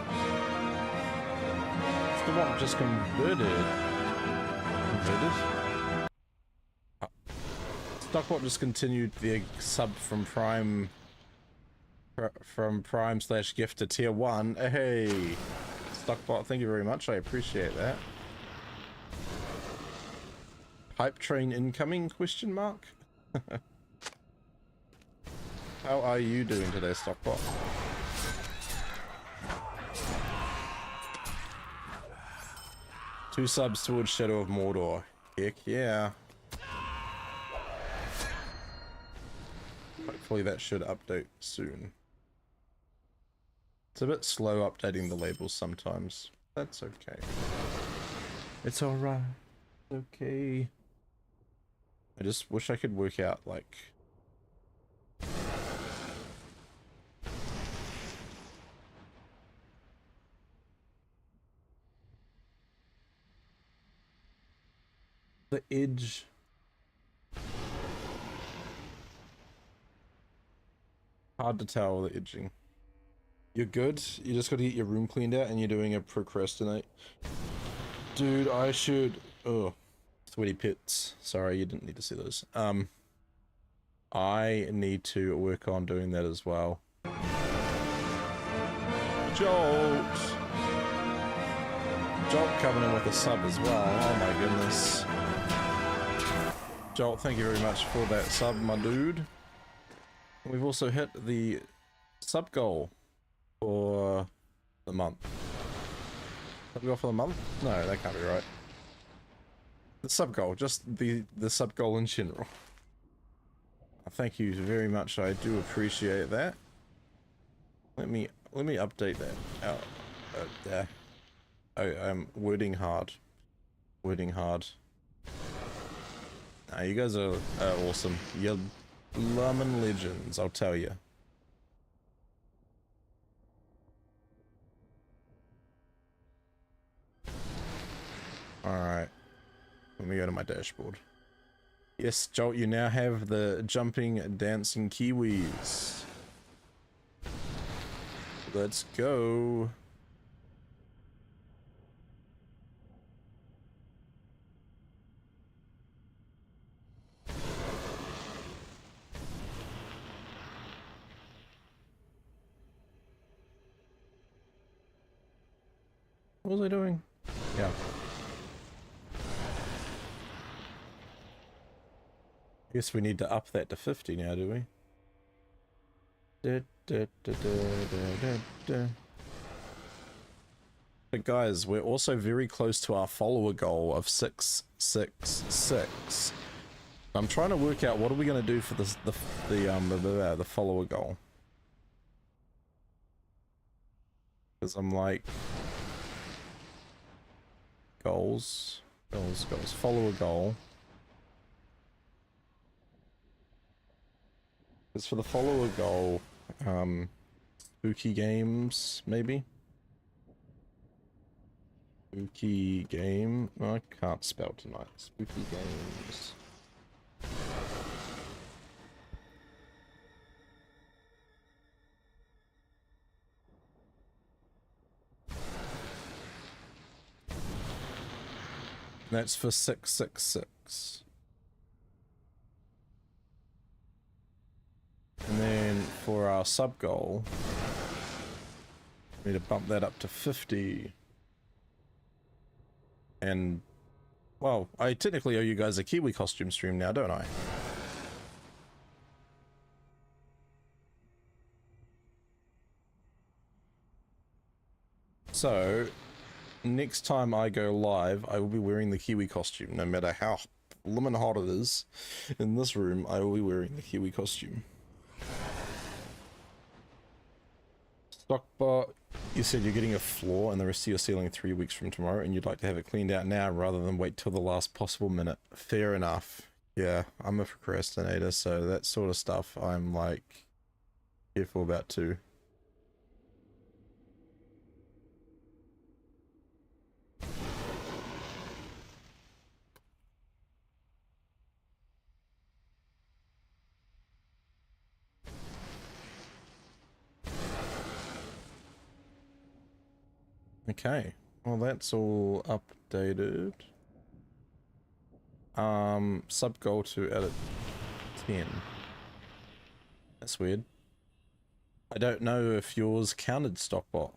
Stockbot just converted. Stockbot just continued the sub from Prime / gift to tier 1. Hey, Stockbot, thank you very much. I appreciate that. Hype train incoming? Question mark. How are you doing today, Stockbot? Two subs towards Shadow of Mordor. Heck yeah. Hopefully that should update soon. It's a bit slow updating the labels sometimes. That's okay. It's alright. Okay. I just wish I could work out, like... the edge. Hard to tell the edging. You're good. You just got to get your room cleaned out and you're doing a procrastinate. Dude, I should... Oh. Sweaty pits. Sorry, you didn't need to see those. I need to work on doing that as well. Jolt! Jolt coming in with a sub as well. Oh my goodness. Jolt, thank you very much for that sub, my dude. We've also hit the sub goal for the month. Sub goal for the month? No, that can't be right. The sub goal, just the sub goal in general. Thank you very much. I do appreciate that. Let me update that. I'm wording hard. Wording hard. Nah, you guys are awesome. You're bloomin' legends, I'll tell you. Alright. Let me go to my dashboard. Yes, Jolt, you now have the jumping, dancing Kiwis. Let's go. What was I doing? Yeah. Guess we need to up that to 50 now, do we? But guys, we're also very close to our follower goal of 666. I'm trying to work out what are we going to do for the follower goal. Because I'm like goals, follower goal. Because for the follower goal, spooky games, maybe? Spooky game? Oh, I can't spell tonight. Spooky games. That's for 666. And then for our sub goal, we need to bump that up to 50. And, well, I technically owe you guys a Kiwi costume stream now, don't I? So, next time I go live, I will be wearing the Kiwi costume. No matter how lemon hot it is in this room, I will be wearing the Kiwi costume. Stockbot, you said you're getting a floor and the rest of your ceiling 3 weeks from tomorrow and you'd like to have it cleaned out now rather than wait till the last possible minute. Fair enough. Yeah, I'm a procrastinator, so that sort of stuff I'm like careful about too. Okay, well that's all updated. Sub goal to edit 10. That's weird. I don't know if yours counted Stockbot.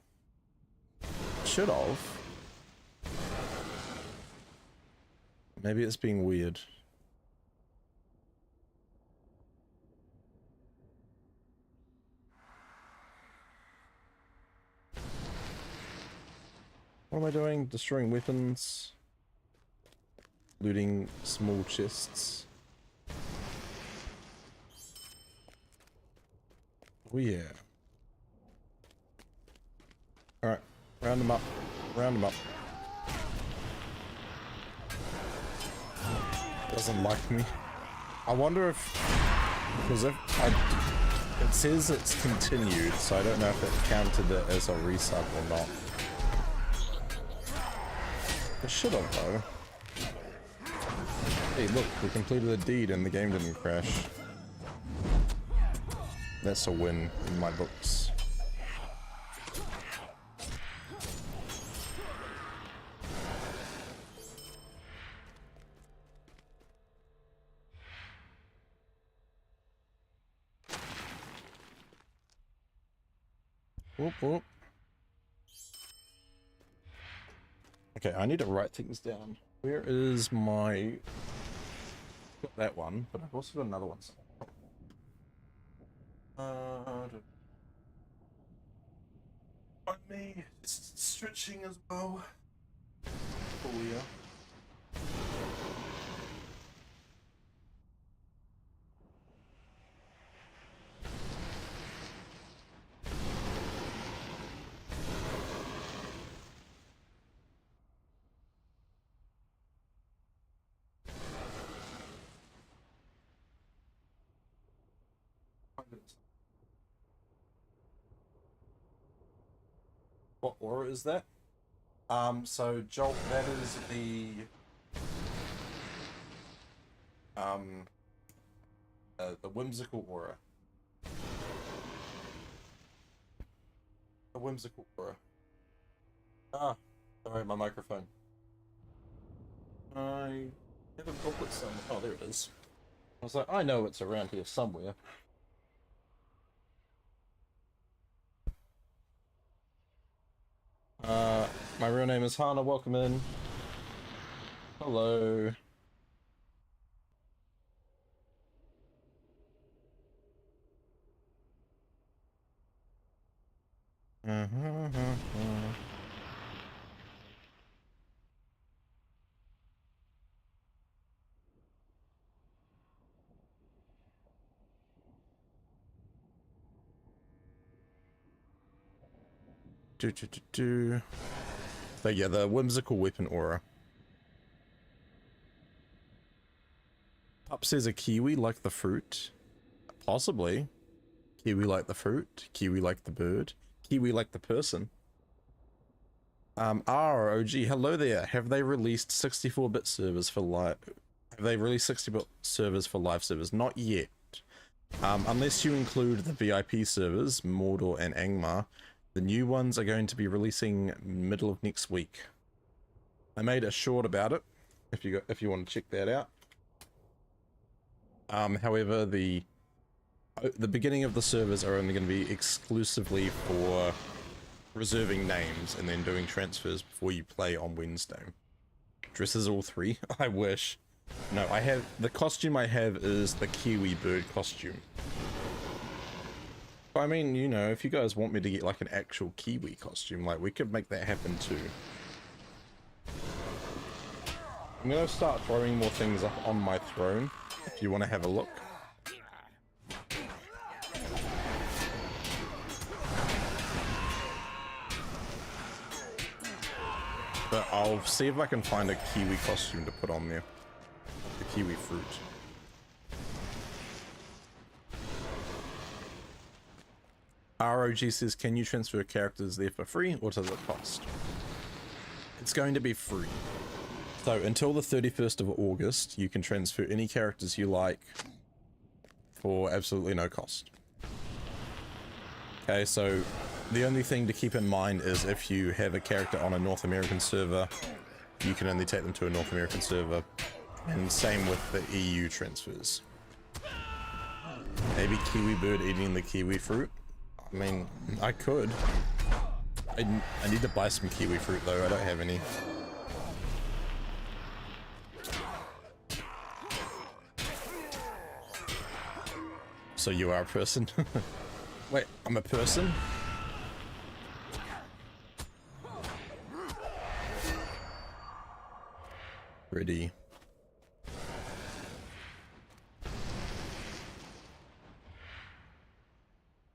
Should have. Maybe it's being weird. What am I doing? Destroying weapons. Looting small chests. Oh yeah. Alright. Round them up. Round them up. Doesn't like me. I wonder if... Because if I... It says it's continued, so I don't know if it counted it as a resub or not. It should have though. Hey look, we completed a deed and the game didn't crash. That's a win in my books. Whoop whoop. Okay, I need to write things down. Where is my... Got that one, but I've also got another one. On me, it's stretching as well. Oh yeah. What aura is that? So Jolt, that is the whimsical aura. The whimsical aura. Ah, sorry, my microphone. I have a booklet somewhere. Oh, there it is. I was like, I know it's around here somewhere. My real name is Hana, welcome in. Hello. So yeah, the whimsical weapon aura. Pup says a kiwi like the fruit. Possibly. Kiwi like the fruit. Kiwi like the bird. Kiwi like the person. ROG, hello there. Have they released 64-bit servers for live? Have they released 60-bit servers for live servers? Not yet. Unless you include the VIP servers, Mordor and Angmar. The new ones are going to be releasing middle of next week. I made a short about it, if you want to check that out. However, the beginning of the servers are only going to be exclusively for reserving names and then doing transfers before you play on Wednesday. Dresses all three? I wish. No, the costume I have is the Kiwi bird costume. I mean, you know, if you guys want me to get like an actual Kiwi costume, like we could make that happen too. I'm gonna start throwing more things up on my throne, if you want to have a look. But I'll see if I can find a Kiwi costume to put on there. The Kiwi fruit. ROG says, can you transfer characters there for free or does it cost? It's going to be free. So until the 31st of August, you can transfer any characters you like for absolutely no cost. Okay, so the only thing to keep in mind is if you have a character on a North American server, you can only take them to a North American server. And same with the EU transfers. Maybe Kiwi bird eating the kiwi fruit. I mean, I could. I need to buy some kiwi fruit though, I don't have any. So you are a person? Wait, I'm a person? Ready.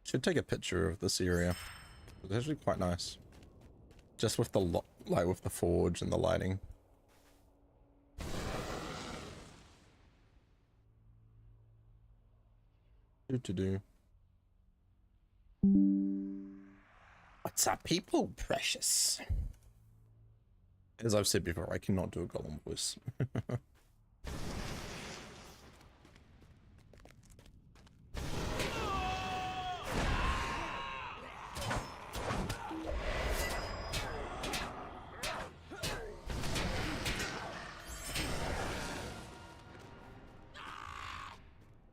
Should take a picture of this area. It's actually quite nice. Just with the with the forge and the lighting. Do. What's up, people? Precious. As I've said before, I cannot do a golem voice.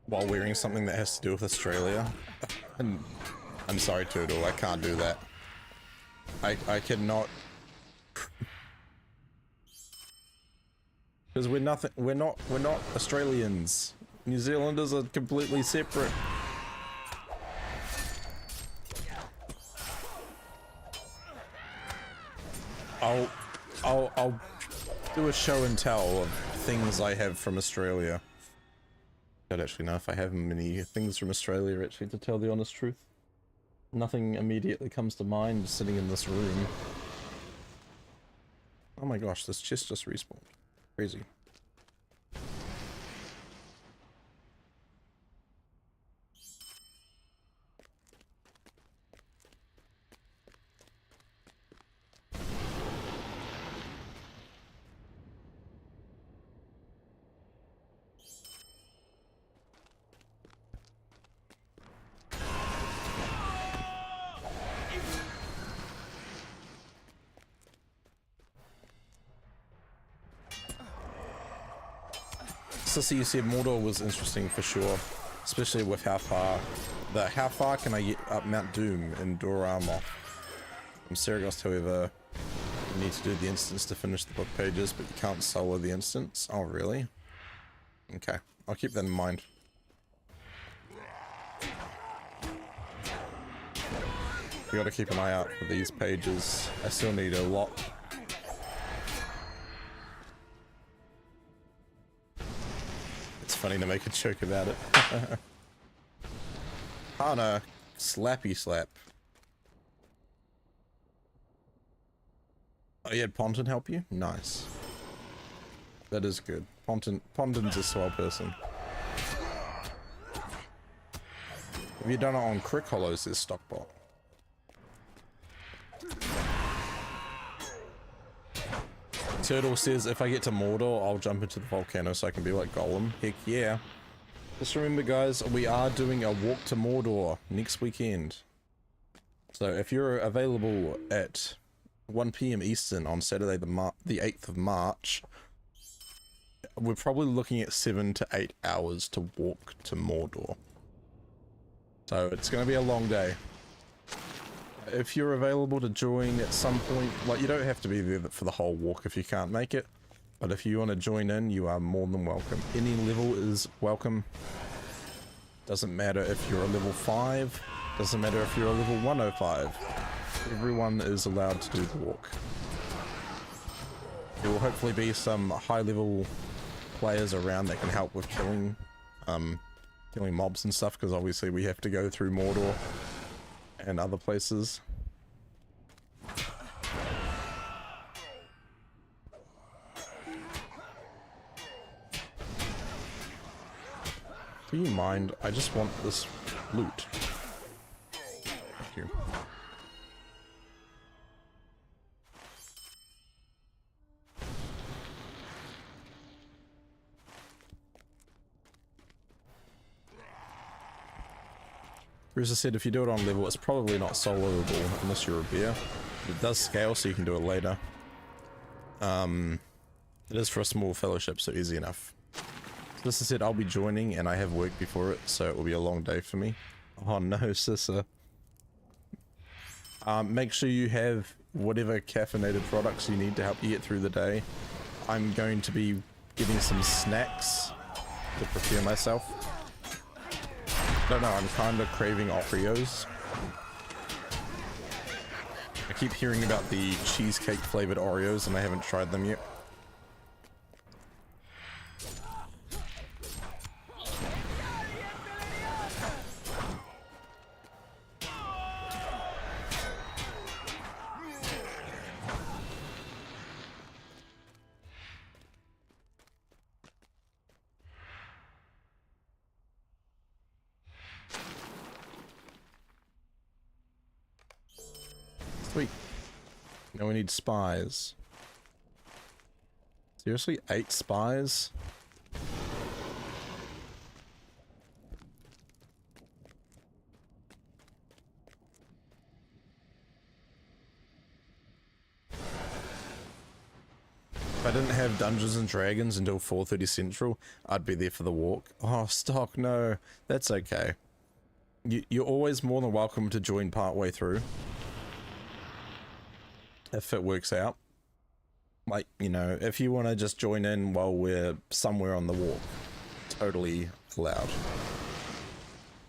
While wearing something that has to do with Australia. I'm sorry, Turtle, I can't do that. I cannot. Because we're not Australians. New Zealanders are completely separate. I'll do a show and tell of things I have from Australia. I don't actually know if I have many things from Australia, actually, to tell the honest truth. Nothing immediately comes to mind sitting in this room. Oh my gosh, this chest just respawned. Crazy. Sissy, you said Mordor was interesting for sure, especially with how far can I get up Mount Doom in Doramoth. From Saragost, however, you need to do the instance to finish the book pages, but you can't solo the instance. Oh, really? Okay, I'll keep that in mind. You gotta keep an eye out for these pages. I still need a lot. It's funny to make a joke about it. Hana, slappy slap. Oh, you had Ponton help you? Nice. That is good. Ponton's a swell person. Have you done it on Crick Hollows, this stockbot? Turtle says, if I get to Mordor, I'll jump into the volcano so I can be like Gollum. Heck yeah. Just remember, guys, we are doing a walk to Mordor next weekend. So if you're available at 1 PM Eastern on Saturday the 8th of March, we're probably looking at 7 to 8 hours to walk to Mordor. So it's going to be a long day. If you're available to join at some point, like, you don't have to be there for the whole walk if you can't make it, but if you want to join in, you are more than welcome. Any level is welcome. Doesn't matter if you're a level 5, doesn't matter if you're a level 105. Everyone is allowed to do the walk. There will hopefully be some high level players around that can help with killing mobs and stuff, because obviously we have to go through Mordor and other places. Do you mind? I just want this loot. Thank you. Bruiser said if you do it on level, it's probably not soloable unless you're a bear. It does scale, so you can do it later. It is for a small fellowship, so easy enough. Sissa said I'll be joining, and I have work before it, so it will be a long day for me. Oh no, Sissa. Make sure you have whatever caffeinated products you need to help you get through the day. I'm going to be getting some snacks to prepare myself. I don't know, I'm kind of craving Oreos. I keep hearing about the cheesecake flavored Oreos and I haven't tried them yet. Sweet. Now we need spies. Seriously? 8 spies? If I didn't have Dungeons and Dragons until 4:30 Central, I'd be there for the walk. Oh, Stock, no. That's okay. You're always more than welcome to join partway through. If it works out. Like, you know, if you want to just join in while we're somewhere on the walk, totally allowed.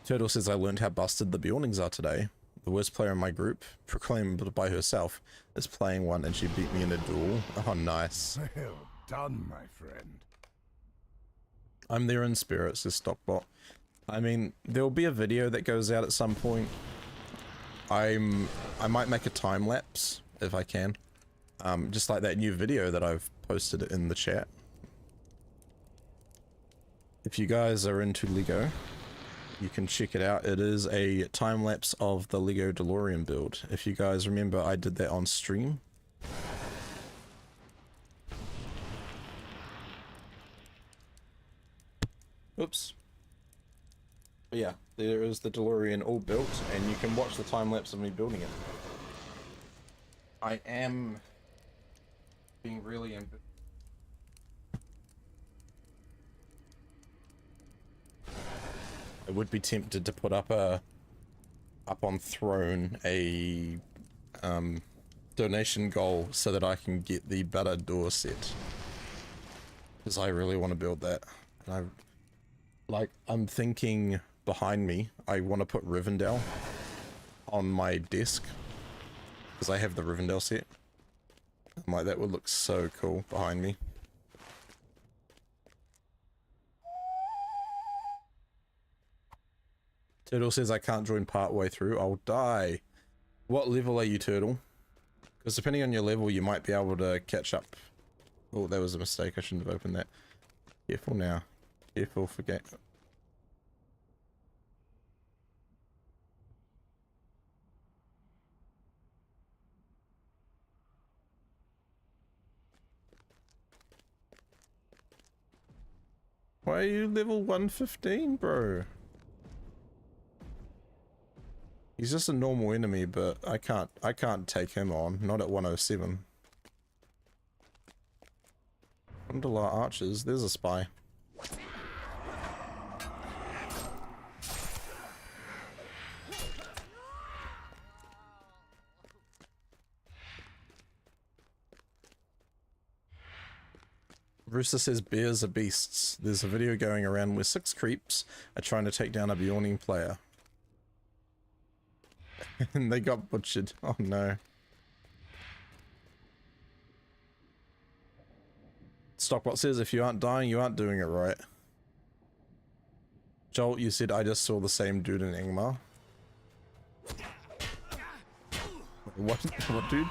Turtle says I learned how busted the Bjornings are today. The worst player in my group, proclaimed by herself, is playing one and she beat me in a duel. Oh, nice. Well done, my friend. I'm there in spirit, says Stockbot. I mean, there'll be a video that goes out at some point. I might make a time lapse if I can. Just like that new video that I've posted in the chat. If you guys are into Lego, you can check it out. It is a time lapse of the Lego DeLorean build. If you guys remember, I did that on stream. Oops. But yeah, there is the DeLorean all built, and you can watch the time lapse of me building it. I am being really ambitious. I would be tempted to put up on Throne a donation goal so that I can get the butter door set, because I really want to build that. And I'm thinking behind me I want to put Rivendell on my desk because I have the Rivendell set. I'm like, that would look so cool behind me. Turtle says I can't join part way through. I'll die. What level are you, Turtle? Because depending on your level, you might be able to catch up. Oh, that was a mistake. I shouldn't have opened that. Careful now. Careful, forget. Why are you level 115, bro? He's just a normal enemy, but I can't take him on. Not at 107. Underlar archers. There's a spy. Rooster says bears are beasts. There's a video going around where 6 creeps are trying to take down a Bjorning player. And they got butchered. Oh no. Stockbot says if you aren't dying, you aren't doing it right. Joel, you said I just saw the same dude in Ingmar. What dude?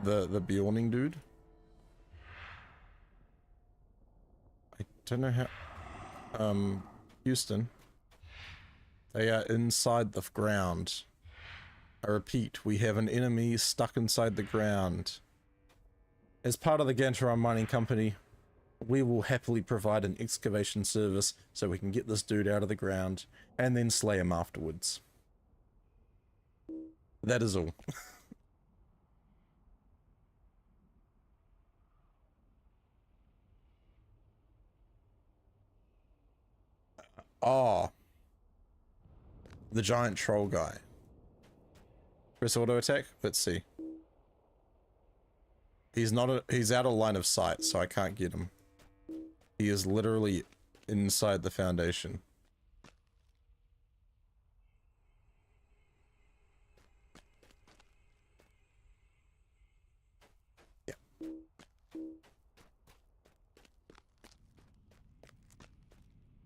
The Bjorning dude? I don't know how... Houston. They are inside the ground. I repeat, we have an enemy stuck inside the ground. As part of the Gantoran mining company, we will happily provide an excavation service so we can get this dude out of the ground and then slay him afterwards. That is all. Oh. The giant troll guy. Press auto attack? Let's see. He's out of line of sight, so I can't get him. He is literally inside the foundation. Yeah.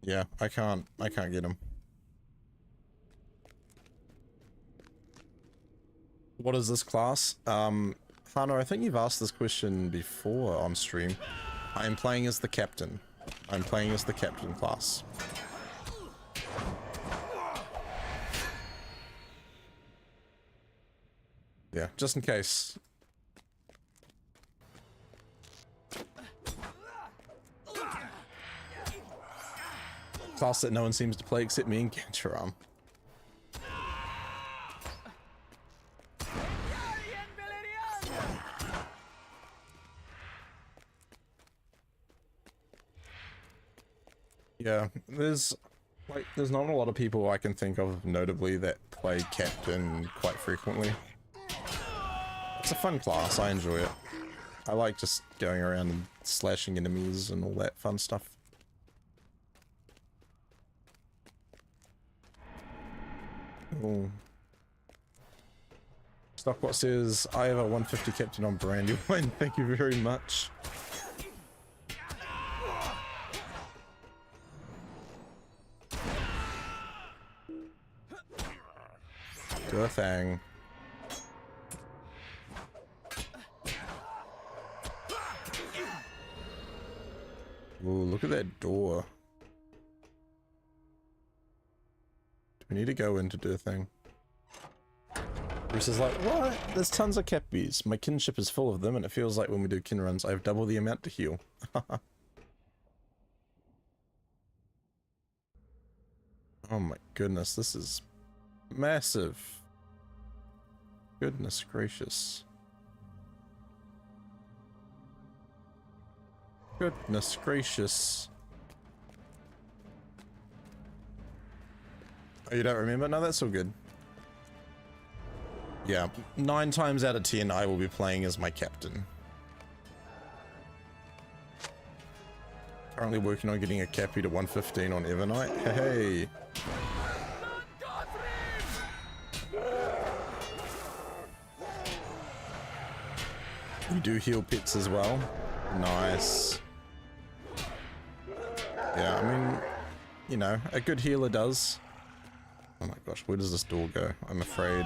Yeah, I can't get him. What is this class? Hano, I think you've asked this question before on stream. I am playing as the captain. I'm playing as the captain class. Yeah, just in case. Class that no one seems to play except me and Gantoran. Yeah, there's not a lot of people I can think of notably that play captain quite frequently. It's a fun class, I enjoy it. I like just going around and slashing enemies and all that fun stuff. Oh. Stockbot says, I have a 150 captain on Brandywine, thank you very much. Do a thing. Ooh, look at that door. Do we need to go in to do a thing? Bruce is like, what? There's tons of cappies. My kinship is full of them, and it feels like when we do kin runs, I have double the amount to heal. Oh my goodness, this is massive. Goodness gracious. Goodness gracious. Oh, you don't remember? No, that's all good. Yeah, 9 times out of 10, I will be playing as my captain. Currently working on getting a cappy to 115 on Evernight. Hey! We do heal pets as well. Nice. Yeah, I mean, you know, a good healer does. Oh my gosh, where does this door go? I'm afraid.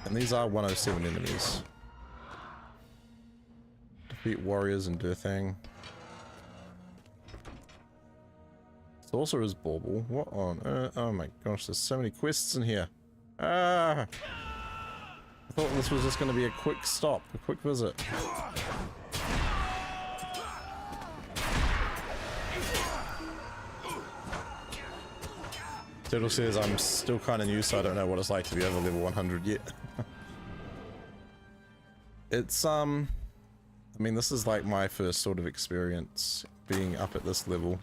And these are 107 enemies. Defeat warriors and do a thing. Sorcerer's Bauble. What on earth? Oh my gosh, there's so many quests in here. Ah! I thought this was just going to be a quick stop, a quick visit. Turtle says I'm still kind of new, so I don't know what it's like to be over level 100 yet. It's, I mean, this is like my first sort of experience being up at this level.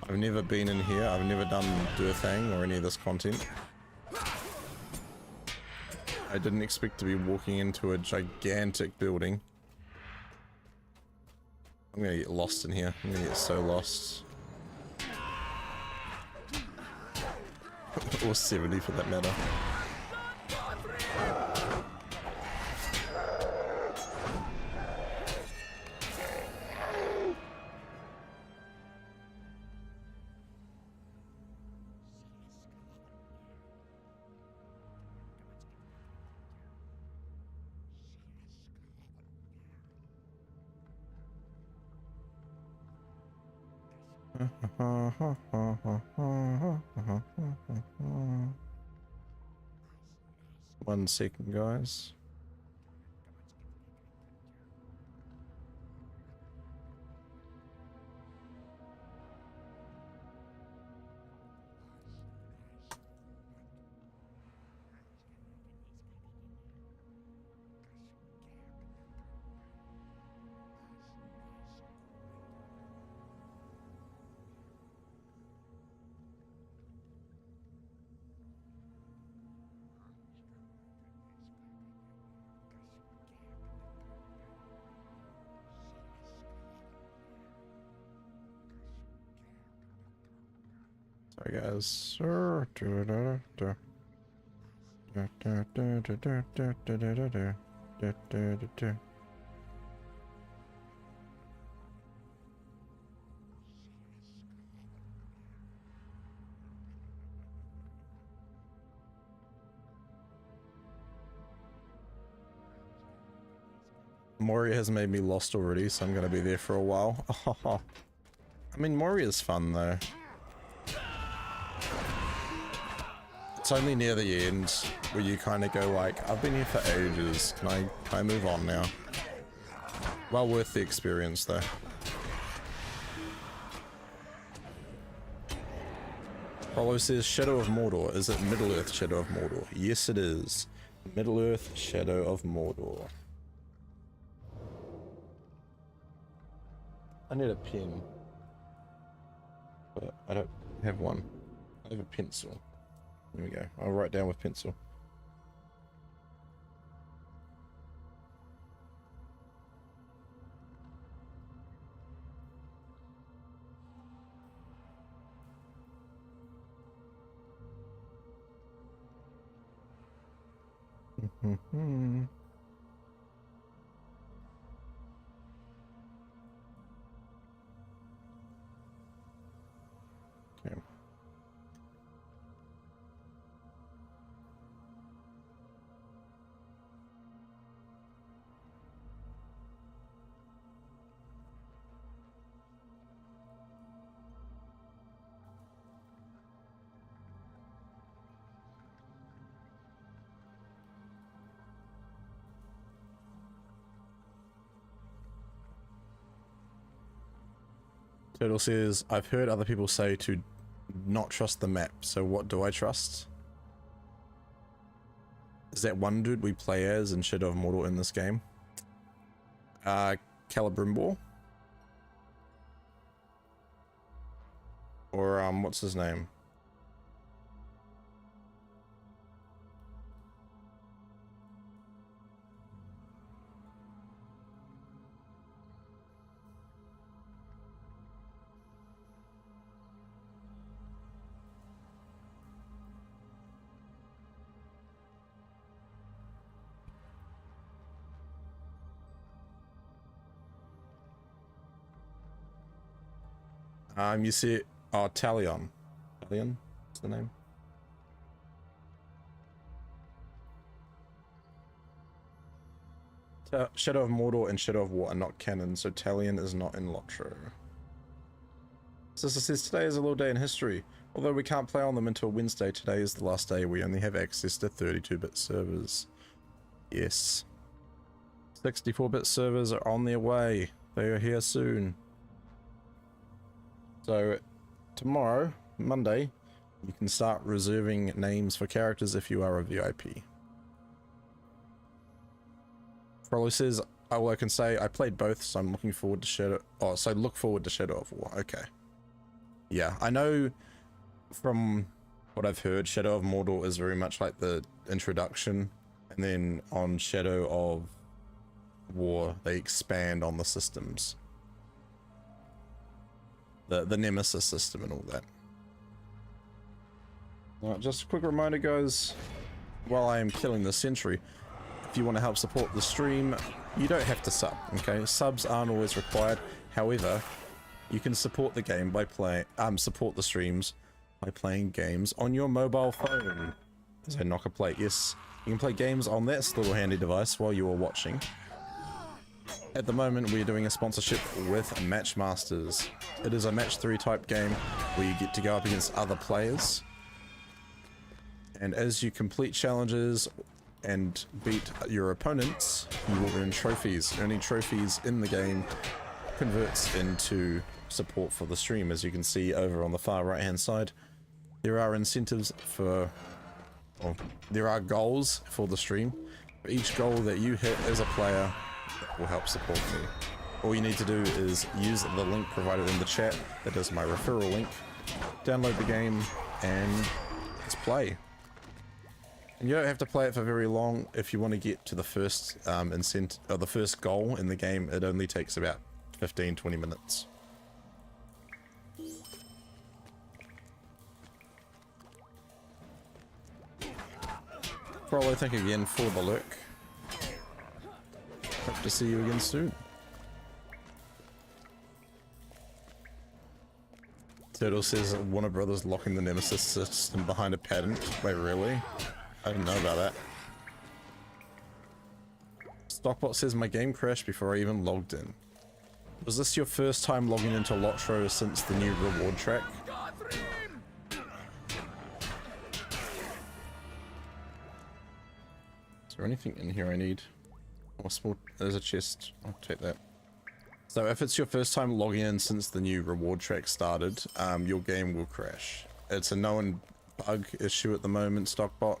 I've never been in here, I've never done Do a Thing or any of this content. I didn't expect to be walking into a gigantic building. I'm gonna get lost in here, I'm gonna get so lost. Or 70 for that matter. One second, guys. Sorry guys. Moria has made me lost already, so I'm gonna be there for a while. I mean, Moria's fun though. It's only near the end where you kind of go like, I've been here for ages, can I move on now? Well worth the experience though. Apollo says Shadow of Mordor. Is it Middle-earth Shadow of Mordor? Yes it is. Middle-earth Shadow of Mordor. I need a pen. But I don't have one. I have a pencil. There we go. I'll write down with pencil. Okay. Turtle says, I've heard other people say to not trust the map, so what do I trust? Is that one dude we play as in Shadow of Mordor in this game? Celebrimbor? Or what's his name? You see, oh, Talion. Talion? What's the name? Shadow of Mordor and Shadow of War are not canon, so Talion is not in LOTRO. Sister says, today is a little day in history. Although we can't play on them until Wednesday, today is the last day we only have access to 32-bit servers. Yes. 64-bit servers are on their way. They are here soon. So, tomorrow, Monday, you can start reserving names for characters if you are a VIP. Frollo says, all I can say, I played both, so I'm looking forward to Shadow... Oh, so look forward to Shadow of War. Okay. Yeah, I know from what I've heard, Shadow of Mordor is very much like the introduction, and then on Shadow of War, they expand on the systems. The Nemesis system and all that. Just a quick reminder, guys, while I am killing the sentry, if you want to help support the stream, you don't have to sub, okay? Subs aren't always required. However, you can support the game by support the streams by playing games on your mobile phone. As I knock a plate, yes, you can play games on that little handy device while you are watching. At the moment, we're doing a sponsorship with Matchmasters. It is a match 3 type game where you get to go up against other players. And as you complete challenges and beat your opponents, you will earn trophies. Earning trophies in the game converts into support for the stream. As you can see over on the far right hand side, there are incentives for, well, there are goals for the stream. For each goal that you hit as a player, that will help support me. All you need to do is use the link provided in the chat. That is my referral link. Download the game and let's play. And you don't have to play it for very long. If you want to get to the first the first goal in the game, it only takes about 15-20 minutes. Frollo, thank you again for the lurk. Hope to see you again soon. Turtle says Warner Brothers locking the Nemesis system behind a patent. Wait, really? I didn't know about that. Stockbot says my game crashed before I even logged in. Was this your first time logging into LOTRO since the new reward track? Is there anything in here I need? Oh, small, there's a chest. I'll take that. So if it's your first time logging in since the new reward track started, your game will crash. It's a known bug issue at the moment, Stockbot,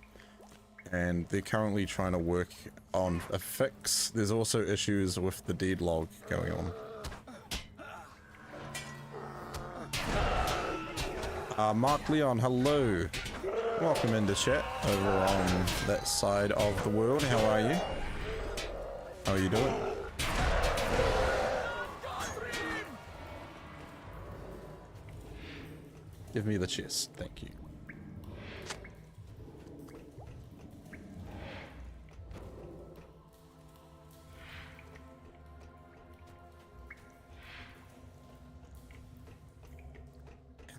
and they're currently trying to work on a fix. There's also issues with the dead log going on. Mark Leon, hello. Welcome into chat over on that side of the world. How are you? How are you doing? Give me the chest, thank you.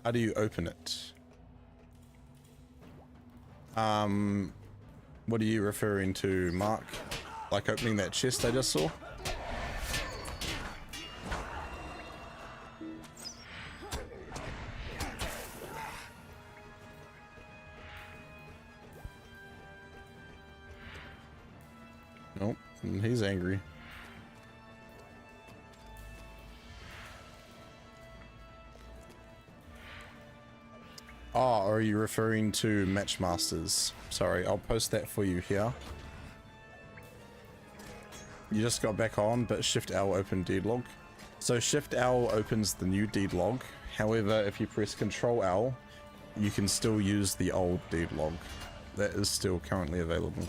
How do you open it? What are you referring to, Mark? Like opening that chest I just saw? Nope, he's angry. Oh, are you referring to Matchmasters? Sorry, I'll post that for you here. You just got back on, but Shift L open deadlog. So Shift L opens the new deed log. However, if you press Control L, you can still use the old deed log. That is still currently available.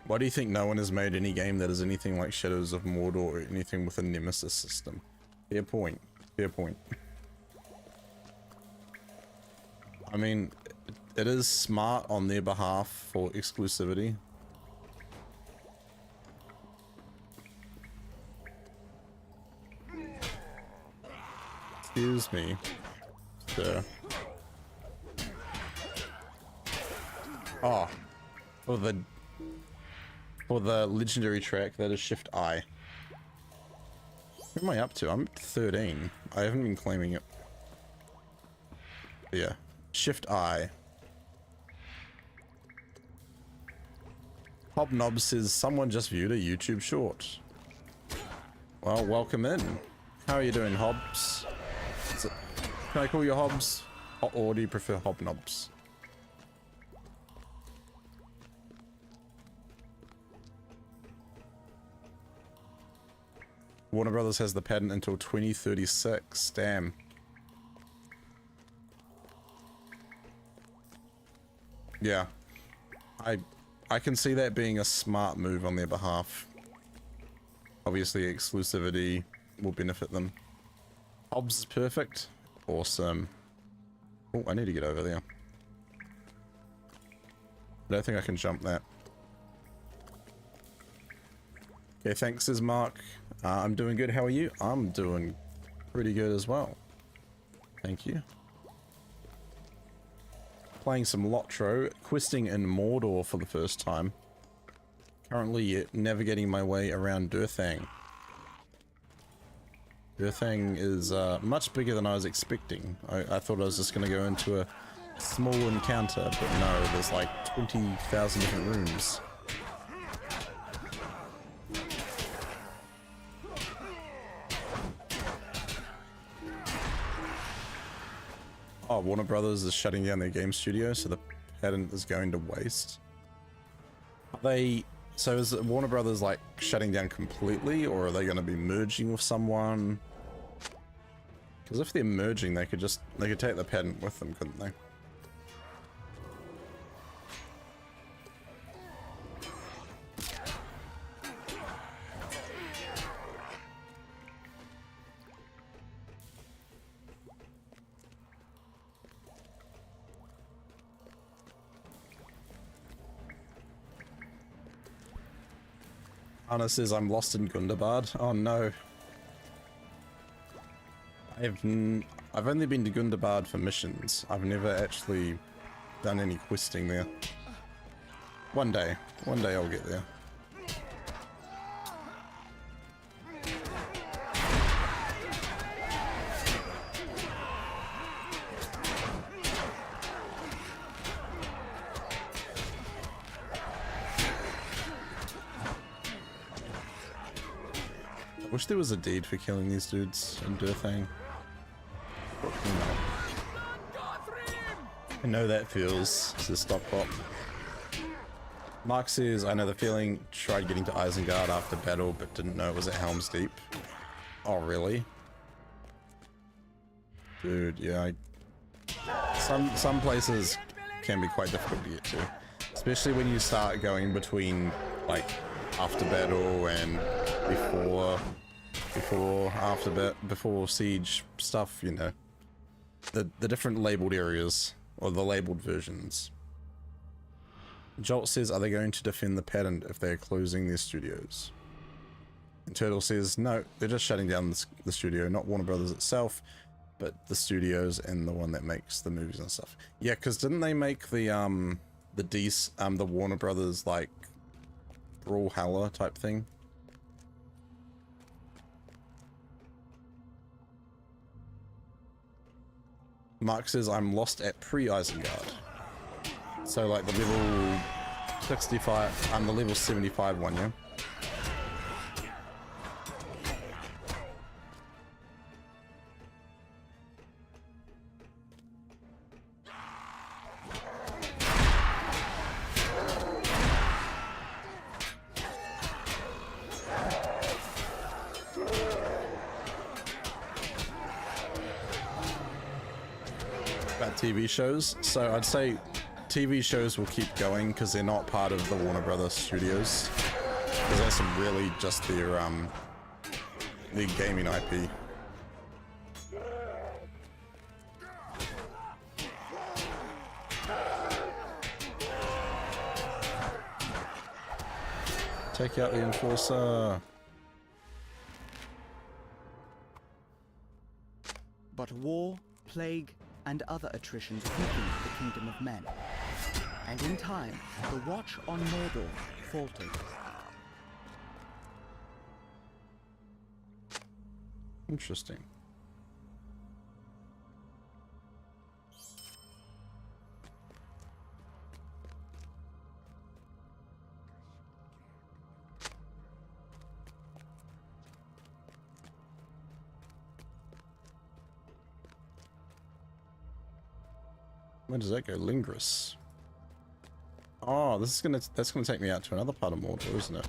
Why do you think no one has made any game that is anything like Shadows of Mordor or anything with a Nemesis system? Fair point. Fair point. I mean, it is smart on their behalf for exclusivity. Excuse me, sir. Oh, for the legendary track, that is Shift I. What am I up to? I'm at 13. I haven't been claiming it. But yeah, Shift I. Hobnob says someone just viewed a YouTube short. Well, welcome in. How are you doing, Hobbs? Can I call you Hobbs? Or do you prefer Hobnobs? Warner Brothers has the patent until 2036. Damn. Yeah. I can see that being a smart move on their behalf. Obviously, exclusivity will benefit them. Hobbs is perfect. Awesome. Oh, I need to get over there. I don't think I can jump that. Okay, thanks, says Mark. I'm doing good. How are you? I'm doing pretty good as well. Thank you. Playing some LOTRO, questing in Mordor for the first time. Currently navigating my way around Durthang. Durthang is much bigger than I was expecting. I thought I was just going to go into a small encounter, but no, there's like 20,000 different rooms. Oh, Warner Brothers is shutting down their game studio, so the patent is going to waste. So is Warner Brothers like shutting down completely, or are they going to be merging with someone? Because if they're merging, they could take the patent with them, couldn't they? Anna says I'm lost in Gundabad. Oh no. I've only been to Gundabad for missions. I've never actually done any questing there. One day I'll get there. I wish there was a deed for killing these dudes in Durthang. I know that feels, says Stockpop. Mark says, I know the feeling, tried getting to Isengard after battle, but didn't know it was at Helm's Deep. Oh, really? Dude, yeah, some places can be quite difficult to get to. Especially when you start going between, like, after battle and before siege stuff, you know. The different labeled areas, or the labeled versions. Jolt says, are they going to defend the patent if they're closing their studios? And Turtle says, no, they're just shutting down the studio, not Warner Brothers itself, but the studios and the one that makes the movies and stuff. Yeah, because didn't they make the Warner Brothers, like, Brawlhalla type thing? Mark says, I'm lost at pre-Isengard. So, like, the level 65, I'm the level 75 one, yeah? TV shows. So I'd say TV shows will keep going because they're not part of the Warner Brothers studios. Because that's really just their gaming IP. Take out the Enforcer. But war, plague, and other attritions weakened the kingdom of men. And in time, the watch on Mordor faltered. Interesting. Where does that go? Lingris. Oh, that's gonna take me out to another part of Mordor, isn't it?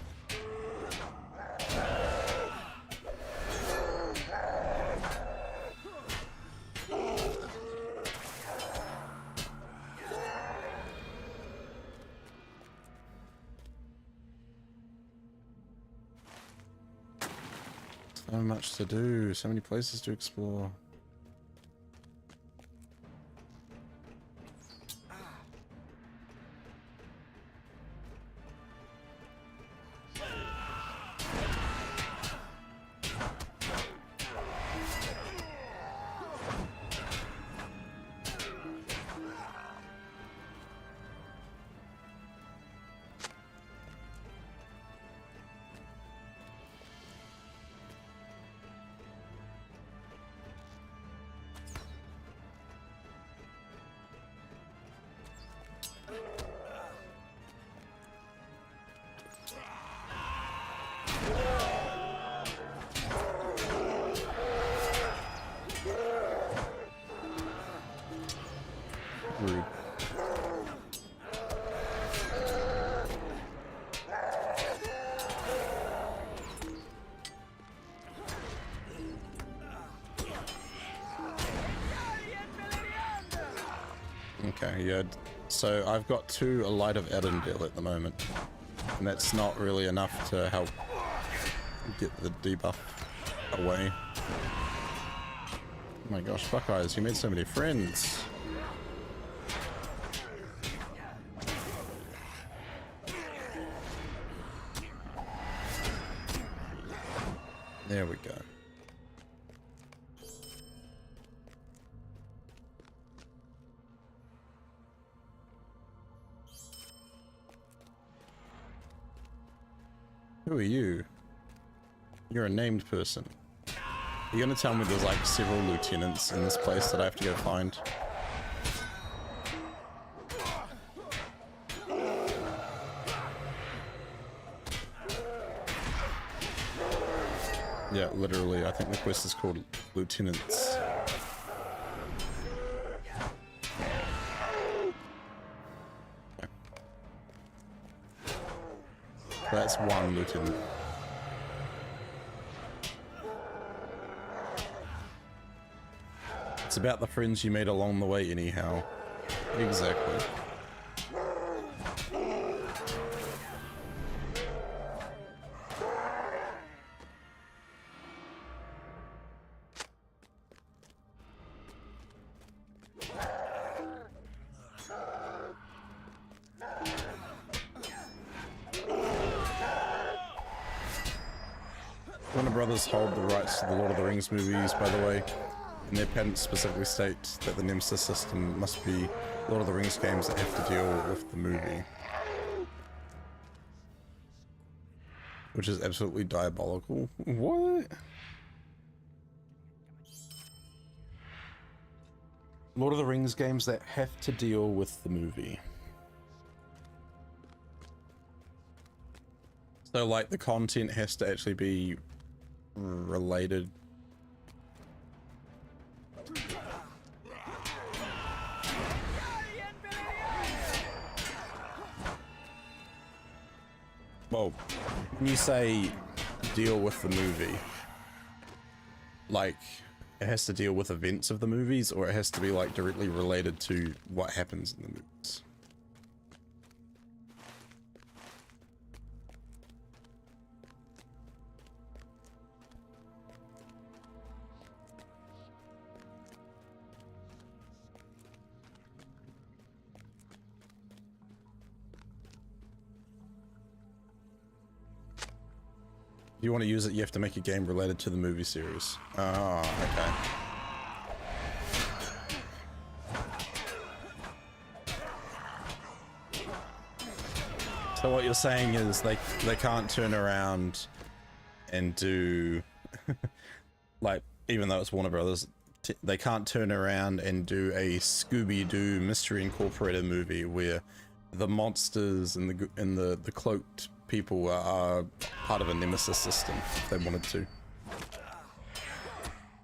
So much to do, so many places to explore. Rude. Okay, yeah. So I've got 2 A Light of Arendelle at the moment, and that's not really enough to help get the debuff away. Oh my gosh, Buckeyes, you made so many friends. There we go. Who are you? You're a named person. You're gonna tell me there's like several lieutenants in this place that I have to go find? Yeah, literally, I think the quest is called Lieutenants. Okay. That's 1 lieutenant. It's about the friends you made along the way anyhow. Exactly. Warner Brothers hold the rights to the Lord of the Rings movies, by the way, and their patents specifically state that the Nemesis system must be Lord of the Rings games that have to deal with the movie. Which is absolutely diabolical. What? Lord of the Rings games that have to deal with the movie. So, like, the content has to actually be related. Well, when you say deal with the movie, like, it has to deal with events of the movies, or it has to be like directly related to what happens in the movies. If you want to use it, you have to make a game related to the movie series. Oh, okay. So what you're saying is they can't turn around and do like, even though it's Warner Brothers, they can't turn around and do a Scooby-Doo Mystery Incorporated movie where the monsters and the cloaked people are part of a nemesis system if they wanted to.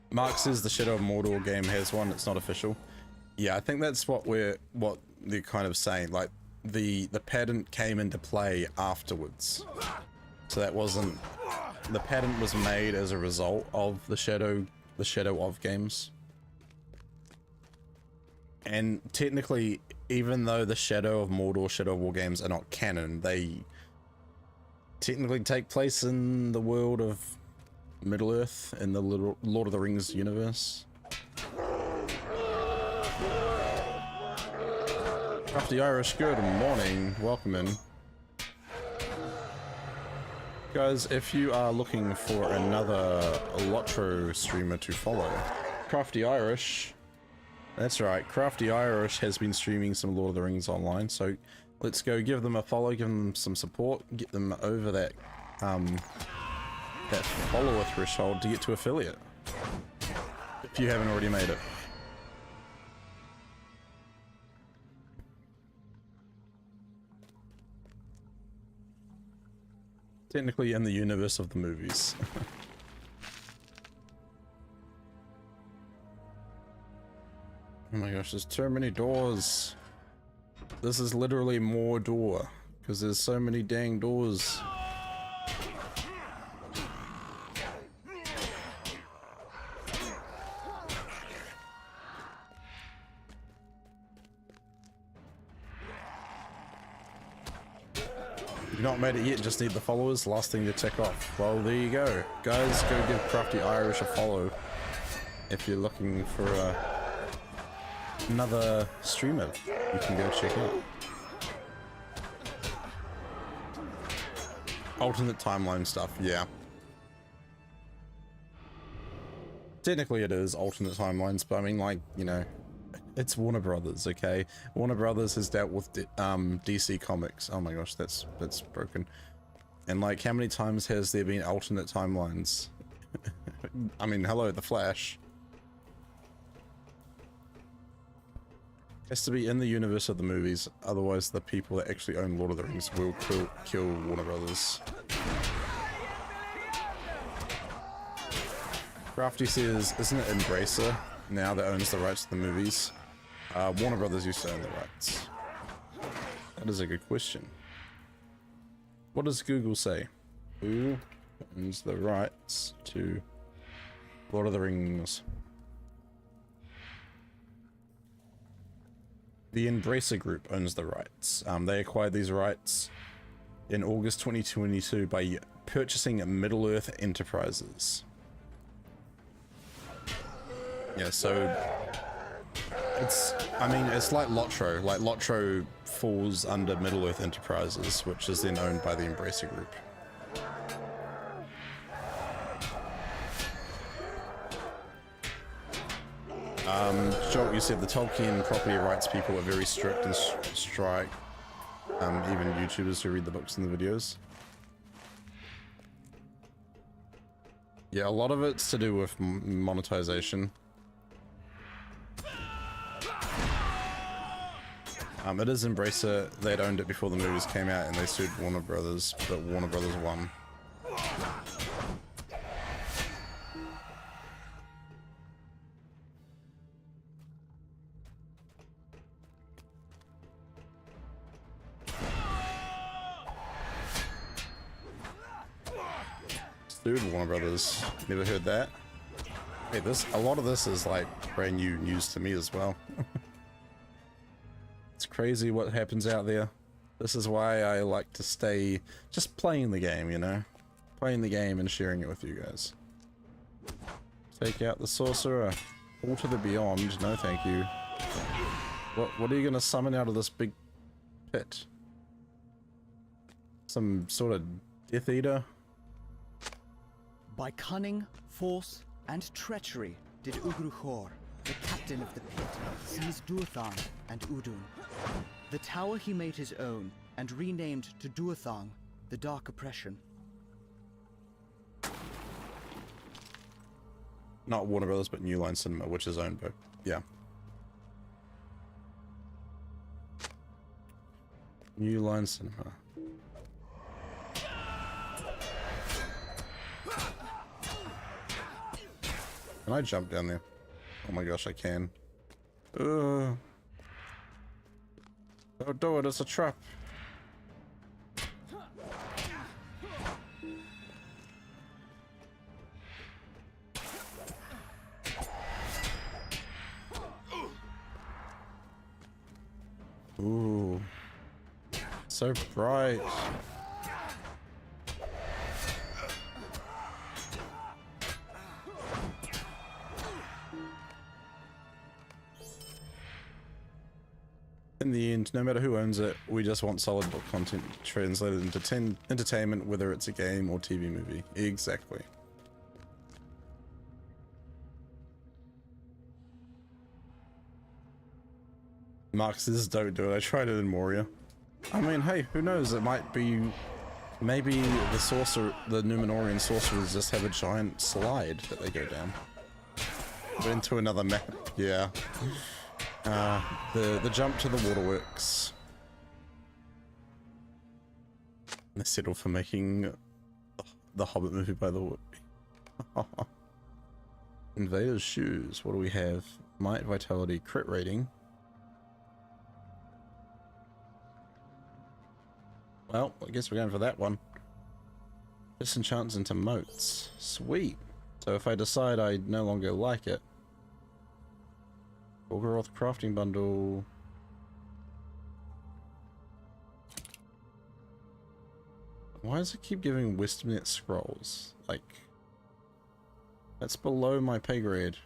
Mark says the Shadow of Mordor game has one. It's not official. Yeah, I think that's what they're kind of saying. Like the patent came into play afterwards, so that wasn't, the patent was made as a result of the Shadow of games. And technically, even though the Shadow of Mordor, Shadow of War games are not canon, they technically take place in the world of Middle-earth in the Lord of the Rings universe. Crafty Irish, good morning, welcome in. Guys, if you are looking for another LOTRO streamer to follow, Crafty Irish, that's right, Crafty Irish has been streaming some Lord of the Rings online, so let's go give them a follow, give them some support, get them over that that follower threshold to get to affiliate, if you haven't already made it. Technically in the universe of the movies. Oh my gosh, there's too many doors. This is literally Mordor, because there's so many dang doors. You've not made it yet, just need the followers, last thing to tick off. Well, there you go. Guys, go give Crafty Irish a follow if you're looking for another streamer you can go check out. Alternate timeline stuff, yeah. Technically it is alternate timelines, but I mean, like, you know, it's Warner Brothers, okay? Warner Brothers has dealt with DC Comics. Oh my gosh, that's broken. And like, how many times has there been alternate timelines? I mean, hello, The Flash. Has to be in the universe of the movies, otherwise the people that actually own Lord of the Rings will kill Warner Brothers. Crafty says, isn't it Embracer now that owns the rights to the movies? Warner Brothers used to own the rights. That is a good question. What does Google say? Who owns the rights to Lord of the Rings? The Embracer Group owns the rights. They acquired these rights in August 2022 by purchasing Middle-earth Enterprises. Yeah, so it's, I mean, it's like LOTRO. Like, LOTRO falls under Middle-earth Enterprises, which is then owned by the Embracer Group. Joel, you said the Tolkien property rights people are very strict and strike even YouTubers who read the books and the videos. Yeah, a lot of it's to do with monetization. It is Embracer. They'd owned it before the movies came out and they sued Warner Brothers, but Warner Brothers won. Sued Warner Brothers. Never heard that. Hey, a lot of this is like brand new news to me as well. It's crazy what happens out there. This is why I like to stay just playing the game, you know? Playing the game and sharing it with you guys. Take out the sorcerer. All to the beyond. No thank you. What are you gonna summon out of this big pit? Some sort of Death Eater? By cunning, force, and treachery did Ugruchor, the captain of the pit, seize Duathang and Udun. The tower he made his own and renamed to Duathang, the Dark Oppression. Not Warner Brothers, but New Line Cinema, which is owned by... Yeah. New Line Cinema. Can I jump down there? Oh my gosh, I can. Don't do it, it's a trap. Ooh. So bright. In the end, no matter who owns it, we just want solid book content translated into entertainment, whether it's a game or TV movie. Exactly. Mark says, don't do it. I tried it in Moria. I mean, hey, who knows? It might be... Maybe the Numenorian sorcerers just have a giant slide that they go down. Into another map. Yeah. The jump to the waterworks. They settled for making the Hobbit movie by the way. Invader's shoes. What do we have? Might, vitality, crit rating. Well, I guess we're going for that one. Disenchants into moats. Sweet. So if I decide I no longer like it. Gorgoroth crafting bundle. Why does it keep giving Westminster scrolls? Like, that's below my pay grade.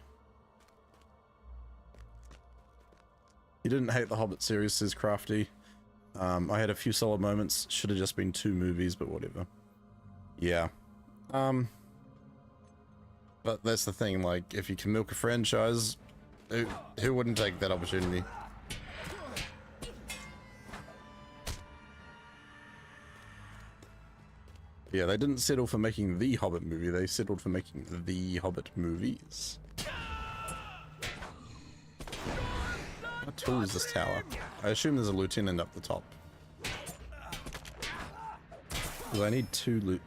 You didn't hate the Hobbit series, says Crafty. I had a few solid moments. Should have just been 2 movies, but whatever. Yeah. But that's the thing, like, if you can milk a franchise, who wouldn't take that opportunity? Yeah, they didn't settle for making the Hobbit movie, they settled for making the Hobbit movies. What tool is this tower? I assume there's a lieutenant up the top. Because I need 2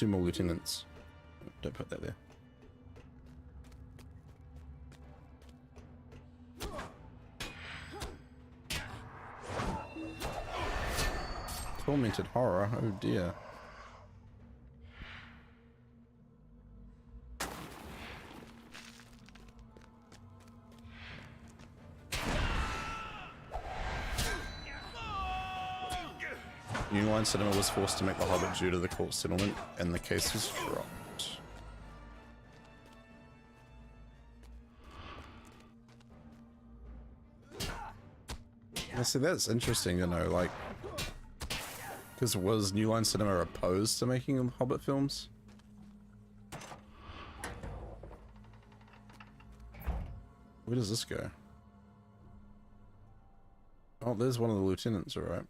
more lieutenants. Don't put that there. Tormented horror, oh dear. New Line Cinema was forced to make The Hobbit due to the court settlement, and the case was dropped. Yeah, see, that's interesting to know, like, because was New Line Cinema opposed to making Hobbit films? Where does this go? Oh, there's one of the lieutenants, alright.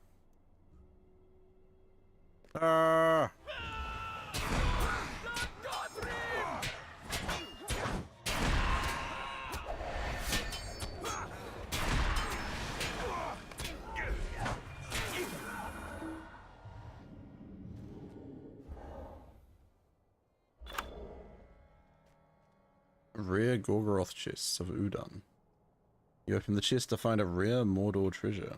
Rare Gorgoroth chests of Udun. You open the chest to find a rare Mordor treasure.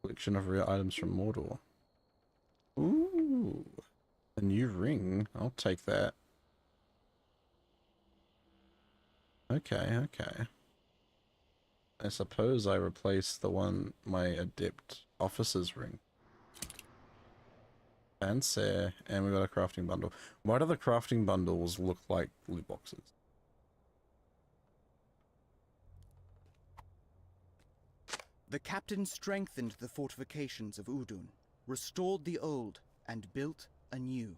Collection of rare items from Mordor. Ooh, a new ring. I'll take that. Okay, okay. I suppose I replaced the one, my adept officer's ring. Fancy. And we got a crafting bundle. Why do the crafting bundles look like loot boxes? The captain strengthened the fortifications of Udun, restored the old, and built a new.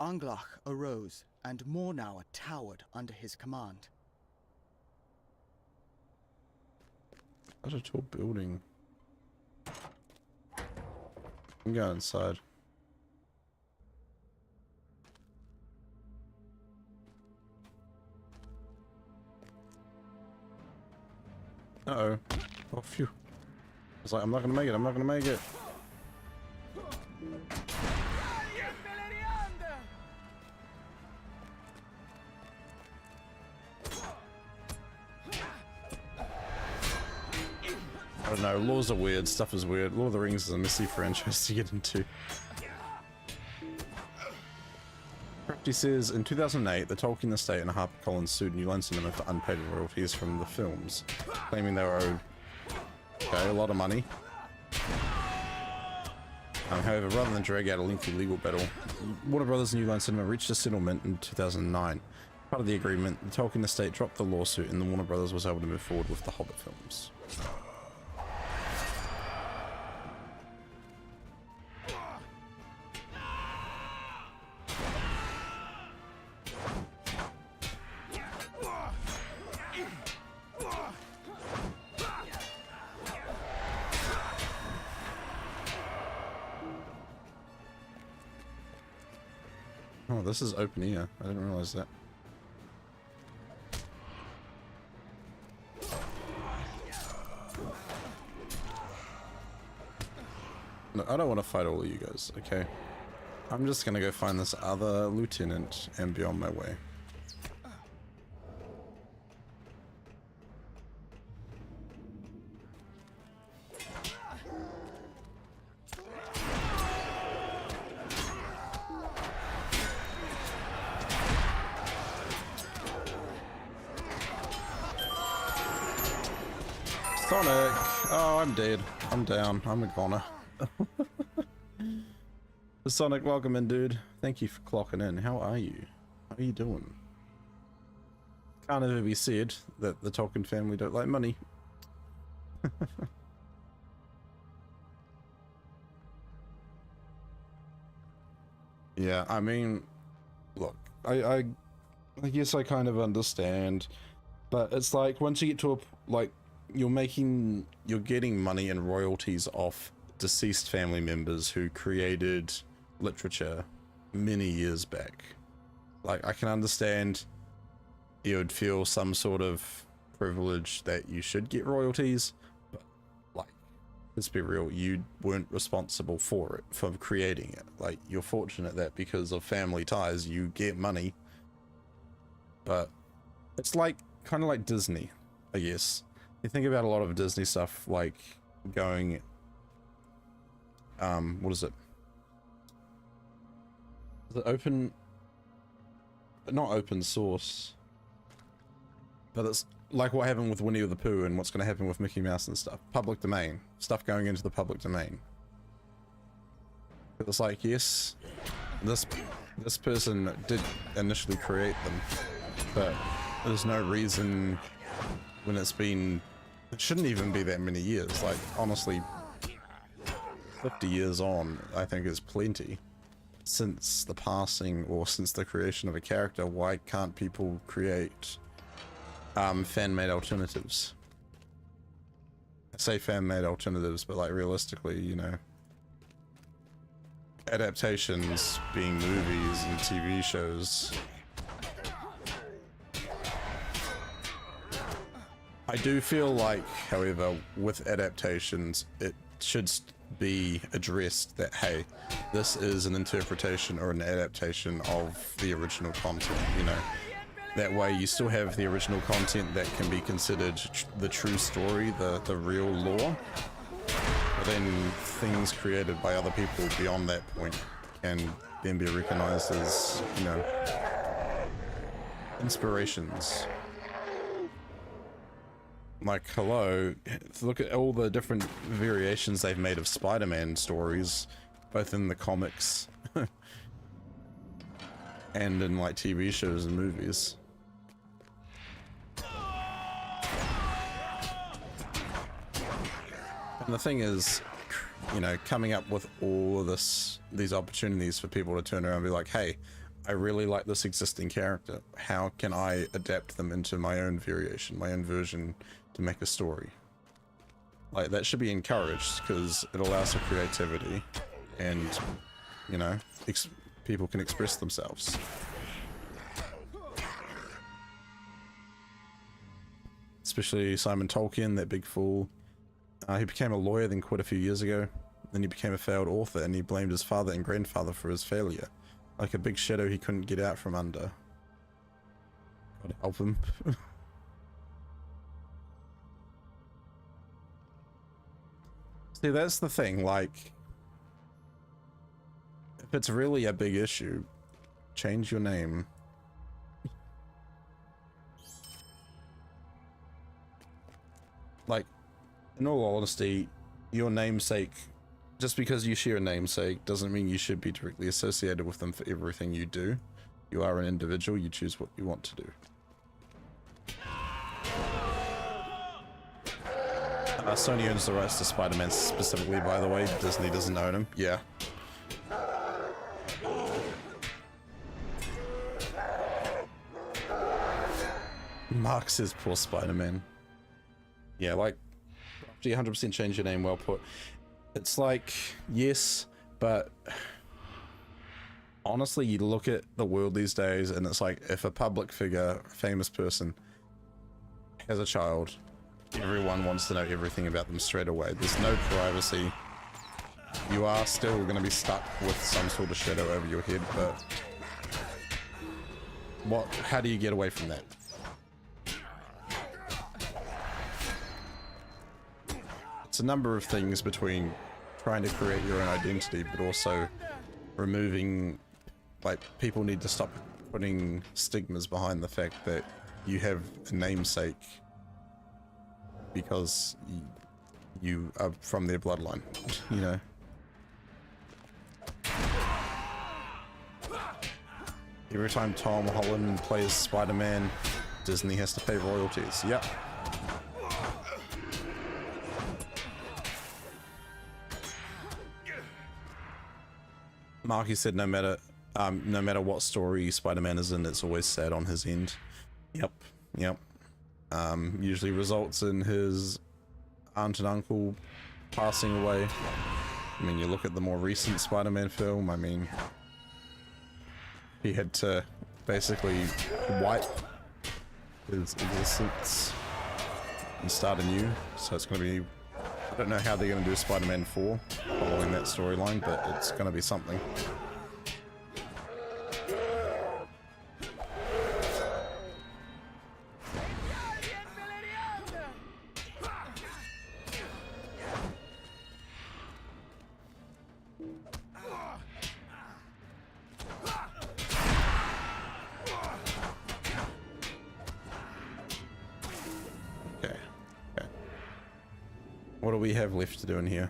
Anglach arose, and Mornauer towered under his command. What a tall building. I'm going inside. Uh-oh. Oh, phew. I was like, I'm not gonna make it, I'm not gonna make it. I don't know, laws are weird, stuff is weird. Lord of the Rings is a messy franchise to get into. Crafty says, in 2008, the Tolkien estate and HarperCollins sued New Line Cinema for unpaid royalties from the films, claiming they were owed a lot of money. However, rather than drag out a lengthy legal battle, Warner Brothers and New Line Cinema reached a settlement in 2009. Part of the agreement, the Tolkien estate dropped the lawsuit and the Warner Brothers was able to move forward with the Hobbit films. Oh, this is open ear. I didn't realize that. No, I don't want to fight all of you guys, okay? I'm just gonna go find this other lieutenant and be on my way. Sonic! Oh, I'm dead. I'm down. I'm a goner. Sonic, welcome in, dude. Thank you for clocking in. How are you? How are you doing? Can't ever be said that the Tolkien family don't like money. Yeah, I mean, look, I guess I kind of understand, but it's like once you get to a, like, you're getting money and royalties off deceased family members who created literature many years back. Like, I can understand you would feel some sort of privilege that you should get royalties, but like, let's be real, you weren't responsible for it, for creating it. Like, you're fortunate that because of family ties you get money, but it's like kind of like Disney, I guess. You think about a lot of Disney stuff, like going, what is it? Is it open? Not open source, but it's like what happened with Winnie the Pooh and what's going to happen with Mickey Mouse and stuff. Public domain, stuff going into the public domain. It's like, yes, this person did initially create them, but there's no reason when it's been, it shouldn't even be that many years. Like, honestly, 50 years on, I think is plenty. Since the passing or since the creation of a character, why can't people create fan-made alternatives? I say fan-made alternatives, but like realistically, you know, adaptations being movies and TV shows. I do feel like, however, with adaptations, it should be addressed that, hey, this is an interpretation or an adaptation of the original content, you know. That way you still have the original content that can be considered the true story, the real lore, but then things created by other people beyond that point can then be recognized as, you know, inspirations. Like, hello, look at all the different variations they've made of Spider-Man stories, both in the comics and in like TV shows and movies. And the thing is, you know, coming up with all of these opportunities for people to turn around and be like, hey, I really like this existing character. How can I adapt them into my own variation, my own version to make a story? Like, that should be encouraged because it allows for creativity and, you know, people can express themselves. Especially Simon Tolkien, that big fool. He became a lawyer, then quit a few years ago. Then he became a failed author, and he blamed his father and grandfather for his failure. Like a big shadow he couldn't get out from under. God help him. See, that's the thing, like, if it's really a big issue, change your name. Like, in all honesty, your namesake, just because you share a namesake doesn't mean you should be directly associated with them for everything you do. You are an individual, you choose what you want to do. Sony owns the rights to Spider-Man specifically, by the way. Disney doesn't own him. Yeah. Mark says poor Spider-Man. Yeah, like, 100% change your name, well put. It's like, yes, but honestly, you look at the world these days and it's like, if a public figure, a famous person, has a child, everyone wants to know everything about them straight away. There's no privacy. You are still going to be stuck with some sort of shadow over your head, but how do you get away from that? It's a number of things between trying to create your own identity, but also removing, like, people need to stop putting stigmas behind the fact that you have a namesake because you are from their bloodline, you know. Every time Tom Holland plays Spider-Man, Disney has to pay royalties. Yep. Marky said no matter what story Spider-Man is in, it's always sad on his end. Yep. Usually results in his aunt and uncle passing away. I mean, you look at the more recent Spider-Man film, I mean, he had to basically wipe his existence and start anew, so it's going to be, I don't know how they're going to do Spider-Man 4 following that storyline, but it's going to be something. What do we have left to do in here?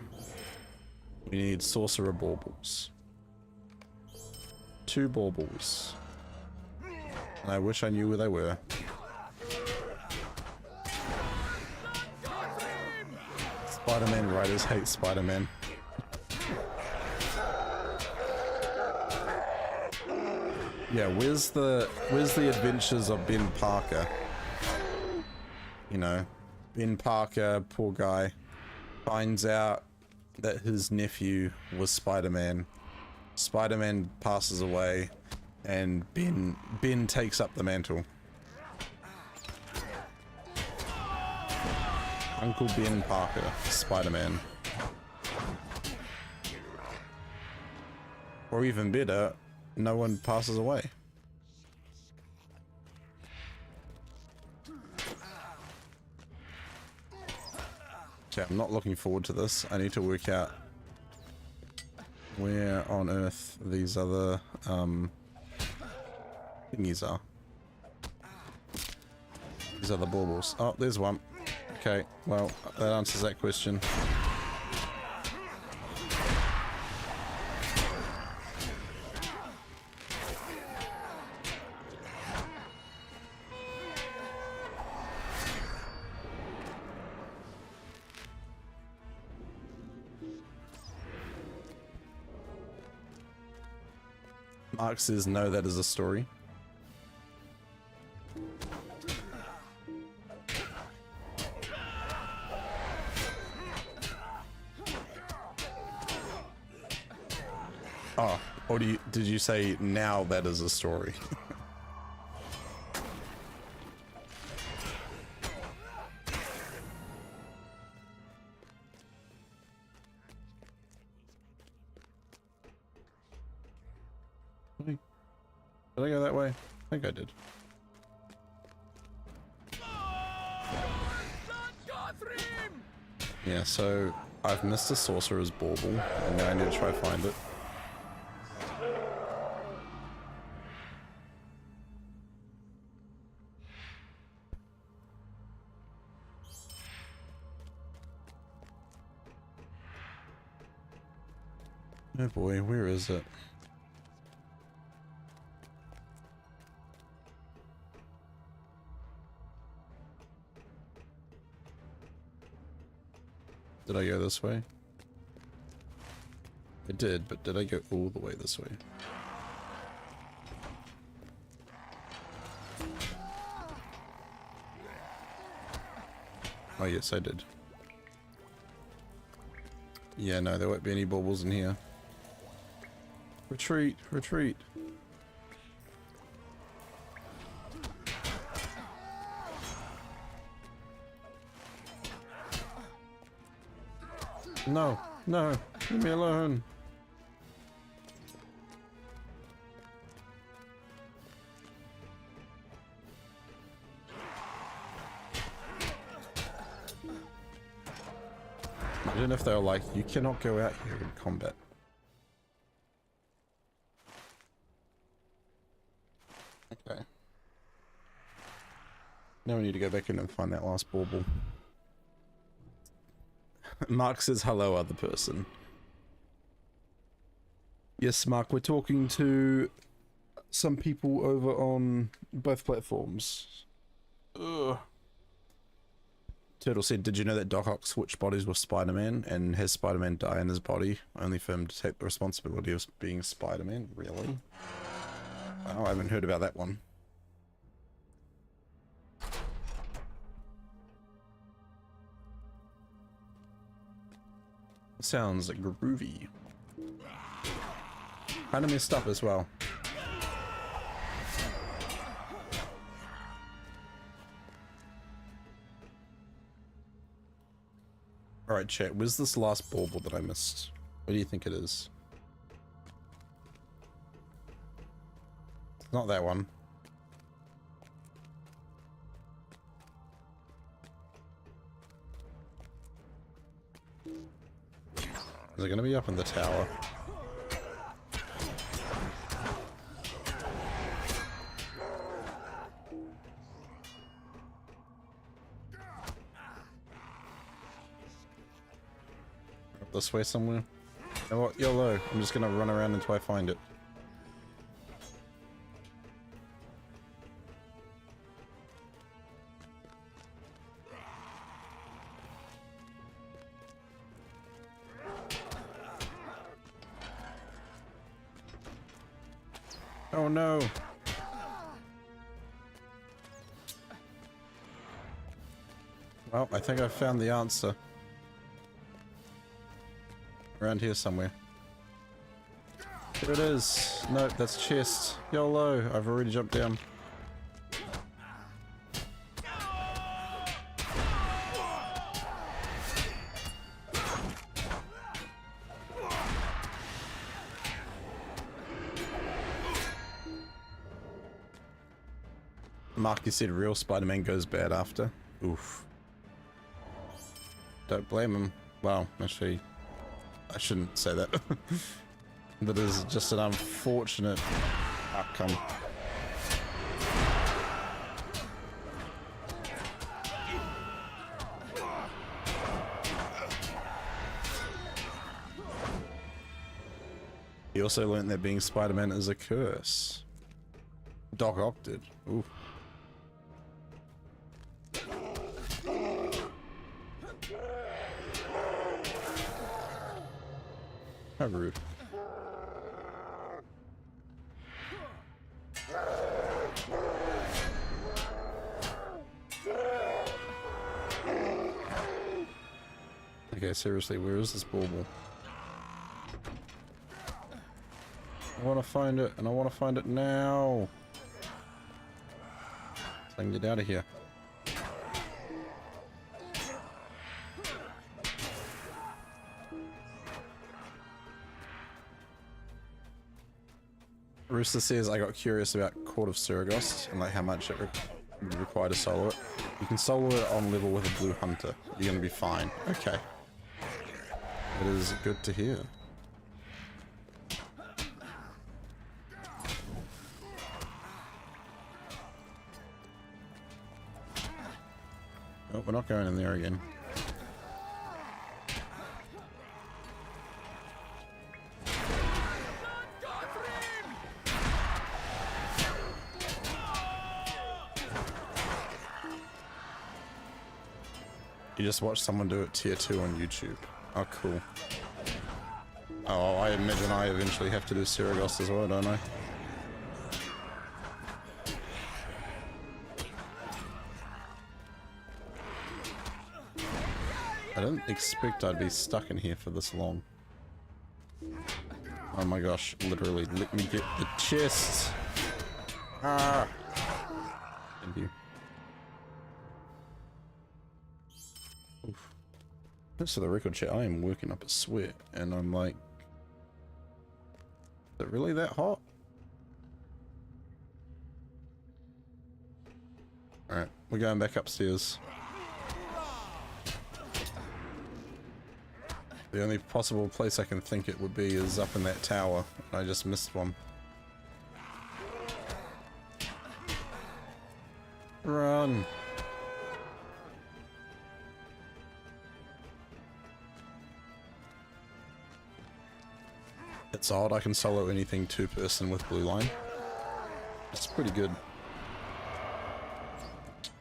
We need sorcerer baubles. 2 baubles. And I wish I knew where they were. Spider-Man writers hate Spider-Man. Yeah, where's the adventures of Ben Parker? You know, Ben Parker, poor guy, finds out that his nephew was Spider-Man. Spider-Man passes away, and Ben takes up the mantle. Uncle Ben Parker, Spider-Man. Or even better, no one passes away. Okay, I'm not looking forward to this. I need to work out where on earth these other thingies are. These are the baubles. Oh, there's one. Okay, well, that answers that question. Mark says no, that is a story. Oh, or did you say now that is a story? Did I go that way? I think I did. Yeah, so I've missed a sorcerer's bauble, and now I need to try to find it. Oh boy, where is it? Did I go this way? I did, but did I go all the way this way? Oh yes, I did. Yeah, no, there won't be any baubles in here. Retreat, retreat. No, no, leave me alone. Imagine if they were like, you cannot go out here in combat. Okay. Now we need to go back in and find that last bauble. Mark says hello, other person. Yes, Mark, we're talking to some people over on both platforms. Ugh. Turtle said, did you know that Doc Ock switched bodies with Spider-Man and has Spider-Man die in his body, only for him to take the responsibility of being Spider-Man? Really? Oh, I haven't heard about that one. Sounds groovy. Kind of messed up as well. Alright, chat, where's this last bauble that I missed? What do you think it is? It's not that one. Is it going to be up in the tower? Up this way somewhere? You know what? YOLO. I'm just going to run around until I find it. Oh no! Well, I think I found the answer. Around here somewhere. There it is! Nope, that's chest. YOLO! I've already jumped down. Mark, you said real Spider-Man goes bad after. Oof. Don't blame him. Well, actually, I shouldn't say that. That is just an unfortunate outcome. also learned that being Spider-Man is a curse. Doc Ock did. Ooh. How rude. Okay, seriously, where is this bauble? I want to find it, and I want to find it now. So I can get out of here. Rooster says I got curious about Court of Saragost and like how much it would require to solo it. You can solo it on level with a blue hunter. You're gonna be fine. Okay. It is good to hear. Oh, we're not going in there again. You just watch someone do it tier 2 on YouTube. Oh, cool. Oh, I imagine I eventually have to do Saragost as well, don't I? I didn't expect I'd be stuck in here for this long. Oh my gosh, literally, let me get the chest! Ah! Thank you. Oof. Just for the record chat, I am working up a sweat, and I'm like, is it really that hot? Alright, we're going back upstairs. The only possible place I can think it would be is up in that tower. I just missed one. Run! It's odd, I can solo anything 2-person with blue line. It's pretty good.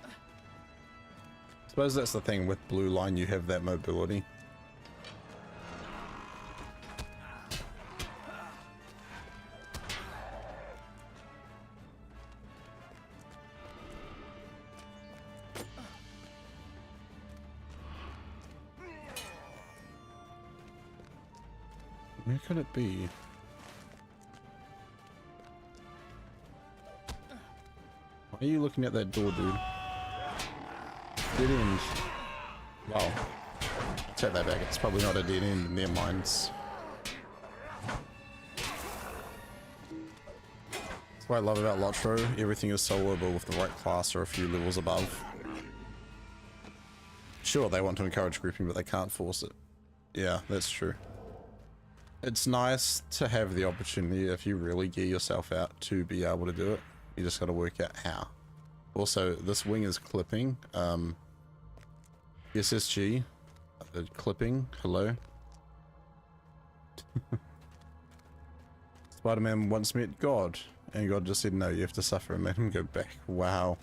I suppose that's the thing, with blue line you have that mobility. Where could it be? Why are you looking at that door, dude? Dead end. Wow. Take that back. It's probably not a dead end in their minds. That's what I love about LOTRO. Everything is soloable with the right class or a few levels above. Sure, they want to encourage grouping, but they can't force it. Yeah, that's true. It's nice to have the opportunity, if you really gear yourself out, to be able to do it. You just got to work out how. Also, this wing is clipping. SSG. Clipping. Hello. Spider-Man once met God, and God just said, no, you have to suffer, and made him go back. Wow.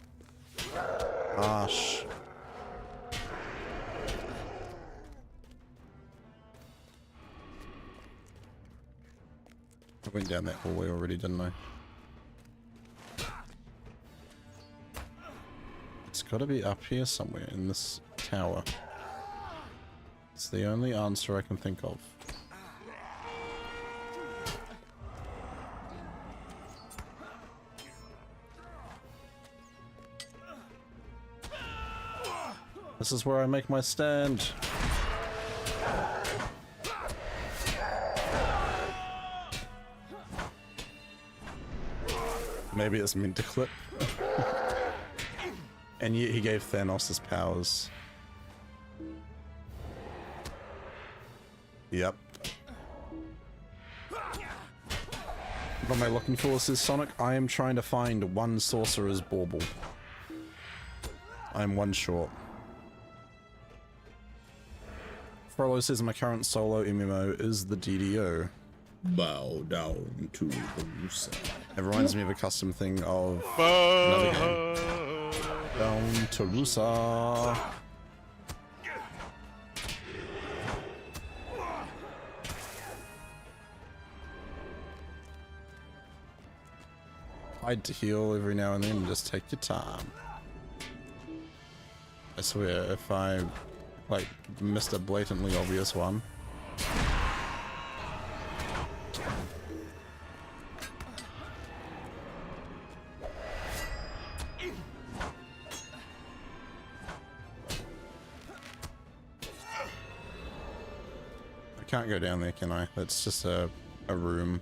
Harsh. I went down that hallway already, didn't I? It's got to be up here somewhere in this tower. It's the only answer I can think of. This is where I make my stand. Maybe it's meant to clip. And yet he gave Thanos his powers. Yep. What am I looking for, says Sonic? I am trying to find one sorcerer's bauble. I'm one short. Frollo says my current solo MMO is the DDO. Bow down to the Musa. It reminds me of a custom thing of another game. Down to Musa. Hide to heal every now and then, just take your time. I swear, if I like missed a blatantly obvious one. I can't go down there, can I? That's just a room.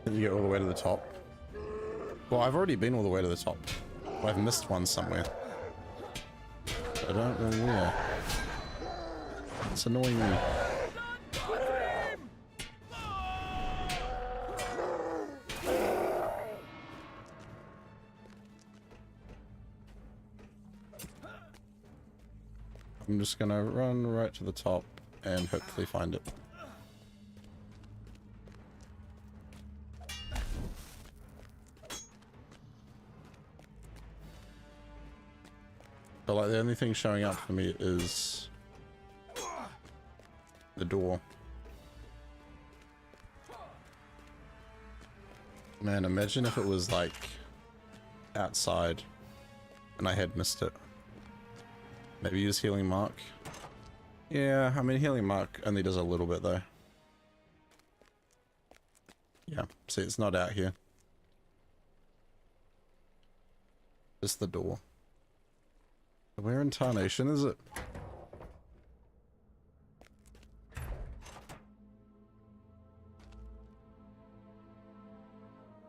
Did you get all the way to the top? Well, I've already been all the way to the top. Well, I've missed one somewhere. I don't know where. It's annoying me. I'm just gonna run right to the top and hopefully find it. But like the only thing showing up for me is the door. Man, imagine if it was like outside and I had missed it. Maybe use healing mark. Yeah, I mean healing mark only does a little bit though. Yeah, see it's not out here. Just the door. Where in Tarnation is it?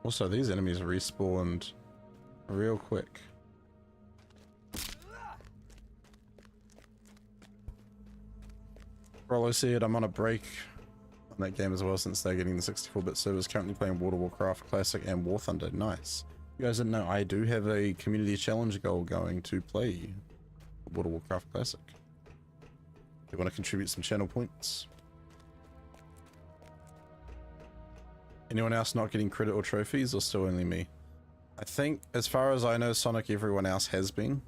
Also, these enemies respawned real quick. Rollo said I'm on a break on that game as well since they're getting the 64-bit servers. Currently playing World of Warcraft Classic and War Thunder. Nice. You guys didn't know I do have a community challenge goal going to play World of Warcraft Classic. You want to contribute some channel points? Anyone else not getting credit or trophies, or still only me? I think, as far as I know, Sonic, everyone else has been.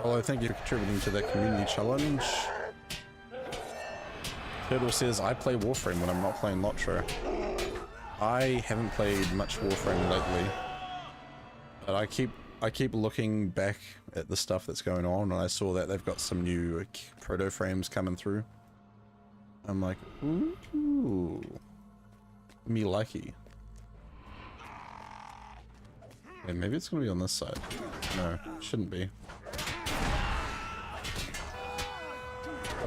Well, I think you're contributing to the community challenge. Turtle says, I play Warframe when I'm not playing LOTRO. I haven't played much Warframe lately. But I keep looking back at the stuff that's going on, and I saw that they've got some new proto frames coming through. I'm like, ooh. Me likey. And maybe it's gonna be on this side. No, it shouldn't be.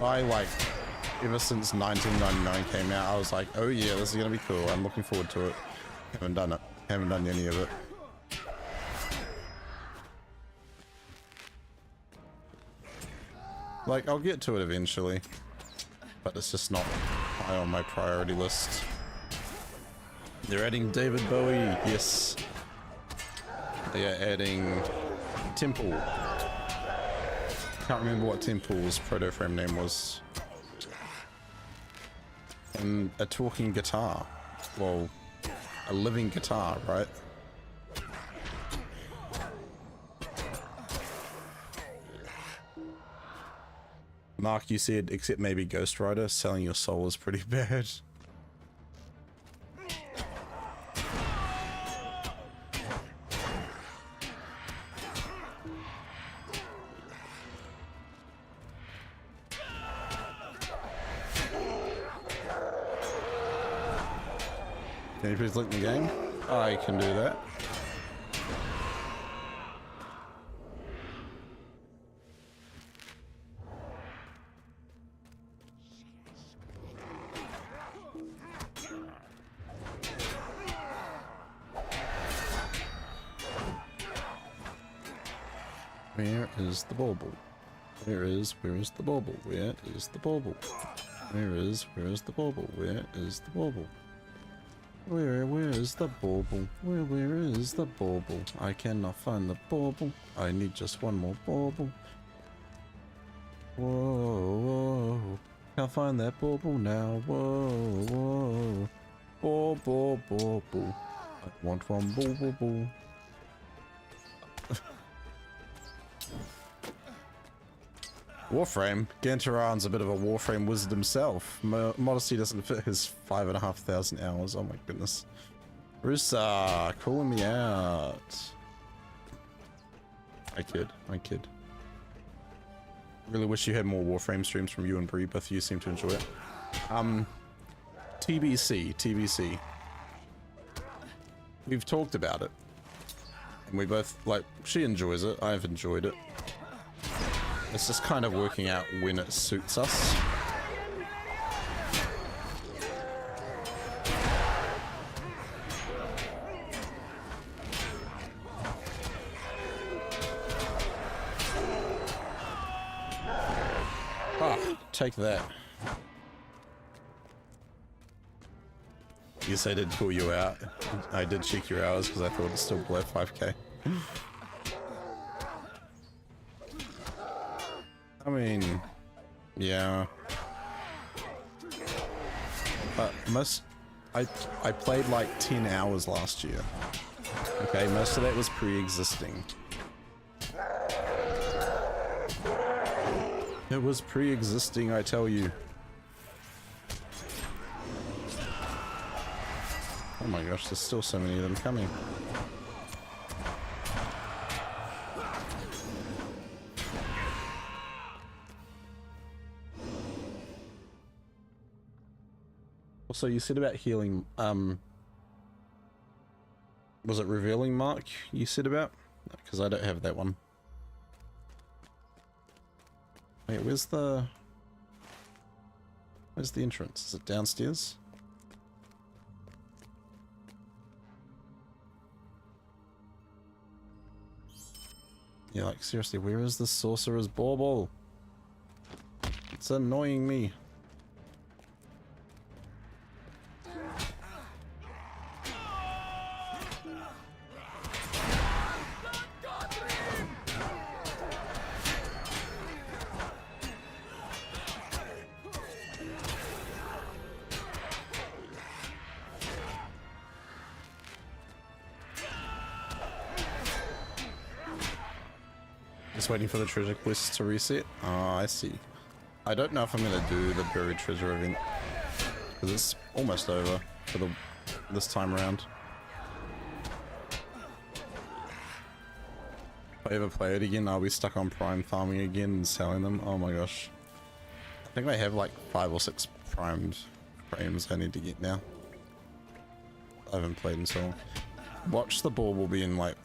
I like, ever since 1999 came out, I was like, oh yeah, this is gonna be cool. I'm looking forward to it. Haven't done it. Haven't done any of it. Like, I'll get to it eventually, but it's just not high on my priority list. They're adding David Bowie, yes. They are adding Temple. Can't remember what Temple's proto frame name was. And a talking guitar. Well, a living guitar, right? Mark, you said, except maybe Ghost Rider, selling your soul is pretty bad. Can you please link the game? I can do that. Where is the bauble? Where is the bauble? Where is the bauble? Where is the bauble? Where is the bauble? Where is the bauble? Where is the bauble? I cannot find the bauble. I need just one more bauble. Whoa, whoa. Can't find that bauble now. Whoa, whoa. Bauble, bauble. I want one bauble. Warframe. Gantoran's a bit of a Warframe wizard himself. Modesty doesn't fit his 5,500 hours. Oh my goodness. Rusa, calling me out. I kid. Really wish you had more Warframe streams from you and Bree. Both of you seem to enjoy it. TBC. We've talked about it. And we both, like, she enjoys it. I've enjoyed it. It's just kind of working out when it suits us. Ah, take that. Yes, I did pull you out. I did check your hours because I thought it's still below 5k. I mean, yeah. But I played like 10 hours last year. Okay, most of that was pre-existing. It was pre-existing, I tell you. Oh my gosh, there's still so many of them coming. Also, you said about healing, was it revealing mark you said about? Because I don't have that one. Wait, where's the entrance? Is it downstairs? Yeah, like seriously, where is the sorcerer's bauble? It's annoying me. Just waiting for the treasure quest to reset. Oh, I see. I don't know if I'm gonna do the buried treasure event because it's almost over for this time around. If I ever play it again, I'll be stuck on prime farming again and selling them. Oh my gosh. I think I have like 5 or 6 primed frames I need to get now. I haven't played in so long. Watch the bauble be in like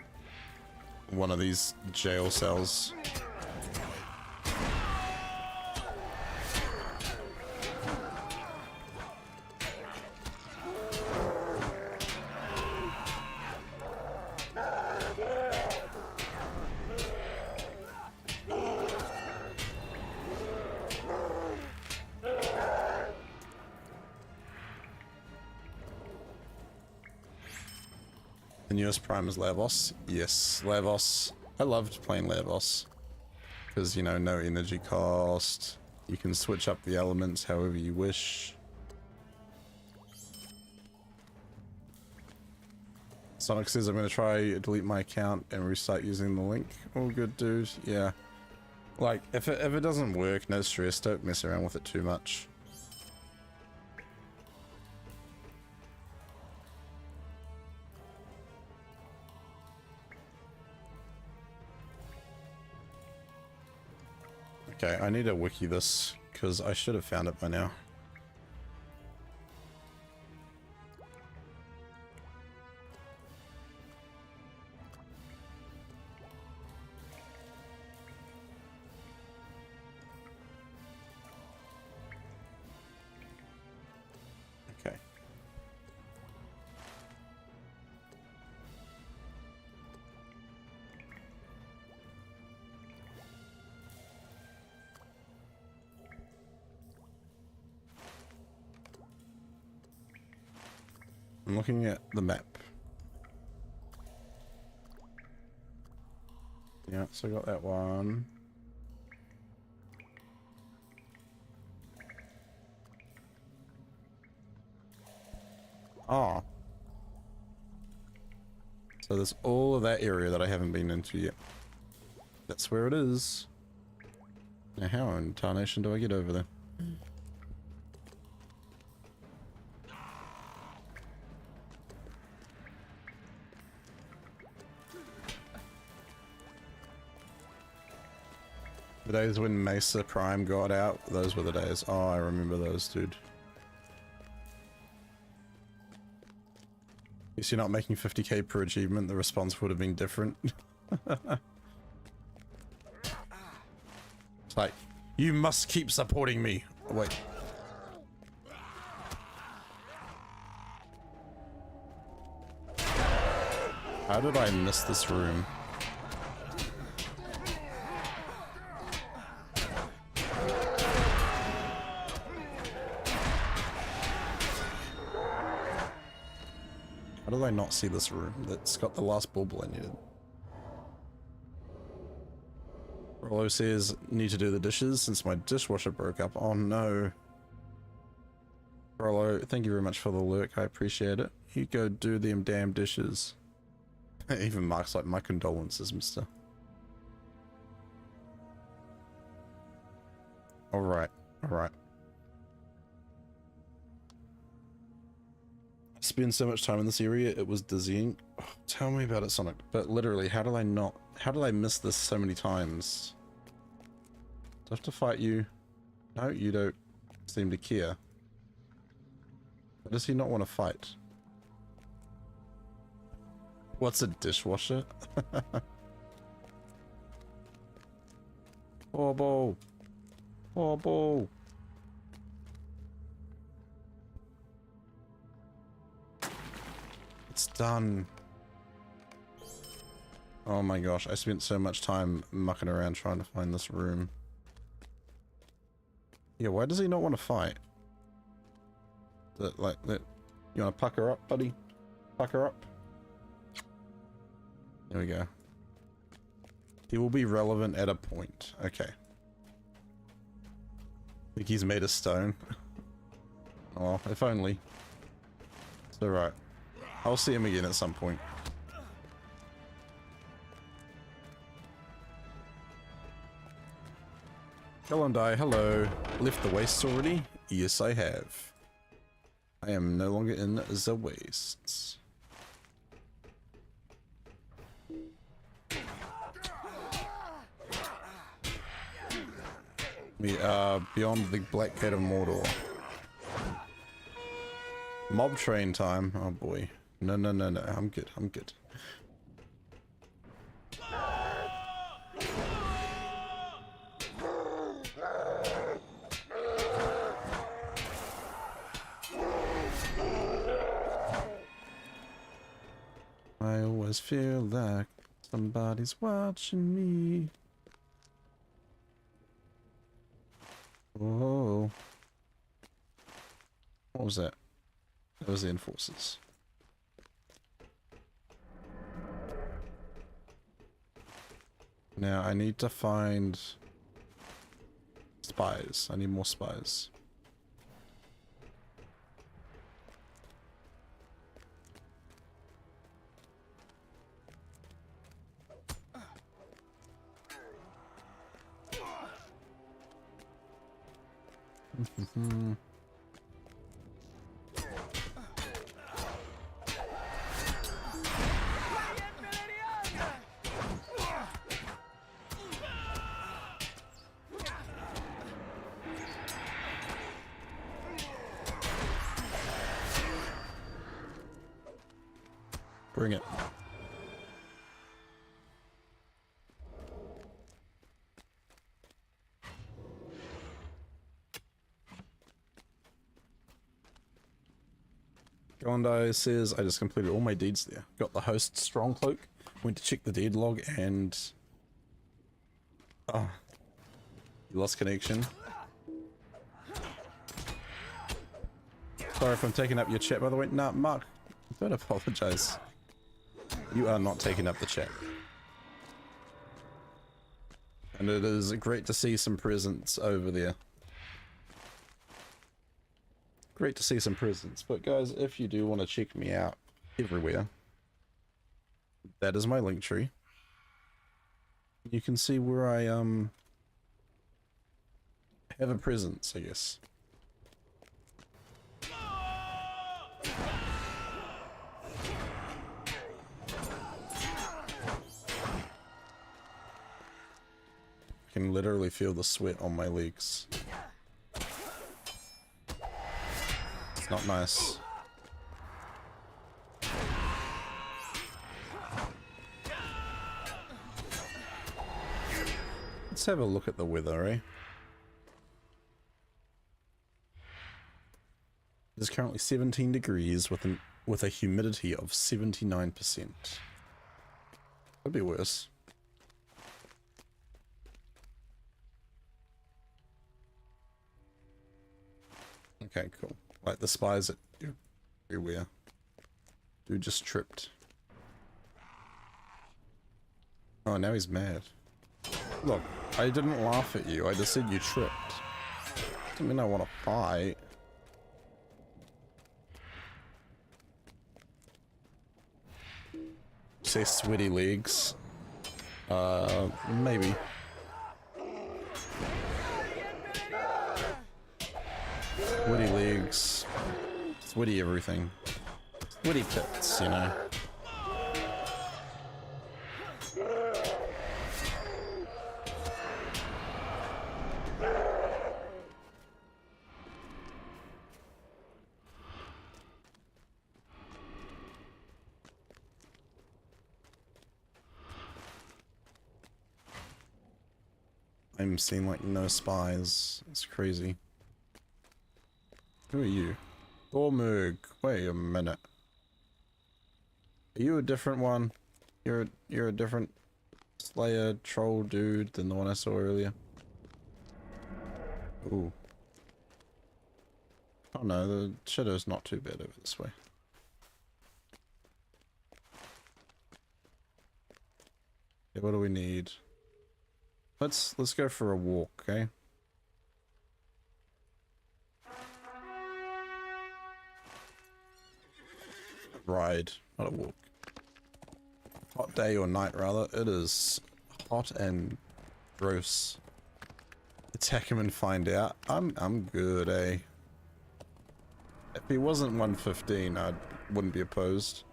one of these jail cells. The newest prime is Lavos. Yes, Lavos. I loved playing Lavos. Because, you know, no energy cost. You can switch up the elements however you wish. Sonic says I'm going to try delete my account and restart using the link. All good, dude. Yeah. Like, if it doesn't work, no stress. Don't mess around with it too much. Okay, I need to wiki this, because I should have found it by now. Okay. I'm looking at the map. Yeah, so I got that one. Ah. So there's all of that area that I haven't been into yet. That's where it is. Now how in tarnation do I get over there? The days when Mesa Prime got out, those were the days. Oh, I remember those, dude. Guess you're not making 50k per achievement, the response would have been different. It's like, you must keep supporting me. Wait. How did I miss this room? How did I not see this room that's got the last bauble I needed? Rollo says, need to do the dishes since my dishwasher broke up. Oh no. Rollo, thank you very much for the lurk. I appreciate it. You go do them damn dishes. Even Mark's like, my condolences, mister. Alright, alright. Spend so much time in this area, it was dizzying. Oh, tell me about it, Sonic. But literally, how did I miss this so many times? Do I have to fight you? No, you don't seem to care. Why does he not want to fight? What's a dishwasher? Bauble! Bauble! It's done. Oh my gosh, I spent so much time mucking around trying to find this room. Yeah, why does he not want to fight? That, you want to pucker up, buddy? Pucker up. There we go. He will be relevant at a point. Okay. Think he's made of stone. Oh, if only. It's alright. I'll see him again at some point. Hello, hello. Left the wastes already? Yes, I have. I am no longer in the wastes. We are beyond the Black Book of Mordor. Mob train time. Oh boy. No, no, no, no. I'm good. I'm good. I always feel like somebody's watching me. Whoa. What was that? That was the enforcers. Now I need to find spies. I need more spies. Bring it. Gondi says, I just completed all my deeds there. Got the host strong cloak, went to check the deed log, and... Oh. You lost connection. Sorry if I'm taking up your chat, by the way. Nah, Mark, Don't apologize. You are not taking up the chat. And it is great to see some presents over there. Great to see some presents. But guys, if you do want to check me out everywhere, that is my link tree. You can see where I have a presence, I guess. I can literally feel the sweat on my legs. It's not nice. Let's have a look at the weather, eh? It is currently 17 degrees with a humidity of 79%. Could be worse. Okay, cool. Like the spies are everywhere. Dude just tripped. Oh, now he's mad. Look, I didn't laugh at you. I just said you tripped. Doesn't mean I want to fight. Say sweaty legs. Maybe. Sweaty legs. Sweaty everything. Sweaty pits, you know. I'm seeing like no spies. It's crazy. Who are you? Thormug. Wait a minute. Are you a different one? You're a different Slayer troll dude than the one I saw earlier. Ooh. Oh no, the shadow's not too bad over this way. Okay, what do we need? Let's go for a walk, okay? Ride, not a walk. Hot day or night rather. It is hot and gross. Attack him and find out. I'm good, eh? If he wasn't 115, I wouldn't be opposed.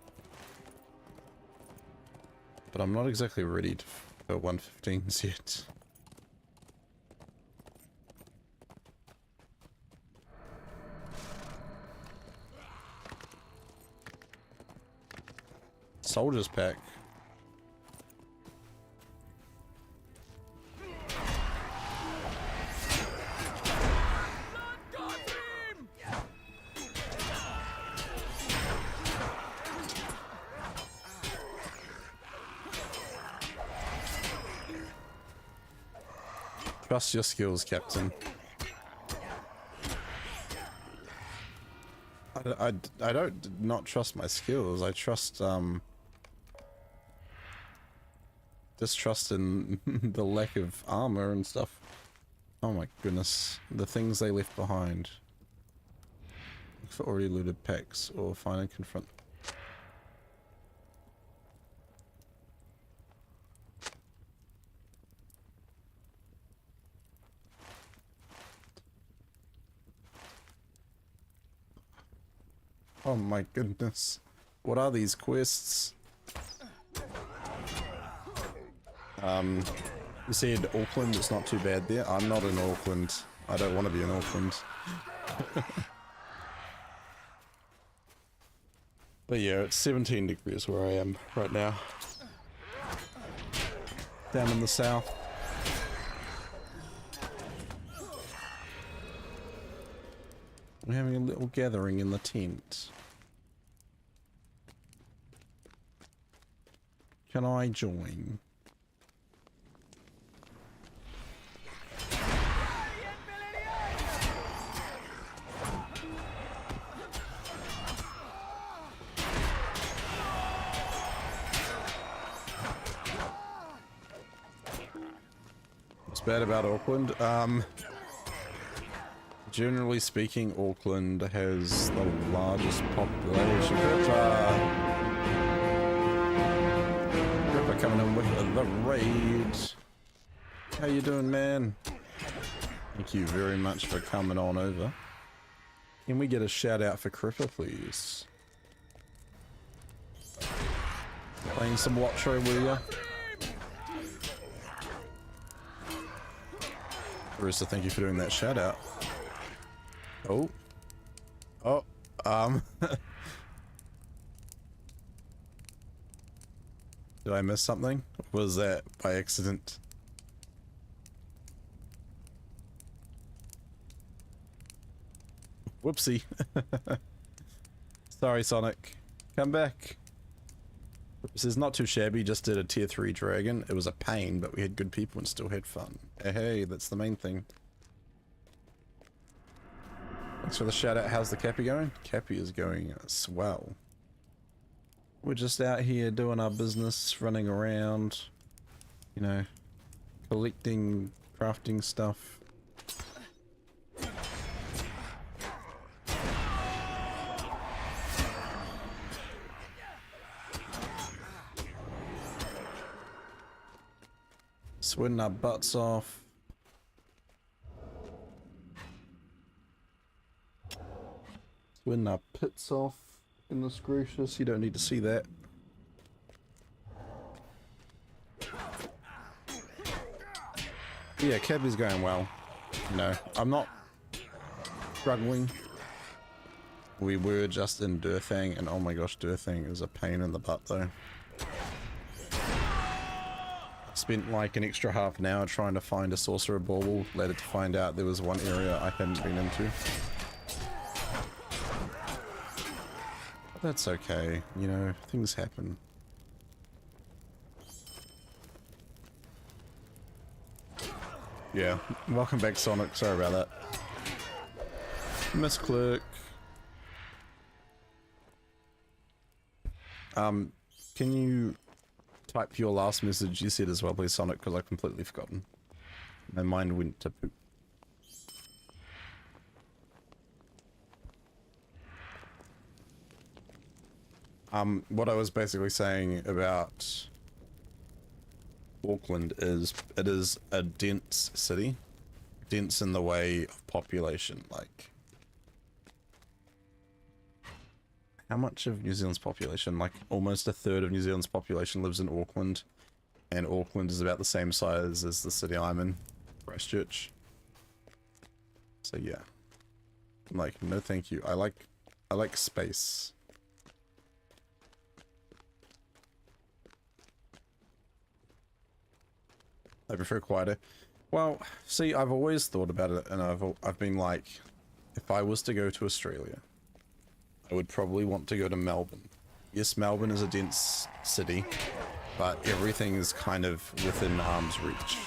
But I'm not exactly ready for 115s yet. Soldier's pack. Trust your skills, Captain. I don't not trust my skills. I trust distrust in the lack of armor and stuff. Oh my goodness, the things they left behind. Look for already looted packs or find and confront. Oh my goodness. What are these quests? You said Auckland, it's not too bad there. I'm not in Auckland. I don't want to be in Auckland. But yeah, it's 17 degrees where I am right now. Down in the south. We're having a little gathering in the tent. Can I join? bad about Auckland? Generally speaking, Auckland has the largest population. Ripper coming in with the raid. How you doing, man? Thank you very much for coming on over. Can we get a shout out for Cripper, please? Playing some LOTRO, will ya? Marissa, thank you for doing that shout out. Oh. Oh. Did I miss something? Was that by accident? Whoopsie. Sorry, Sonic. Come back. This is not too shabby, just did a tier 3 dragon. It was a pain, but we had good people and still had fun. Hey, that's the main thing. Thanks for the shout out. How's the Cappy going? Cappy is going swell. We're just out here doing our business, running around, you know, collecting, crafting stuff. Sweating our butts off. Sweating our pits off. Goodness gracious, you don't need to see that. Yeah, Cabby's going well. You know, I'm not struggling. We were just in Durthang, and oh my gosh, Durthang is a pain in the butt though. Spent like an extra half an hour trying to find a sorcerer bauble, later to find out there was one area I hadn't been into. But that's okay, you know, things happen. Yeah, welcome back Sonic, sorry about that. Misclick. Can you type your last message you said as well, please, Sonic, because I've completely forgotten. My mind went to poop. What I was basically saying about Auckland is it is a dense city. Dense in the way of population, like how much of New Zealand's population, like almost a third of New Zealand's population lives in Auckland, and Auckland is about the same size as the city I'm in, Christchurch. So yeah, I'm like, no thank you. I like space. I prefer quieter. Well, see, I've always thought about it, and I've been like, if I was to go to Australia, I would probably want to go to Melbourne. Yes, Melbourne is a dense city, but everything is kind of within arm's reach,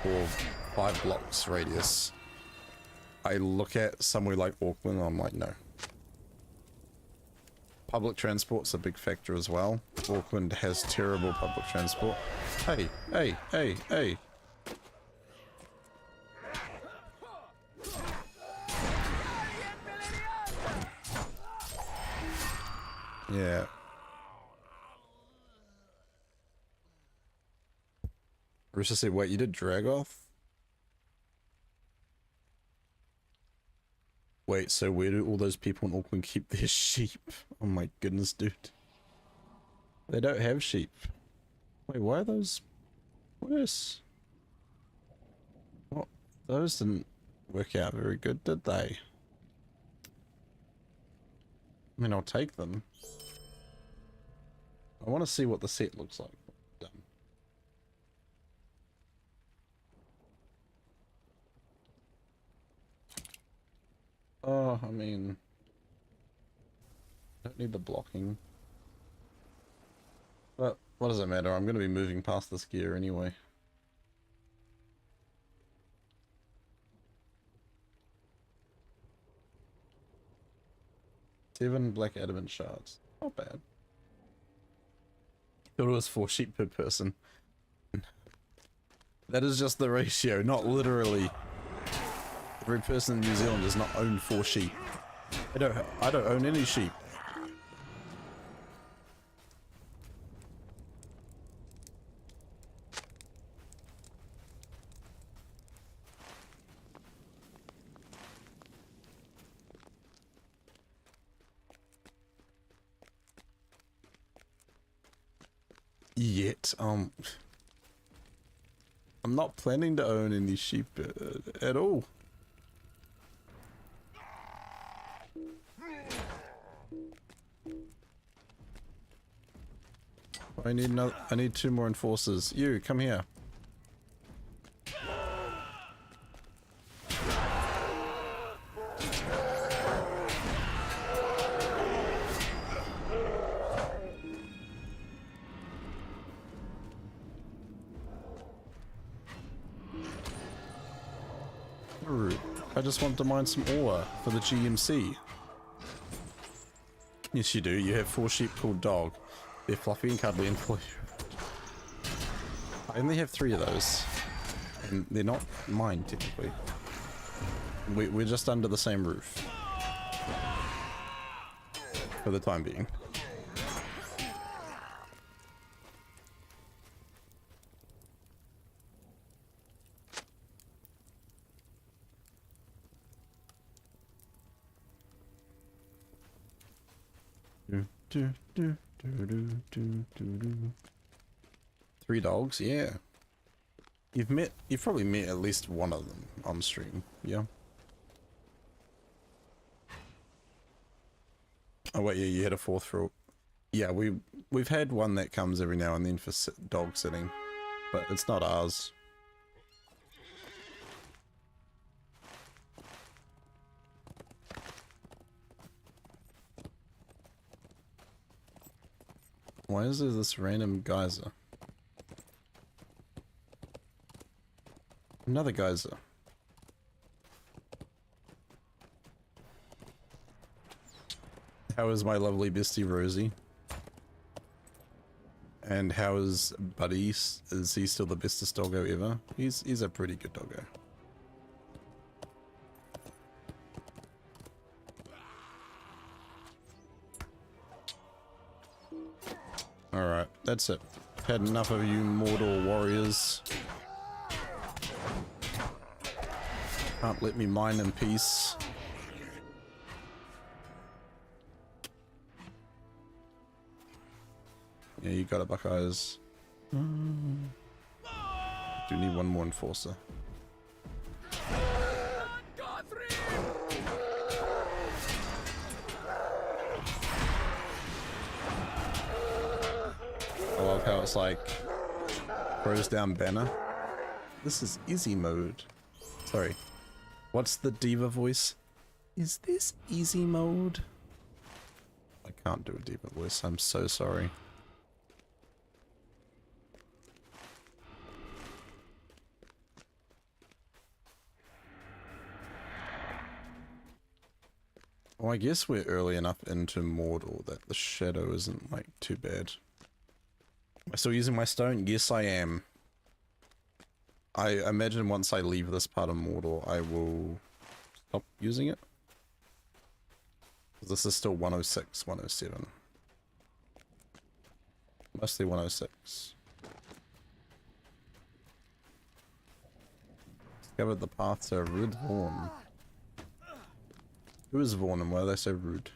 or 5 blocks radius. I look at somewhere like Auckland, and I'm like, no. Public transport's a big factor as well. Auckland has terrible public transport. Hey, hey, hey, hey. Yeah. Rissa said, wait, you did Dragoth? Wait, so where do all those people in Auckland keep their sheep? Oh my goodness, dude. They don't have sheep. Wait, why are those worse? Well, those didn't work out very good, did they? I mean, I'll take them. I want to see what the set looks like. Done. Oh, I mean, I don't need the blocking. But what does it matter? I'm going to be moving past this gear anyway. Seven black adamant shards. Not bad. Thought it was 4 sheep per person. That is just the ratio, not literally. Every person in New Zealand does not own 4 sheep. I don't own any sheep. Yet, I'm not planning to own any sheep at all. I need 2 more enforcers. You, come here. I just want to mine some ore for the GMC. Yes, you do. You have 4 sheep called Dog. They're fluffy and cuddly and full. I only have 3 of those. And they're not mine, technically. We're just under the same roof. For the time being. Do, do, do, do, do, do, do. 3 dogs, yeah. You've probably met at least one of them on stream, yeah. Oh wait, yeah, you had a 4th row. Yeah, we've had one that comes every now and then for dog sitting, but it's not ours. Why is there this random geyser? Another geyser. How is my lovely bestie Rosie? And how is Buddy? Is he still the bestest doggo ever? He's a pretty good doggo. Alright, that's it. Had enough of you Mordor warriors. Can't let me mine in peace. Yeah, you got it, Buckeyes. Do need 1 more enforcer. I love how it's like throws down banner. This is easy mode. Sorry. What's the diva voice? Is this easy mode? I can't do a diva voice. I'm so sorry. Well, I guess we're early enough into Mordor that the shadow isn't like too bad. Am I still using my stone? Yes, I am. I imagine once I leave this part of Mordor, I will stop using it. This is still 106, 107. Mostly 106. Discovered the path to Rude Vaughn. Who is Vaughn and why are they so rude?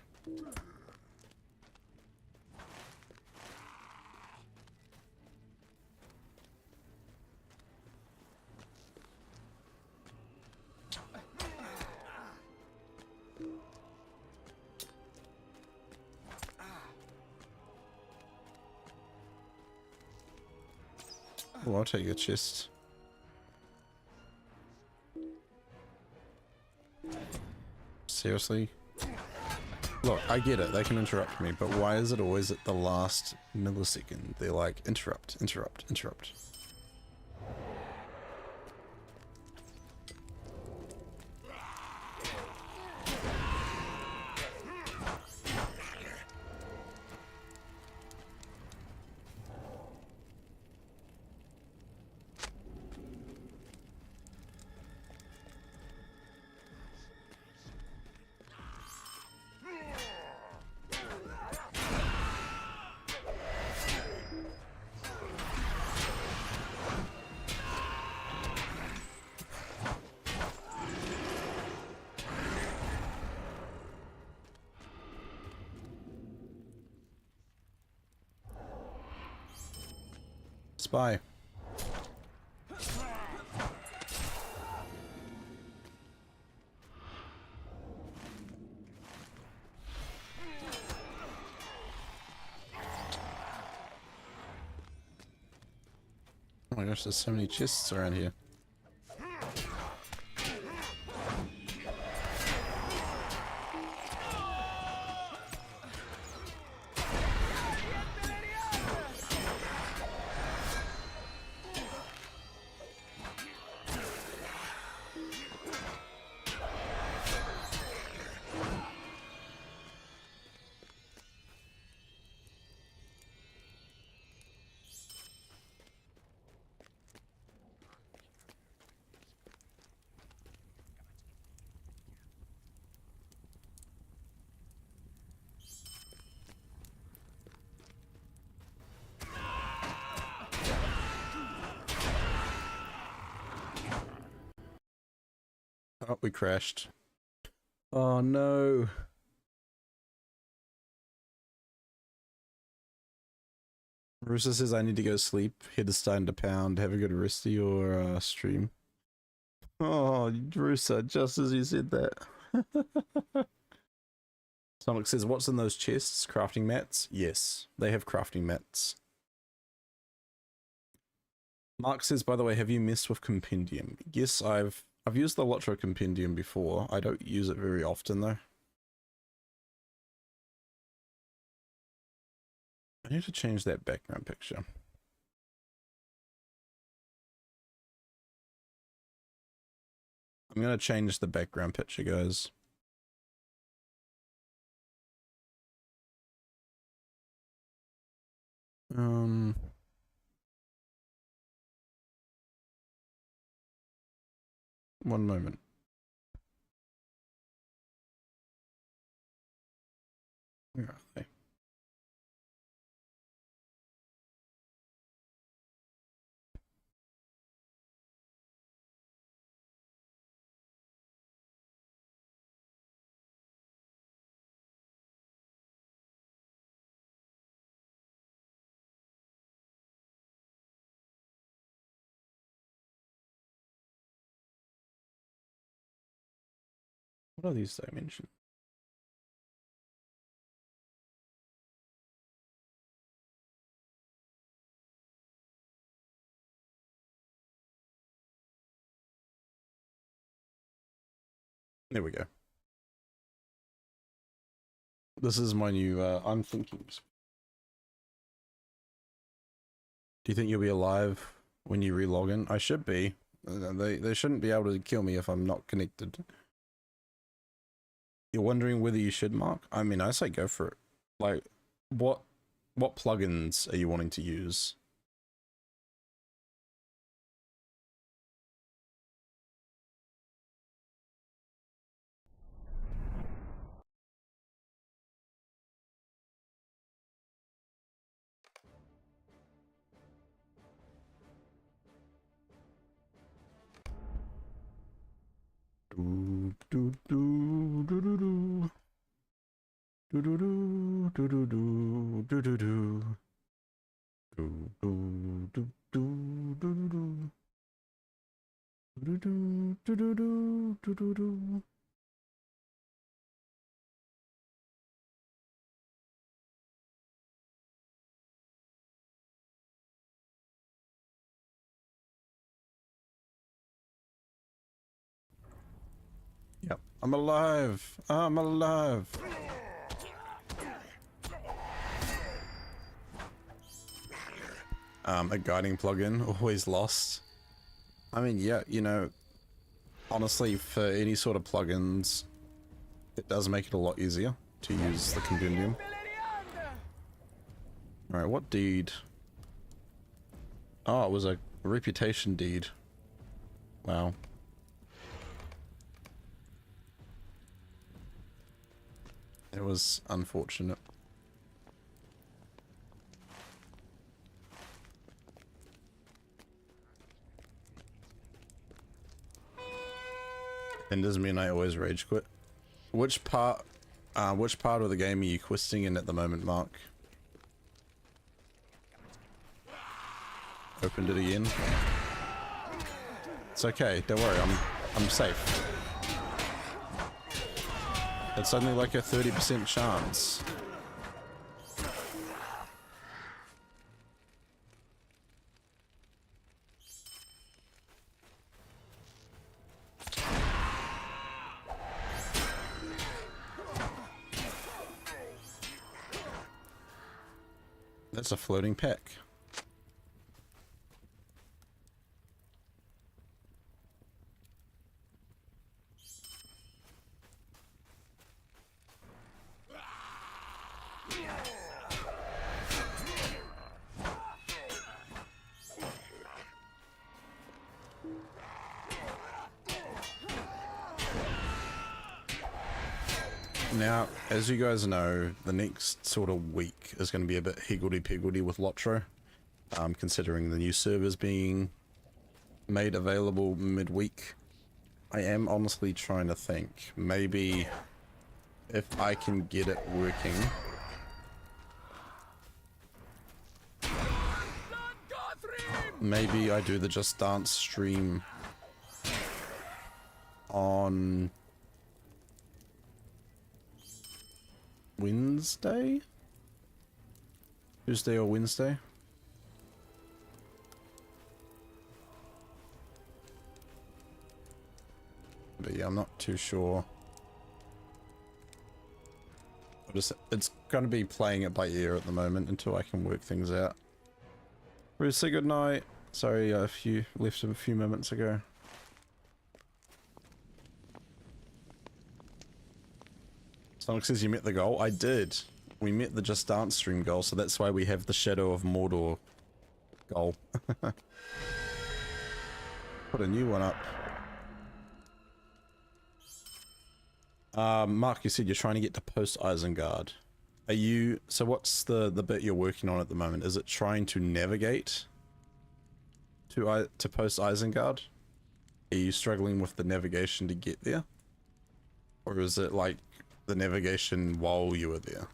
Oh, I'll take your chest. Seriously? Look, I get it, they can interrupt me, but why is it always at the last millisecond? They're like, interrupt, interrupt, interrupt. Spy. Oh my gosh, there's so many chests around here. Oh, we crashed. Oh no. Rooster says I need to go sleep. Head is starting to pound. Have a good rest of your stream. Oh, Rooster, just as you said that. Sonic says, what's in those chests? Crafting mats? Yes, they have crafting mats. Mark says, by the way, have you messed with Compendium? Yes, I've used the LOTRO Compendium before. I don't use it very often though. I need to change that background picture. I'm gonna change the background picture, guys. One moment. Where are they? What are these dimensions? There we go. This is my new, I'm thinking. Do you think you'll be alive when you re-log in? I should be. They shouldn't be able to kill me if I'm not connected. You're wondering whether you should, Mark? I mean, I say go for it. Like, what plugins are you wanting to use? Yep, I'm alive. I'm alive. A guiding plugin, always lost. I mean, yeah, you know, honestly, for any sort of plugins, it does make it a lot easier to use the compendium. Alright, what deed? Oh, it was a reputation deed. Wow. It was unfortunate. And doesn't mean I always rage quit. Which part of the game are you questing in at the moment, Mark? opened it again. It's okay, don't worry, I'm safe. It's only like a 30% chance. That's a floating pack. Now, as you guys know, the next sort of week is going to be a bit higgledy-piggledy with LOTRO, considering the new servers being made available midweek. I am honestly trying to think, maybe if I can get it working. Maybe I do the Just Dance stream on Wednesday? Tuesday or Wednesday? But yeah, I'm not too sure. It's gonna be playing it by ear at the moment until I can work things out. Bruce, say good night. Sorry if you left a few moments ago. Sonic says you met the goal. I did. We met the Just Dance stream goal, so that's why we have the Shadow of Mordor goal. Put a new one up. Mark, you said you're trying to get to post Isengard. Are you... So what's the bit you're working on at the moment? Is it trying to navigate to post Isengard? Are you struggling with the navigation to get there? Or is it like the navigation while you were there?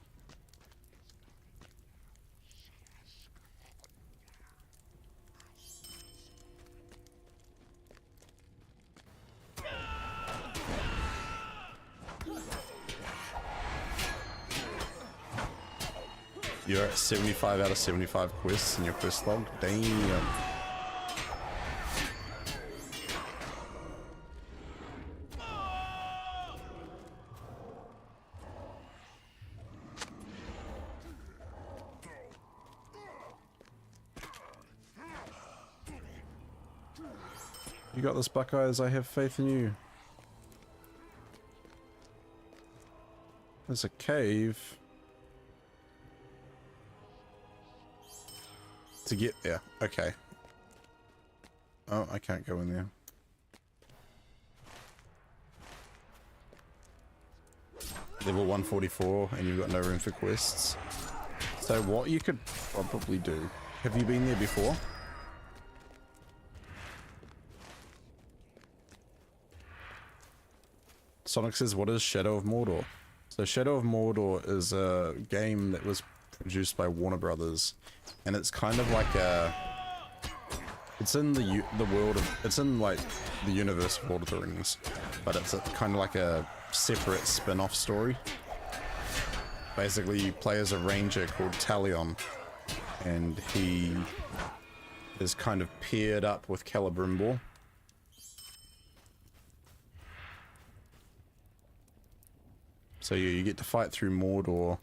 You're at 75 out of 75 quests in your quest log? Damn. You got this, Buckeyes. I have faith in you. There's a cave. To get there. Okay. Oh, I can't go in there. Level 144 and you've got no room for quests. So what you could probably do... Have you been there before? Sonic says, what is Shadow of Mordor? So Shadow of Mordor is a game that was produced by Warner Brothers, and it's kind of like a... It's in the world of... It's in like the universe of Lord of the Rings, but it's kind of like a separate spin-off story. Basically, you play as a ranger called Talion, and he is kind of paired up with Celebrimbor. So you get to fight through Mordor.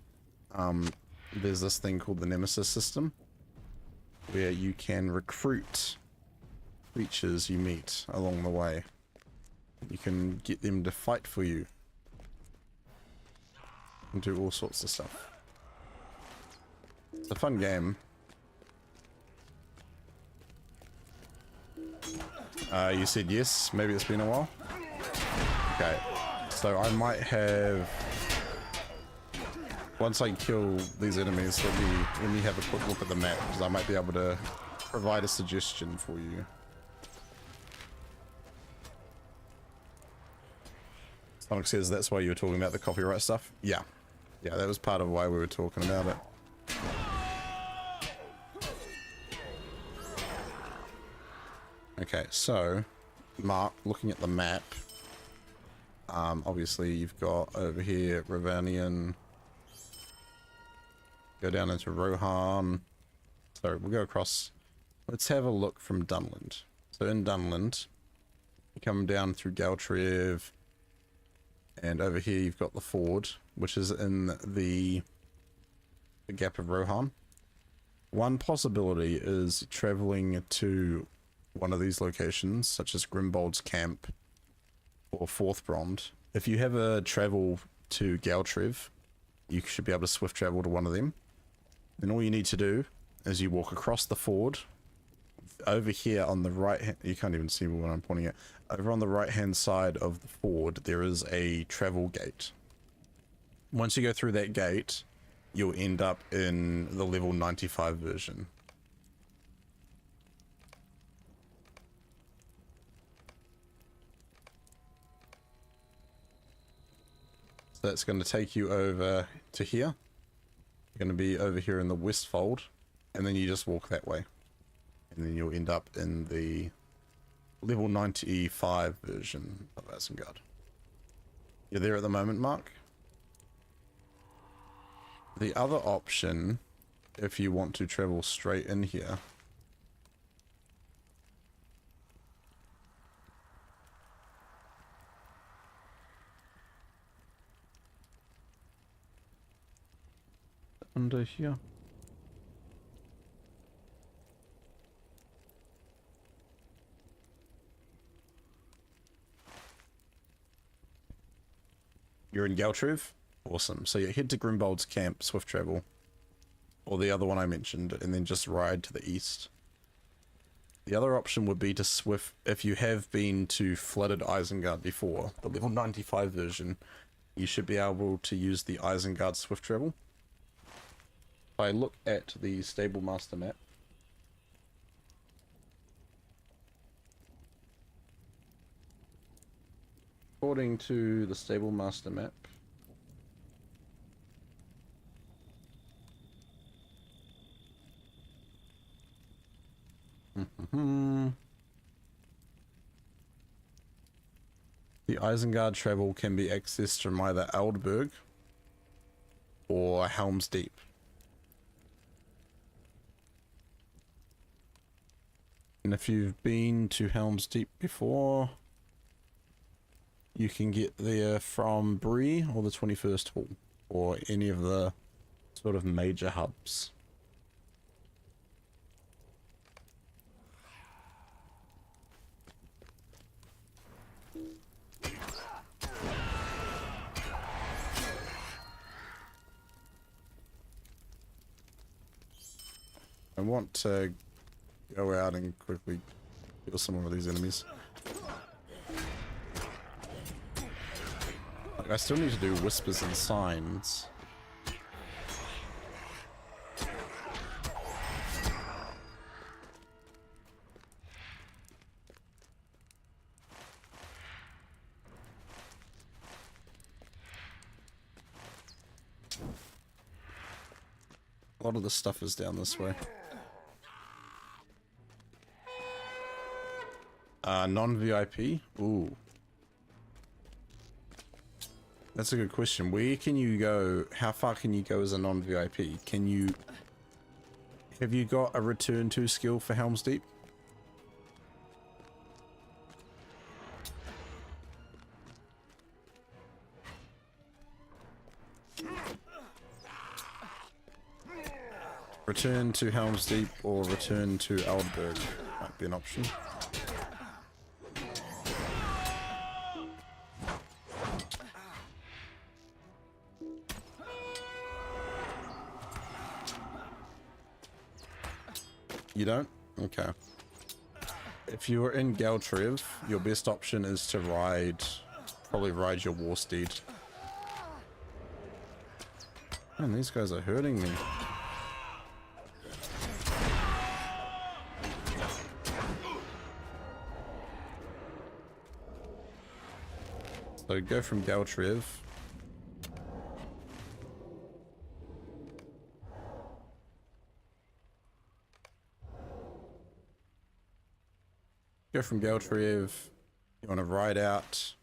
There's this thing called the Nemesis system, where you can recruit creatures you meet along the way. You can get them to fight for you and do all sorts of stuff. It's a fun game. You said yes, maybe it's been a while. Okay, so I might have... Once I kill these enemies, let me have a quick look at the map, because I might be able to provide a suggestion for you. Sonic says that's why you were talking about the copyright stuff? Yeah. Yeah, that was part of why we were talking about it. Okay, so Mark, looking at the map, obviously you've got over here Ravanian, go down into Rohan. So we'll go across. Let's have a look from Dunland. So in Dunland, you come down through Galtriv, and over here you've got the ford, which is in the Gap of Rohan. One possibility is traveling to one of these locations, such as Grimbold's Camp or Forthbrond. If you have a travel to Galtriv, you should be able to swift travel to one of them. Then all you need to do is you walk across the ford. Over here on the right hand, you can't even see what I'm pointing at. Over on the right hand side of the ford, there is a travel gate. Once you go through that gate, you'll end up in the level 95 version. So that's going to take you over to here. You're going to be over here in the Westfold, and then you just walk that way. And then you'll end up in the level 95 version of Isengard. You're there at the moment, Mark? The other option, if you want to travel straight in here, under here. You're in Galtriv? Awesome. So you head to Grimbold's Camp, swift travel, or the other one I mentioned, and then just ride to the east. The other option would be to swift, if you have been to Flooded Isengard before, the level 95 version, you should be able to use the Isengard swift travel. If I look at the Stable Master map, according to the Stable Master map, the Isengard travel can be accessed from either Aldburg or Helm's Deep. And if you've been to Helm's Deep before, you can get there from Bree or the 21st Hall, or any of the sort of major hubs. I want to go out and quickly kill some of these enemies. Like, I still need to do whispers and signs. A lot of the stuff is down this way. Non-VIP? Ooh. That's a good question. Where can you go? How far can you go as a non-VIP? Can you... Have you got a return to skill for Helm's Deep? Return to Helm's Deep or return to Aldburg might be an option. You don't? Okay. If you're in Galtriv, your best option is to probably ride your war steed. Man, these guys are hurting me. So go from Galtriv. go from Galtriv. You want to ride out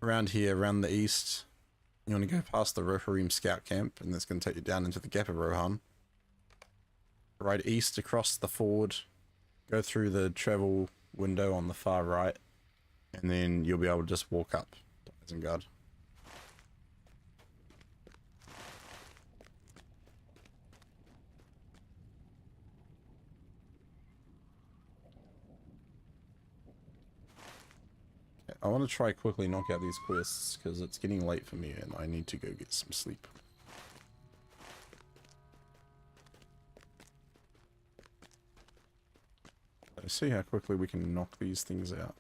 around here, around the east. You want to go past the Rohirrim scout camp, and that's going to take you down into the Gap of Rohan. Ride east across the ford, go through the travel window on the far right, and then you'll be able to just walk up to Isengard. I want to try quickly knock out these quests because it's getting late for me and I need to go get some sleep. Let's see how quickly we can knock these things out.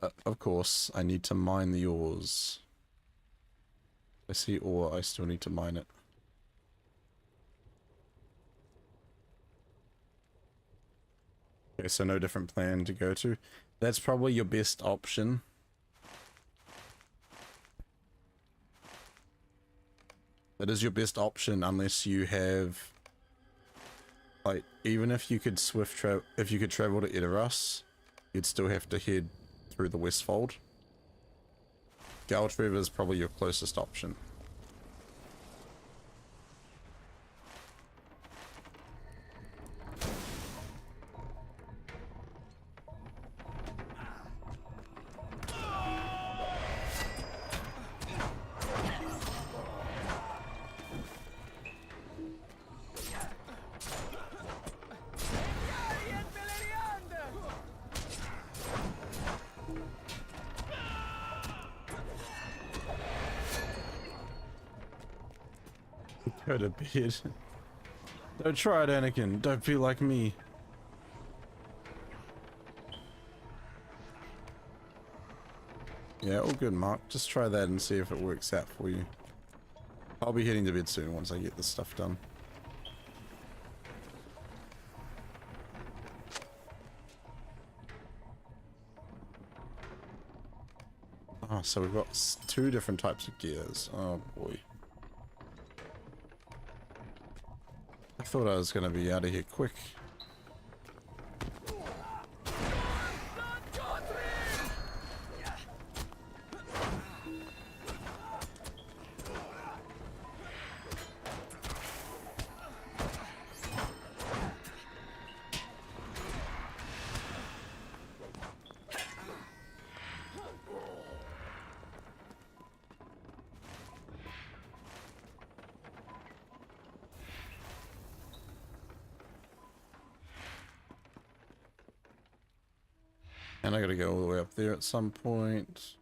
But of course, I need to mine the ores. If I see ore, I still need to mine it. Okay, so no different plan to go to. That's probably your best option. That is your best option unless you have, like, even if you could if you could travel to Edoras, you'd still have to head through the Westfold. Galtriv is probably your closest option. Go to bed. Don't try it, Anakin. Don't be like me. Yeah, all good, Mark. Just try that and see if it works out for you. I'll be heading to bed soon once I get this stuff done. Oh, so we've got two different types of gears. Oh boy. I thought I was going to be out of here quick. And I gotta go all the way up there at some point.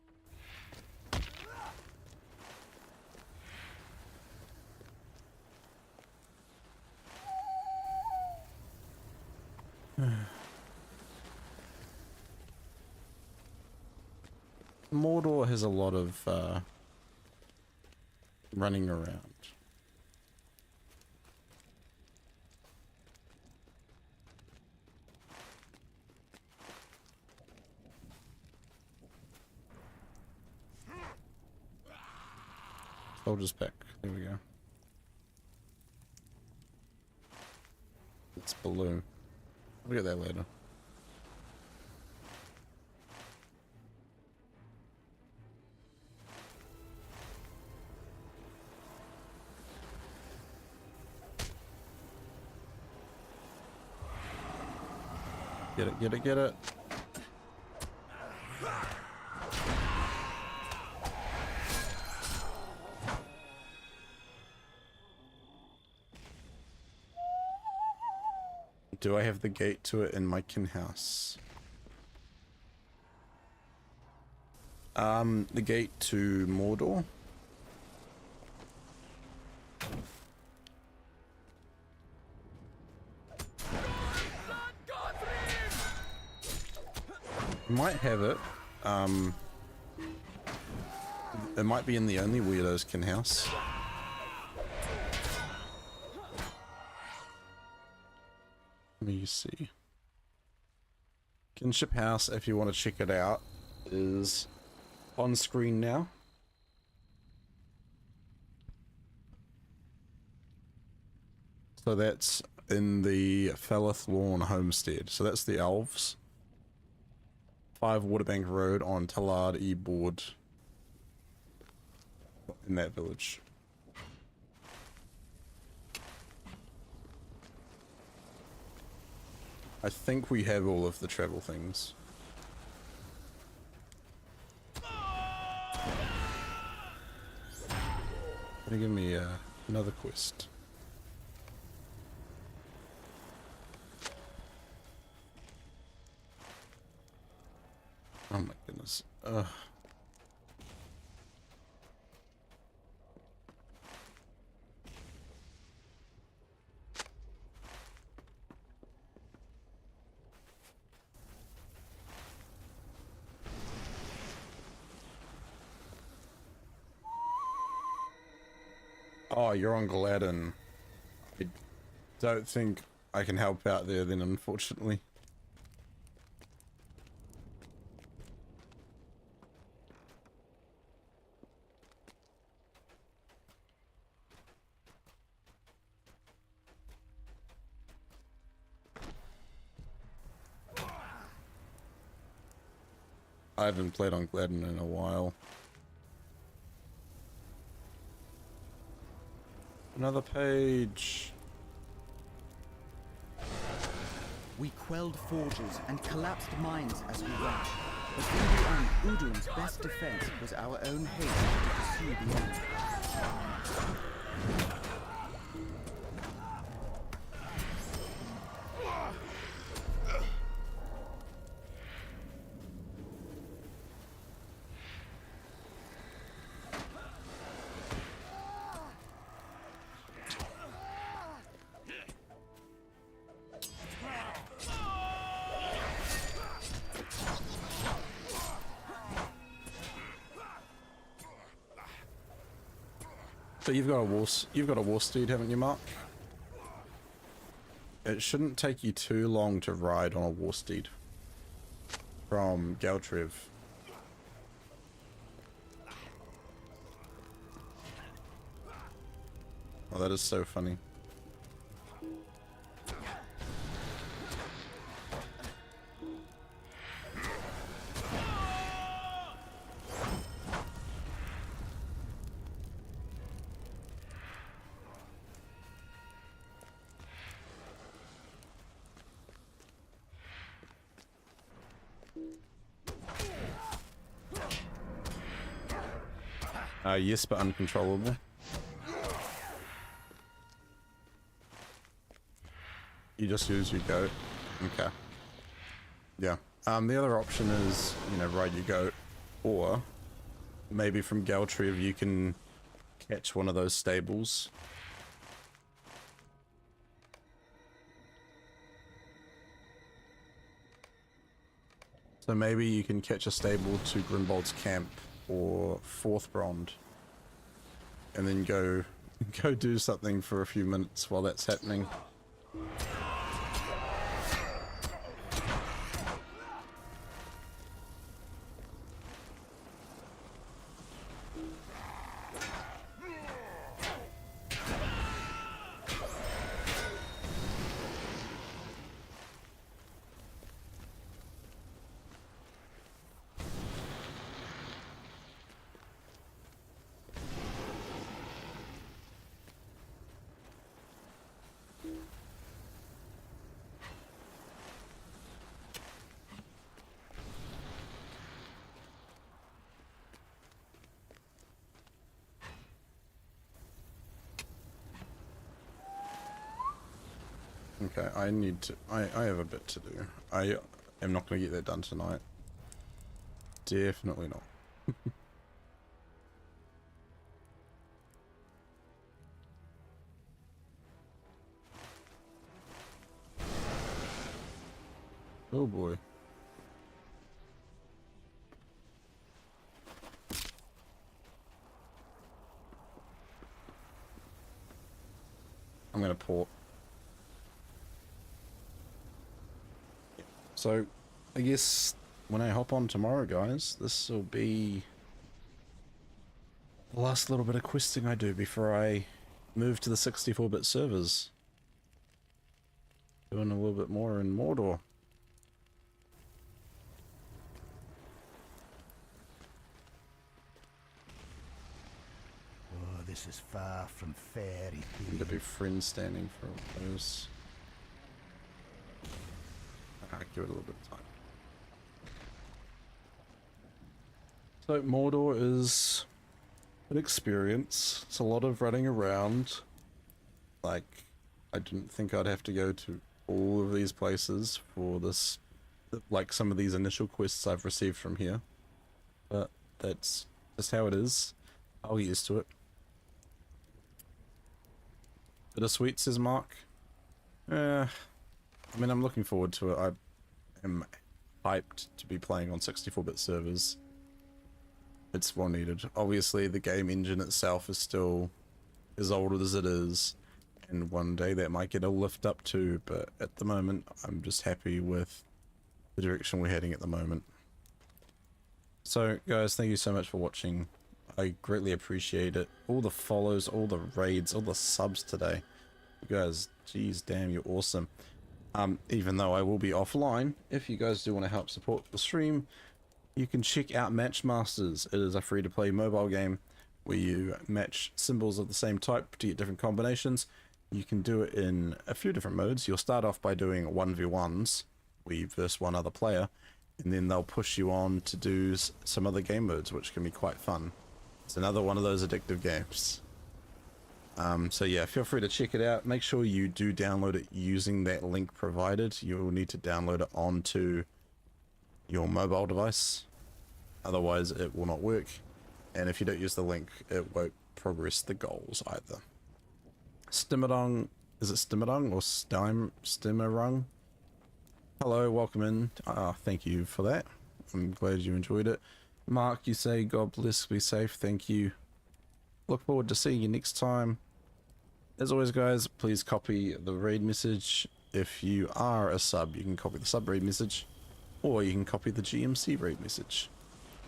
Mordor has a lot of running around. Soldier's pack. There we go. It's blue. I'll get that later. Get it, get it, get it. Do I have the gate to it in my kin house? The gate to Mordor. Might have it. It might be in the only weirdo's kin house. Let me see. Kinship House, if you want to check it out, is on screen now. So that's in the Felith Lawn Homestead. So that's the elves. 5 Waterbank Road on Talard E Board. In that village. I think we have all of the travel things. Gonna give me another quest. Oh my goodness. Oh, you're on Gladden. I don't think I can help out there then, unfortunately. I haven't played on Gladden in a while. Another page. We quelled forges and collapsed mines as we went. But in the end, Udun's best defense was our own haste to pursue the enemy. So you've got a war steed, haven't you, Mark? It shouldn't take you too long to ride on a war steed from Galtrev. Oh, that is so funny. Yes, but uncontrollable. You just use your goat. Okay. Yeah. The other option is, you know, ride your goat, or maybe from Galtrev you can catch one of those stables. So maybe you can catch a stable to Grimbold's camp or Forthbrond, and then go do something for a few minutes while that's happening. Okay, I have a bit to do. I am not going to get that done tonight. Definitely not. Oh boy. I'm going to port. So, I guess when I hop on tomorrow, guys, this will be the last little bit of questing I do before I move to the 64-bit servers. doing a little bit more in Mordor. Oh, this is far from fairy Need to be friend standing for all those. Give it a little bit of time. So Mordor is an experience. It's a lot of running around. Like, I didn't think I'd have to go to all of these places for this, like some of these initial quests I've received from here. But that's just how it is. I'll get used to it. Bittersweet, says Mark. I mean, I'm looking forward to it. I am hyped to be playing on 64-bit servers. It's well needed. Obviously, the game engine itself is still as old as it is, and one day that might get a lift up too, but at the moment, I'm just happy with the direction we're heading at the moment. So, guys, thank you so much for watching. I greatly appreciate it. All the follows, all the raids, all the subs today. You guys, geez, damn, you're awesome. Even though I will be offline, if you guys do want to help support the stream, you can check out Matchmasters. It is a free-to-play mobile game where you match symbols of the same type to get different combinations. You can do it in a few different modes. You'll start off by doing 1v1s, where you verse one other player, and then they'll push you on to do some other game modes, which can be quite fun. It's another one of those addictive games. So yeah, feel free to check it out. Make sure you do download it using that link provided. You will need to download it onto your mobile device, otherwise it will not work, and if you don't use the link it won't progress the goals either. Stimmerung, is it Stimmerung or Stimmerung? Hello, welcome in. Thank you for that. I'm glad you enjoyed it. Mark, you say God bless, be safe. Thank you. Look forward to seeing you next time. As always, guys, please copy the raid message. If you are a sub, you can copy the sub raid message, or you can copy the GMC raid message.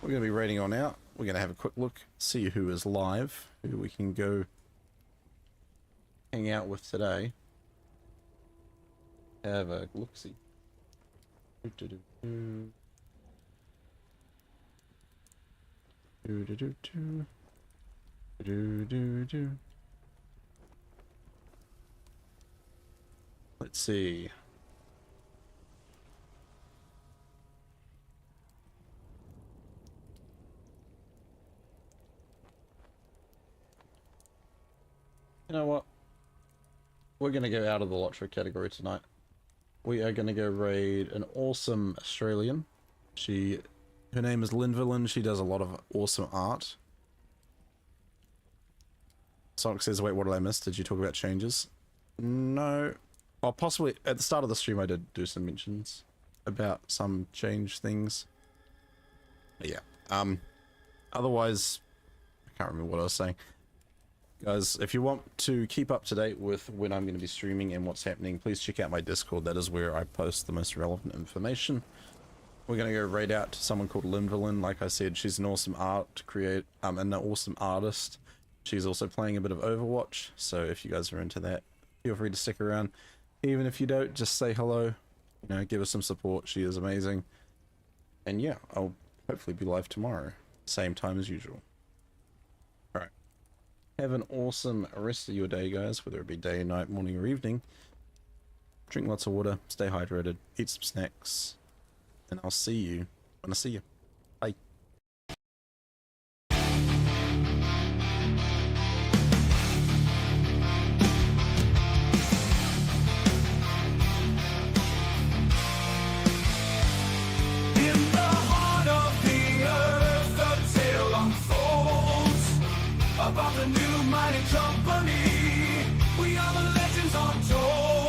We're going to be raiding on out. We're going to have a quick look, see who is live, who we can go hang out with today. Have a look-see. Let's see. You know what? We're going to go out of the LOTRO category tonight. We are going to go raid an awesome Australian. Her name is Linvelin. She does a lot of awesome art. Sonic says, wait, what did I miss? Did you talk about changes? No. Well, possibly at the start of the stream I did do some mentions about some change things. But yeah. Otherwise, I can't remember what I was saying. Guys, if you want to keep up to date with when I'm going to be streaming and what's happening, please check out my Discord. That is where I post the most relevant information. We're going to go raid out to someone called Linvelin. Like I said, she's an awesome an awesome artist. She's also playing a bit of Overwatch, so if you guys are into that, feel free to stick around. Even if you don't, just say hello. You know, give her some support. She is amazing. And yeah, I'll hopefully be live tomorrow, same time as usual. Alright. Have an awesome rest of your day, guys, whether it be day, night, morning, or evening. Drink lots of water, stay hydrated, eat some snacks, and I'll see you when I see you. Bye. In the heart of the earth, a tale unfolds about the new mighty company. We are the legends untold.